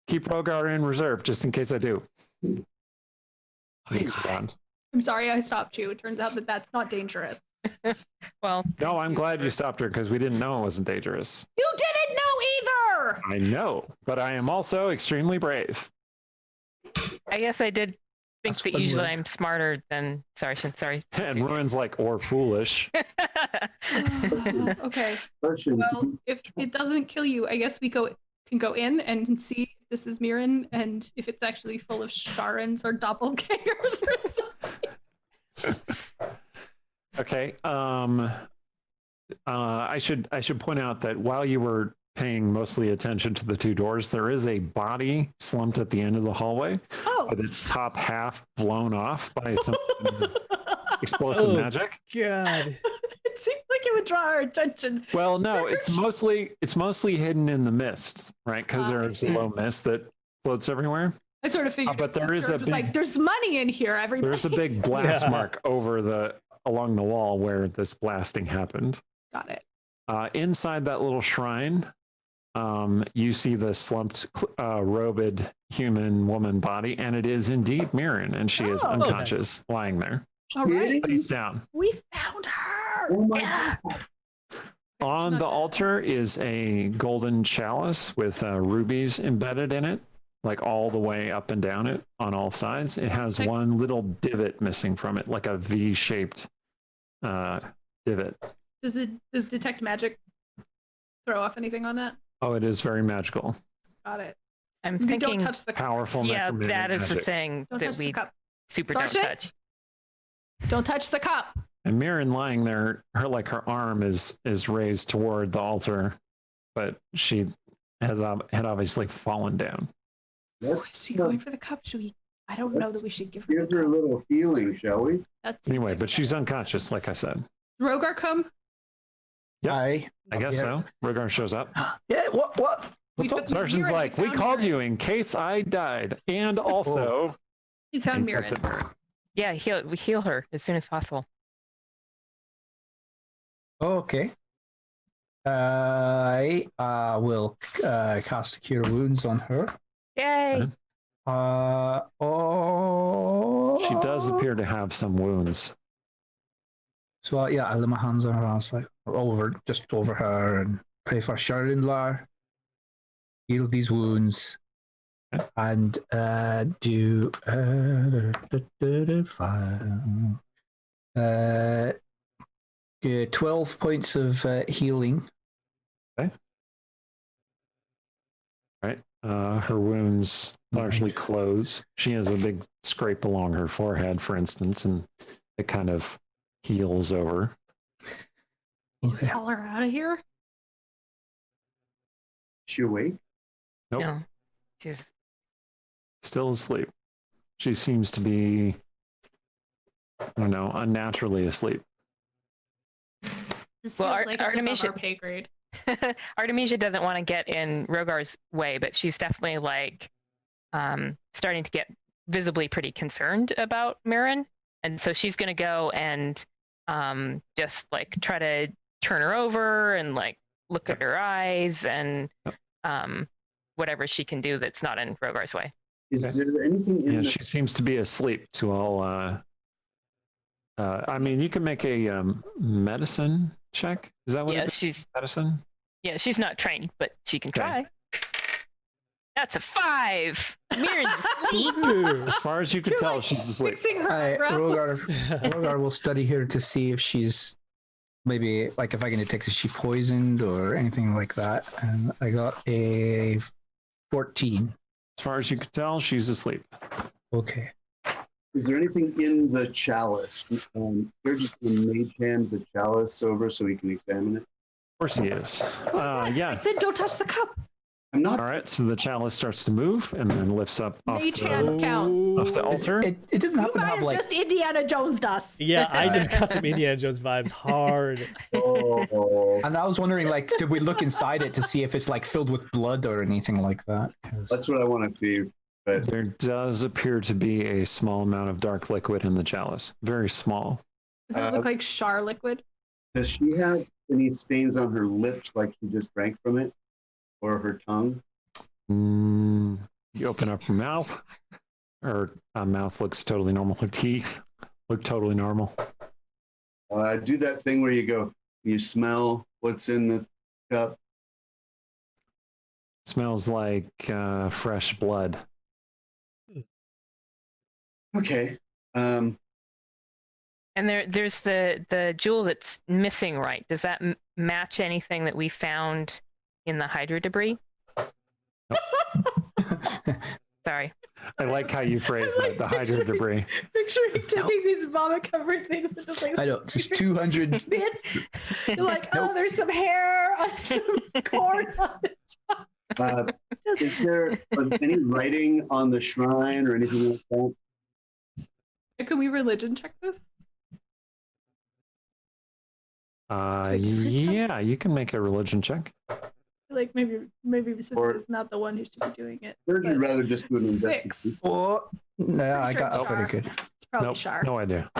keep Rogar in reserve just in case I do. Looks around. I'm sorry I stopped you. It turns out that that's not dangerous. Well, No, I'm glad you stopped her because we didn't know it wasn't dangerous. You didn't know either! I know, but I am also extremely brave. I guess I did think That's that one usually word. I'm smarter than Sarshan. Sorry. And Ruin's like, or foolish. Okay. Question. Well, if it doesn't kill you, I guess we can go in and see if this is Mirren and if it's actually full of Sharans or doppelgangers or something. Okay. I should point out that while you were paying mostly attention to the two doors, there is a body slumped at the end of the hallway Oh. with its top half blown off by some explosive magic. God. It seemed like it would draw our attention. Well, no, it's mostly hidden in the mist, right? Because I there's see. low mist that floats everywhere. I sort of figured. but there is a just like, big- there's money in here, everybody. There's a big blast Yeah. mark along the wall where this blasting happened. Got it. Inside that little shrine, you see the slumped, robed human woman body, and it is indeed Mirren, and she is Oh. unconscious, lying there, All right. face down. We found her. Oh my Yeah. God. On Not the dead. altar is a golden chalice with rubies embedded in it, like all the way up and down it on all sides. It has Okay. one little divot missing from it, like a V-shaped divot. Does detect magic throw off anything on that? Oh, it is very magical. Got it. I'm You thinking. don't touch the cup. Powerful. Yeah, necromantic that is the magic. thing Don't that touch the we cup. super Sarshan? don't touch. Don't touch the cup. And Mirren lying there, her arm is raised toward the altar, but she had obviously fallen down. Oh, is she going for the cup? Should we? I don't know that we should give her Give the her a cup. little healing, shall we? That's Anyway, but she's unconscious, like I said. Rogar come. Yeah. I I guess so. Rogar shows up. Yeah. What? We What's up? found- Sarshan's Mirren, like, we found called Mirren. you in case I died, and also. We found And Mirren. that's it. Yeah, we heal her as soon as possible. Okay. I will cast Cure Wounds on her. Yay! Oh. She does appear to have some wounds. So yeah, I lay my hands on her. I was like, just over her, and pray for Sharindlar, heal these wounds, and do 12 points of healing. Okay. Right. Her wounds largely close. She has a big scrape along her forehead, for instance, and it kind of heals over. Just haul her out of here. She awake? Nope. No, she's Still asleep. She seems to be, I don't know, unnaturally asleep. This Well, feels like it's above Artemisia- our pay grade. Artemisia doesn't want to get in Rogar's way, but she's definitely like starting to get visibly pretty concerned about Mirren, and so she's going to go and just like try to turn her over and like look at her eyes and whatever she can do that's not in Rogar's way. Is there anything in Yeah, the she seems to be asleep to all. I mean, you can make a medicine check. Is that what Yeah, it is? she's Medicine? not trained, but she can Okay. try. That's a 5. Mirren's asleep. Ooh. As far as you could You're tell, like she's asleep. Fixing her Rogar, eyebrows. Rogar will study her to see if she's maybe like if I can detect if she's poisoned or anything like that. And I got a 14. As far as you could tell, she's asleep. Okay. Is there anything in the chalice? They're just going to mage hand the chalice over so we can examine it. Of course he is. I Yeah. said don't touch the cup. I'm not. All right. So the chalice starts to move and then lifts up off Mage the, hand counts. off the altar. It doesn't You happen to might have have like just Indiana Jones does. Yeah, I just got some Indiana Jones vibes hard. Oh, and I was wondering like did we look inside it to see if it's like filled with blood or anything like that? 'Cause- that's what I want to see. But There does appear to be a small amount of dark liquid in the chalice. Very small. Does it look like Char liquid? does she have any stains on her lips like she just drank from it? Or her tongue? You open up her mouth. Her mouth looks totally normal. Her teeth look totally normal. Do that thing where you smell what's in the cup. Smells like fresh blood. Okay. And there's the jewel that's missing, right? Does that match anything that we found in the hydra debris? Sorry. I like how you phrased that, the hydra debris. Picturing taking these vomit covered things into like I know, just 200 bits. You're like, oh, there's some hair on some corn on this. Is there any writing on the shrine or anything like that? Can we religion check this? Yeah, you can make a religion check. Like maybe since Or- it's not the one who should be doing it. Or would you but rather just do an investigation? 6. Oh, no, I got Sure, pretty Char. good. It's probably Nope, Char. no idea.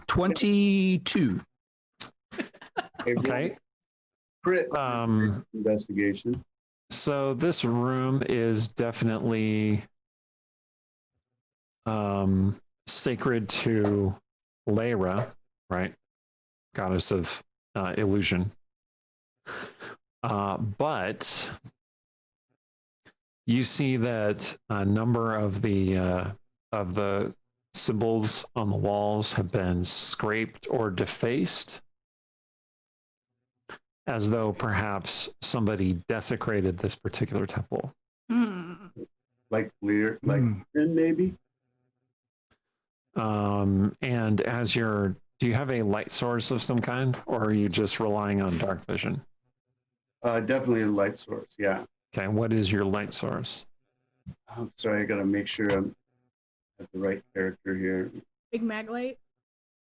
22. Okay. Crit Um, investigation. So this room is definitely sacred to Lyra, right? Goddess of illusion. But you see that a number of the symbols on the walls have been scraped or defaced, as though perhaps somebody desecrated this particular temple. Like Lear, like maybe? And as do you have a light source of some kind, or are you just relying on dark vision? Definitely a light source, yeah. Okay, what is your light source? I'm sorry, I gotta make sure I'm at the right character here. Big mag light.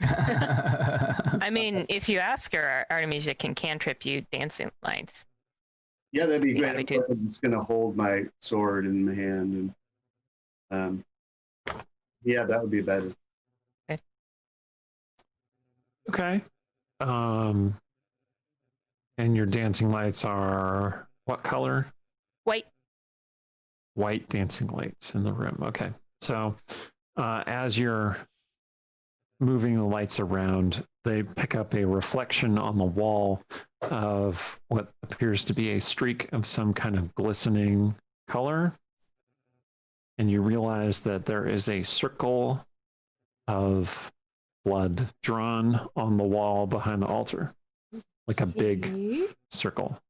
I mean, if you ask her, Artemisia can cantrip you dancing lights. Yeah, that'd be Yeah, great. me too. I'm just gonna hold my sword in my hand and yeah, that would be better. Okay. And your dancing lights are what color? White. White dancing lights in the room. Okay. So as you're moving the lights around, they pick up a reflection on the wall of what appears to be a streak of some kind of glistening color. And you realize that there is a circle of blood drawn on the wall behind the altar, like a big circle.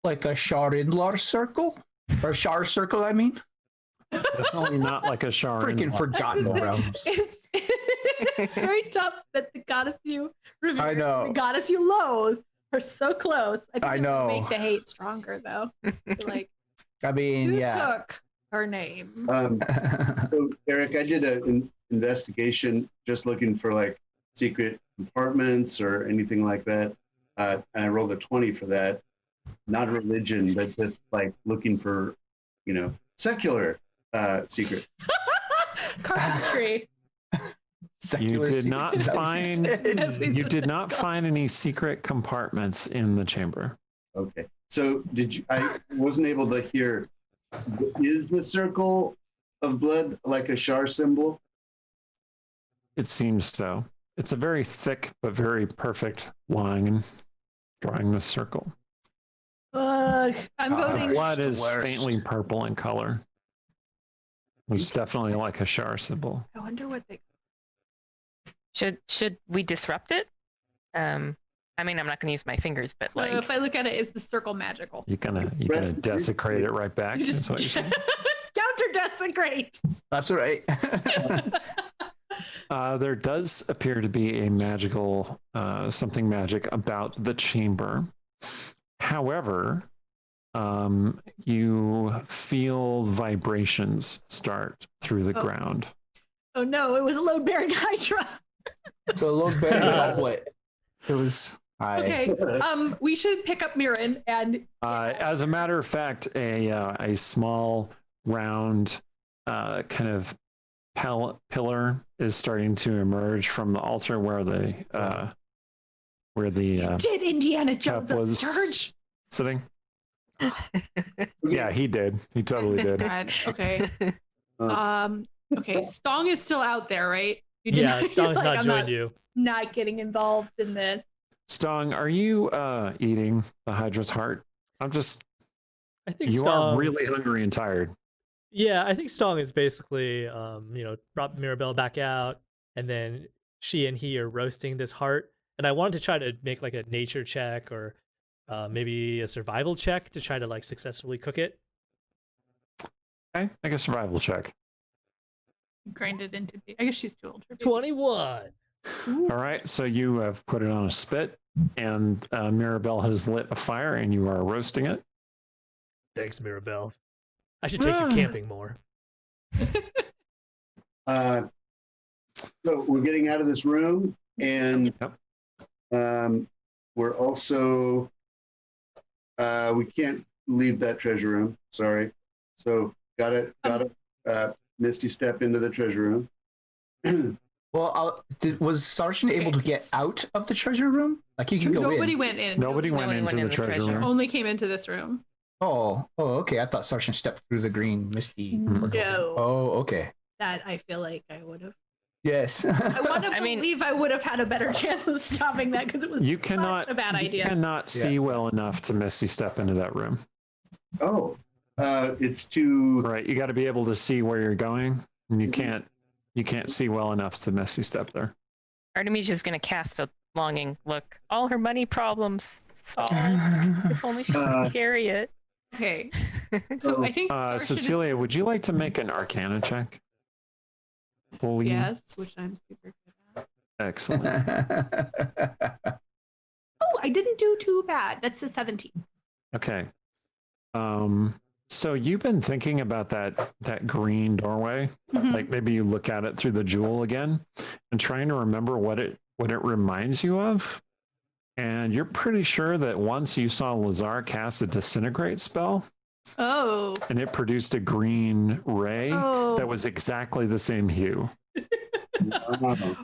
Like a Schindler circle? Or Char circle, I mean? Definitely not like a Shar. Freaking Forgotten Realms. It's very tough that the goddess you revere I know. and the goddess you loathe are so close. I think I it would know. make the hate stronger, though. Like, I mean, Who yeah. took her name? So, Eric, I did an investigation just looking for like secret compartments or anything like that. And I rolled a 20 for that. Not religion, but just like looking for, secular secret. carpentry. You did not secret, is that what find said? Yes, we you said did that. not find any secret compartments in the chamber. Okay. So I wasn't able to hear, is the circle of blood like a Shar symbol? It seems so. It's a very thick but very perfect line drawing the circle. I'm The voting. blood the is worst. faintly purple in color. It's definitely like a Shar symbol. I wonder what they. Should we disrupt it? I mean, I'm not going to use my fingers, but like, If I look at it, is the circle magical? You're gonna Rest- desecrate it right back. You Is just what you're saying. counter desecrate. That's right. There does appear to be a magical, something magic about the chamber. However, you feel vibrations start through the ground. Oh no! It was a load-bearing hydra. So a little bit goblet. It was. Okay. We should pick up Mirren and. As a matter of fact, a small round kind of pillar is starting to emerge from the altar where the Did Indiana Jones was- charge? sitting. Yeah, he did. He totally did. God, okay. Okay. Stong is still out there, right? You did Yeah, not- Stong's like, not I'm joined you. Not getting involved in this. Stong, are you eating the Hydra's heart? I think You Stong, are really hungry and tired. Yeah, I think Stong is basically, brought Mirabelle back out, and then she and he are roasting this heart. And I wanted to try to make like a nature check or maybe a survival check to try to like successfully cook it. Okay, make a survival check. Grind it into. I guess she's too old for. 21. All right, so you have put it on a spit, and Mirabelle has lit a fire, and you are roasting it. Thanks, Mirabelle. I should take you camping more. So we're getting out of this room, and we're also we can't leave that treasure room. Sorry. So got to Misty step into the treasure room. Well, was Sergeant able to get out of the treasure room? Like he can go Nobody in. went in. Nobody went Nobody into went the in the treasure treasure. room. Only came into this room. Oh, okay. I thought Sergeant stepped through the green misty. No. Oh, okay. That I feel like I would have. Yes. I want to I mean- believe I would have had a better chance of stopping that because it was You such cannot a bad You idea. cannot see well enough to Misty step into that room. Oh, it's too. Right, you got to be able to see where you're going, and you can't see well enough to Misty step there. Artemisia's going to cast a longing look. All her money problems solved. If only she could carry it. Okay. So I think. Tsetseliya, would you like to make an Arcana check? Please. Yes, which I'm super good at. Excellent. Oh, I didn't do too bad. That's a 17. Okay. So you've been thinking about that green doorway. Mhm. Like maybe you look at it through the jewel again and trying to remember what it reminds you of. And you're pretty sure that once you saw Lazar cast a disintegrate spell Oh. and it produced a green ray Oh. that was exactly the same hue.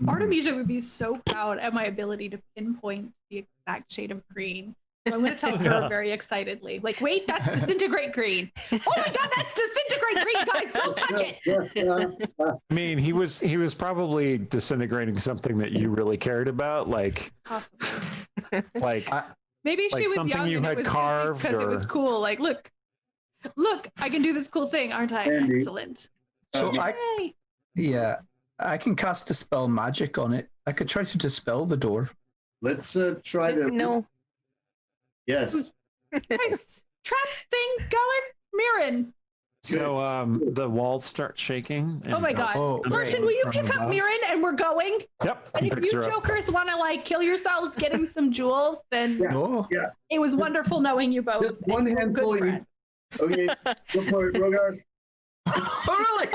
Artemisia would be so proud at my ability to pinpoint the exact shade of green I'm going to tell her very excitedly. Like, wait, that's disintegrate green. Oh my God, that's disintegrate green, guys! Don't touch it. I mean, he was probably disintegrating something that you really cared about, like Possibly. like Maybe like she was something young you and had it was carved because it or- was cool. Like, look, I can do this cool thing, aren't I? Andy. Excellent. So Yay. I can cast dispel magic on it. I could try to dispel the door. Let's try to. No. Yes. Nice trap thing going, Mirren. So the walls start shaking. Oh my God, Oh, Sergeant, right. will you From pick up above. Mirren and we're going? Yep. And he if picks you her up. jokers want to like kill yourselves getting some jewels, then Oh, it was wonderful knowing you both. Just one and you're a handful. good friend. Okay. Go for it, Rogar. really?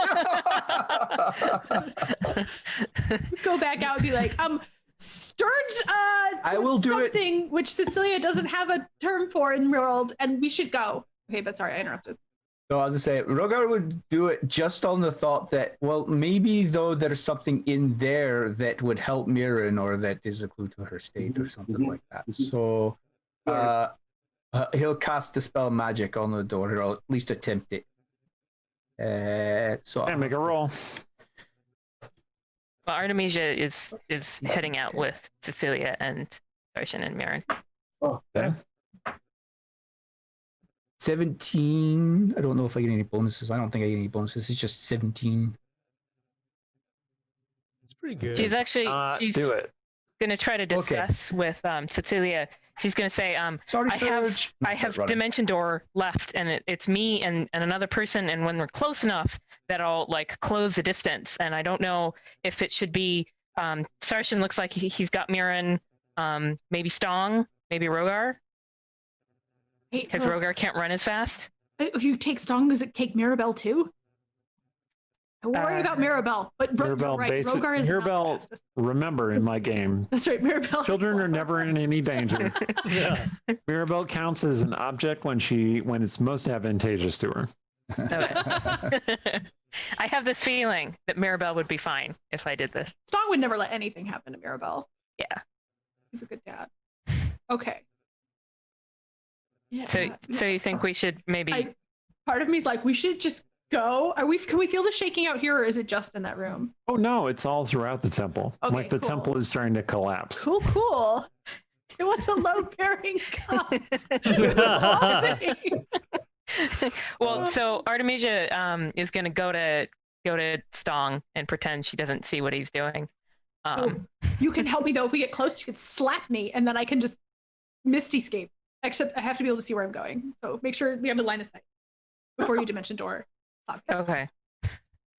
Go back out and be like, Sturge, I will do it. something which Tsetseliya doesn't have a term for in world, and we should go. Okay, but sorry, I interrupted. So as I say, Rogar would do it just on the thought that, well, maybe though there's something in there that would help Mirren or that is a clue to her state or something like that. So he'll cast Dispel Magic on the door, or at least attempt it. So And make a roll. Well, Artemisia is heading out with Tsetseliya and Darshan and Mirren. Oh, Okay. 17. I don't know if I get any bonuses. I don't think I get any bonuses. It's just 17. It's pretty good. She's actually she's Do it. gonna try to discuss with Tsetseliya. She's gonna say, Sorry, I have Serge. Dimension Door left, and it's me and another person, and when we're close enough that I'll like close the distance. And I don't know if it should be Sarshan looks like he's got Mirren, maybe Stong, maybe Rogar, Hey, because Rogar can't run as fast. if you take Stong, does it take Mirabelle too? I worry about Mirabelle, but Mirabelle, right, Rogar is Mirabelle, not the fastest. remember in my game, That's right, Mirabelle. children are never in any danger. Yeah. Mirabelle counts as an object when it's most advantageous to her. Okay. I have this feeling that Mirabelle would be fine if I did this. Stong would never let anything happen to Mirabelle. Yeah. He's a good dad. Okay. Yeah. So you think we should maybe? Part of me is like, we should just go. Can we feel the shaking out here, or is it just in that room? Oh no, it's all throughout the temple. Okay, Like the cool. temple is starting to collapse. Cool. It was a load bearing cup. Well, so Artemisia is going to go to Stong and pretend she doesn't see what he's doing. You can help me though. If we get close, you can slap me, and then I can just misty escape. Except I have to be able to see where I'm going. So make sure we have a line of sight before you dimension door. Okay.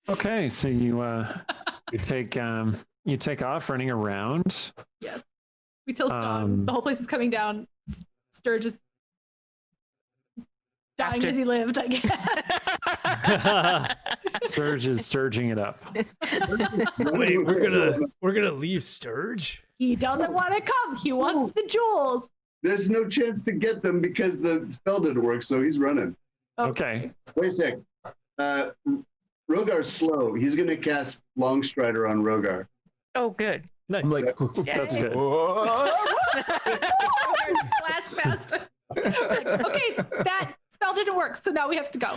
Okay, so you take off running around. Yes. We tell Stong the whole place is coming down. Sturge is dying as he lived, I guess. Sturge is sturging it up. Wait, we're gonna leave Sturge? He doesn't want to come. He wants the jewels. There's no chance to get them because the spell didn't work, so he's running. Okay. Wait a sec. Rogar's slow. He's going to cast Longstrider on Rogar. Oh, good. Nice. I'm like, That's good. Blast fast. Like, okay, that spell didn't work, so now we have to go.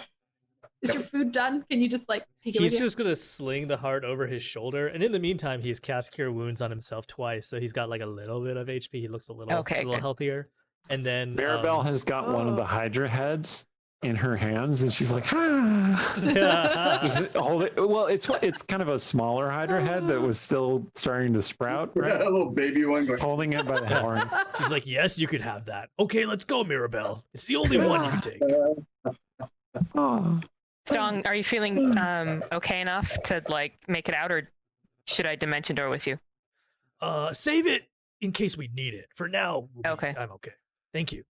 Is your food done? Can you just like take it with He's you? just gonna sling the heart over his shoulder, and in the meantime, he's cast Cure Wounds on himself twice, so he's got like a little bit of HP. He looks a little good. healthier. And then Maribel has got one of the Hydra heads in her hands, and she's like, ah. Just hold it. Well, it's kind of a smaller Hydra head that was still starting to sprout, A right? little baby one Just going, holding it by the horns. she's like, "Yes, you could have that. Okay, let's go, Mirabelle. It's the only one you can take." Oh. Stong, are you feeling okay enough to like make it out, or should I dimension door with you? Save it in case we need it. For now, Okay. I'm okay. Thank you.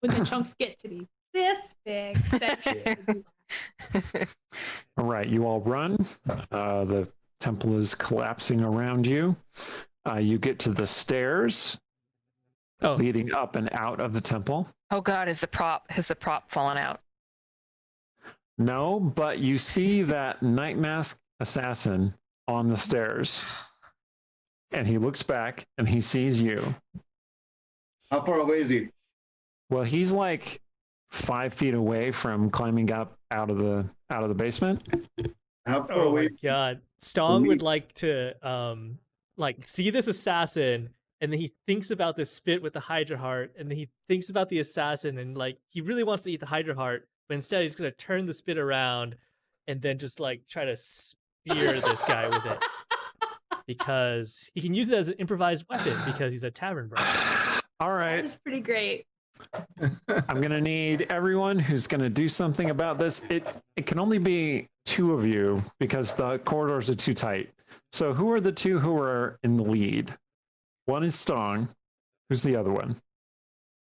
When the chunks get to be this big. All right, you all run. The temple is collapsing around you. You get to the stairs leading up and out of the temple. Oh God, has the prop fallen out? No, but you see that night mask assassin on the stairs. And he looks back and he sees you. how far away is he? Well, he's like 5 feet away from climbing up out of the basement. How far Oh my away? god. Stong would like to see this assassin, and then he thinks about the spit with the hydra heart, and then he thinks about the assassin, and like he really wants to eat the hydra heart, but instead he's gonna turn the spit around and then just like try to spear this guy with it. Because he can use it as an improvised weapon because he's a tavern brawler. All right. That's pretty great. I'm gonna need everyone who's gonna do something about this. It can only be 2 of you because the corridors are too tight. So who are the 2 who are in the lead? One is Stong. Who's the other one?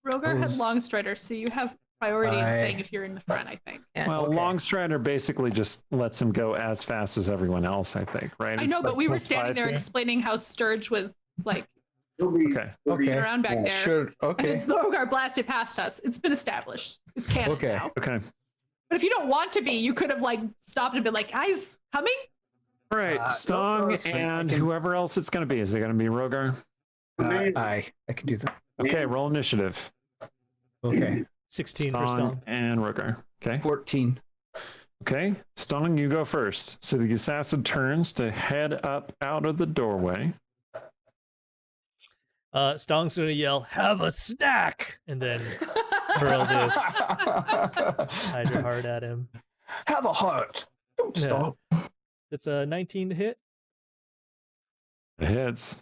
Rogar had Longstrider, so you have priority in saying if you're in the front, I think. Yeah. Well, Okay. Longstrider basically just lets him go as fast as everyone else, I think, right? I It's know, like but we were plus standing 5 there here. explaining how Sturge was like He'll be- Okay. he'll be- Okay. around back there. Sure. Okay. And Rogar blasted past us. It's been established. It's canon Okay. now. Okay. But if you don't want to be, you could have like stopped and been like, "Guys, coming." All right. no, Stong it's fine. I and can- whoever else it's going to be. Is it going to be Rogar? I can do that. Okay. Roll initiative. Okay. 16 for Stong Stong. and Rogar. Okay. 14. Okay. Stong, you go first. So the assassin turns to head up out of the doorway. Stong's gonna yell, "Have a snack!" and then hurl this hydra heart at him. Have a heart. Don't Yeah. stop. It's a 19 to hit. It hits.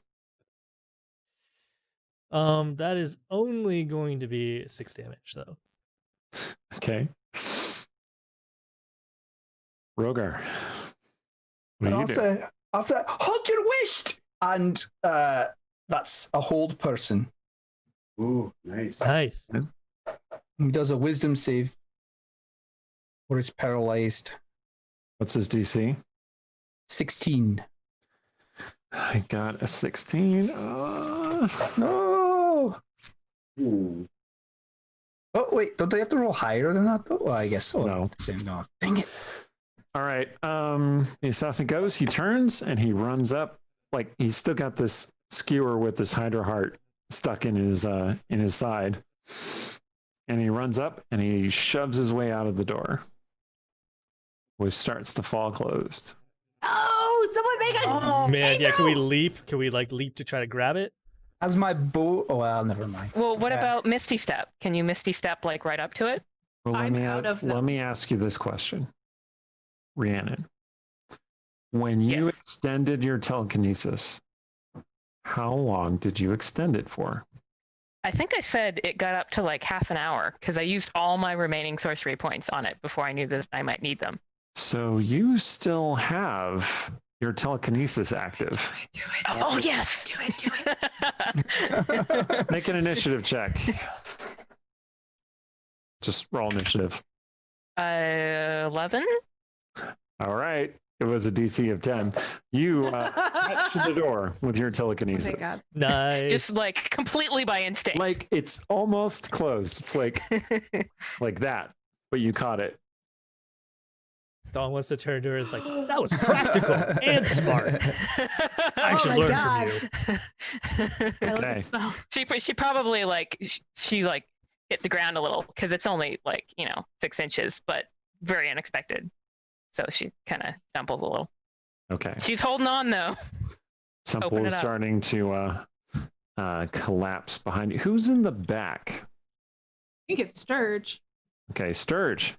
That is only going to be 6 damage though. Okay. Rogar. What do you do? I'll say, hold your wish! And that's a hold person. Ooh, nice. Nice. He does a wisdom save. Or is paralyzed. What's his DC? 16. I got a 16. No! Ooh. Oh, wait. Don't they have to roll higher than that, though? Well, I guess so. No. No. Dang it. All right. The assassin goes, he turns and he runs up. Like he's still got this skewer with this hydra heart stuck in his side. And he runs up and he shoves his way out of the door, which starts to fall closed. Oh, someone make a Man, save yeah, can throw! we leap? Can we like leap to try to grab it? As my bow. Oh, well, never mind. Well, what Yeah. about Misty Step? Can you Misty Step like right up to it? Well, I'm out of let them. me ask you this question, Rhiannon. When you Yes. extended your telekinesis, how long did you extend it for? I think I said it got up to like half an hour because I used all my remaining sorcery points on it before I knew that I might need them. So you still have your telekinesis active. Oh, yes. Do it. Make an initiative check. Just roll initiative. 11? All right. It was a DC of 10. You touched the door with your telekinesis. Oh my God. Nice. Just like completely by instinct. Like it's almost closed. It's like that, but you caught it. Stong wants to turn to her and is like, that was practical and smart. I should my learn God. from you. I love Okay. the smell. she probably like she like hit the ground a little because it's only like 6 inches, but very unexpected. So she kind of stumbles a little. Okay. She's holding on though. Temple Open is it up. starting to collapse behind you. Who's in the back? I think it's Sturge. Okay, Sturge.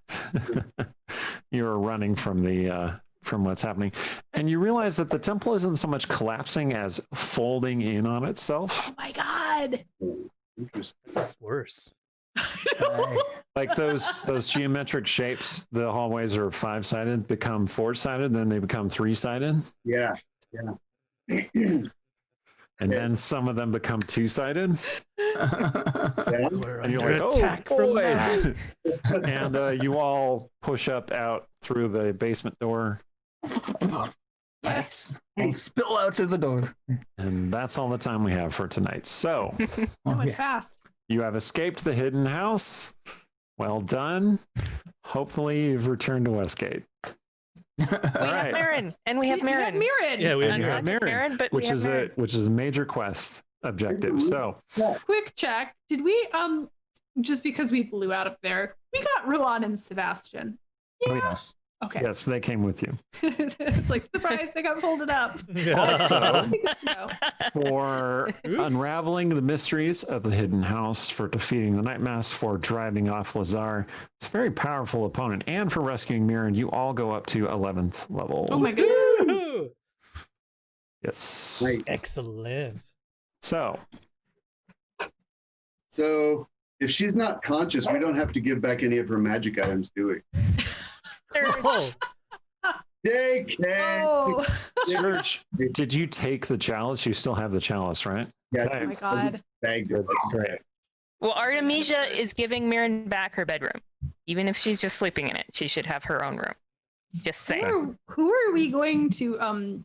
You're running from the from what's happening, and you realize that the temple isn't so much collapsing as folding in on itself. Oh my God. Interesting. Sounds worse. Like those geometric shapes, the hallways are 5-sided, become 4-sided, then they become 3-sided, Yeah. and then some of them become 2-sided. We're And you're under like, attack oh from boy. that. And you all push up out through the basement door, Yes. I'll spill out of the door. and that's all the time we have for tonight. So That went fast. you have escaped the hidden house. Well done. Hopefully you've returned to Westgate. All We have right. Mirren, and we have Mirren. Yeah, we have And you have Not just Mirren, but we which have is Mirren. which is a major quest objective. So Quick check. Did we just because we blew out of there, we got Ruan and Sebastian. Oh, yes. Okay. Yes, they came with you. It's like, surprise, they got folded up. Also, No. for Oops. unraveling the mysteries of the hidden house, for defeating the Night Mask, for driving off Lazar, it's a very powerful opponent, and for rescuing Mirren, you all go up to 11th level. Oh my goodness. Woo! Yes. Right. Excellent. So, So if she's not conscious, we don't have to give back any of her magic items, do we? Oh, JK. Oh. Serge, did you take the chalice? You still have the chalice, right? Yeah, Oh my god. bagged it. Great. Well, Artemisia is giving Mirren back her bedroom. Even if she's just sleeping in it, she should have her own room. Just saying. Who are we going to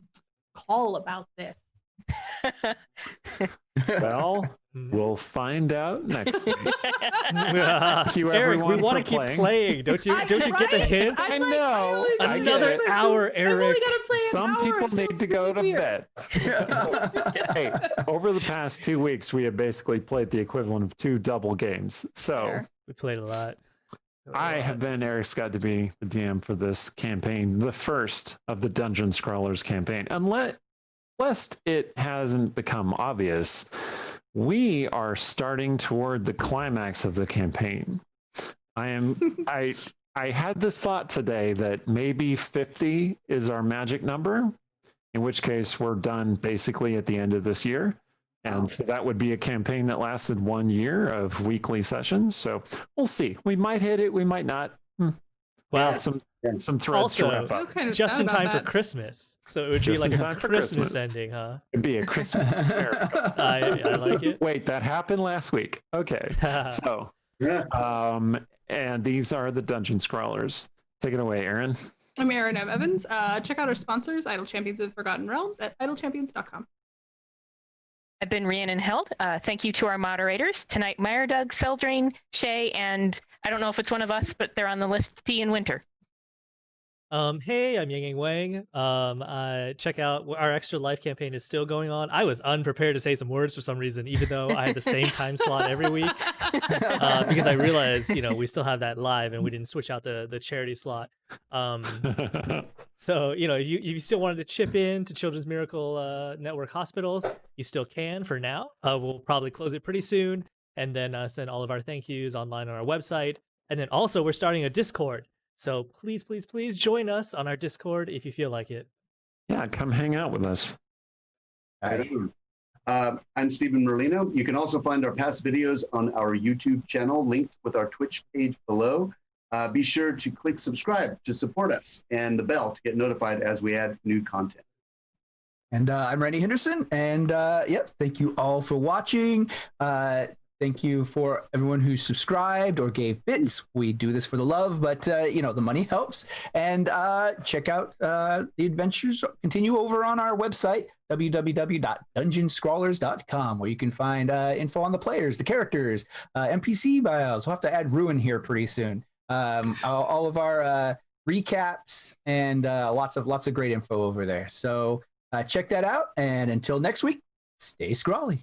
call about this? Well, we'll find out next week. Thank you, Eric, we everyone, want for to keep playing. playing. Don't you get the hints? I know. I get Another it. hour, I've only Eric. got to play an Some hour. people It need feels to go to really weird. bed. Hey, over the past 2 weeks, we have basically played the equivalent of 2 double games. So Fair. We played a lot. I have been Eric Scott to be the DM for this campaign, the first of the Dungeon Scrawlers campaign. Lest it hasn't become obvious, we are starting toward the climax of the campaign. I had this thought today that maybe 50 is our magic number, in which case we're done basically at the end of this year. And so that would be a campaign that lasted 1 year of weekly sessions. So we'll see. We might hit it. We might not. Wow. Some threads Also, to wrap I feel up. kind of Just sad in about time for that. Christmas. So it would Just be in like a time for Christmas Christmas. ending, huh? It'd be a Christmas miracle. I like it. Wait, that happened last week. Okay. So, and these are the Dungeon Scrawlers. Take it away, Aaron. I'm Aaron M. Evans. Check out our sponsors, Idle Champions of the Forgotten Realms, at idlechampions.com. I've been Rhiannon Held. Thank you to our moderators tonight, Meyer, Doug, Seldrain, Shay, and I don't know if it's one of us, but they're on the list, T and Winter. Hey, I'm Yang Wang. Check out our Extra Life campaign is still going on. I was unprepared to say some words for some reason, even though I had the same time slot every week, because I realized, we still have that live and we didn't switch out the charity slot. So, if you still wanted to chip in to Children's Miracle Network hospitals, you still can for now. We'll probably close it pretty soon and then send all of our thank yous online on our website. And then also we're starting a Discord. So please, please, please join us on our Discord if you feel like it. Yeah, come hang out with us. I'm Stephen Merlino. You can also find our past videos on our YouTube channel linked with our Twitch page below. Be sure to click subscribe to support us and the bell to get notified as we add new content. And I'm Randy Henderson. And thank you all for watching. Thank you for everyone who subscribed or gave bits. We do this for the love, but the money helps. And check out the adventures continue over on our website, www.dungeonscrawlers.com, where you can find info on the players, the characters, NPC bios. We'll have to add Ruin here pretty soon. All of our recaps and lots of great info over there. So check that out. And until next week, stay scrawly.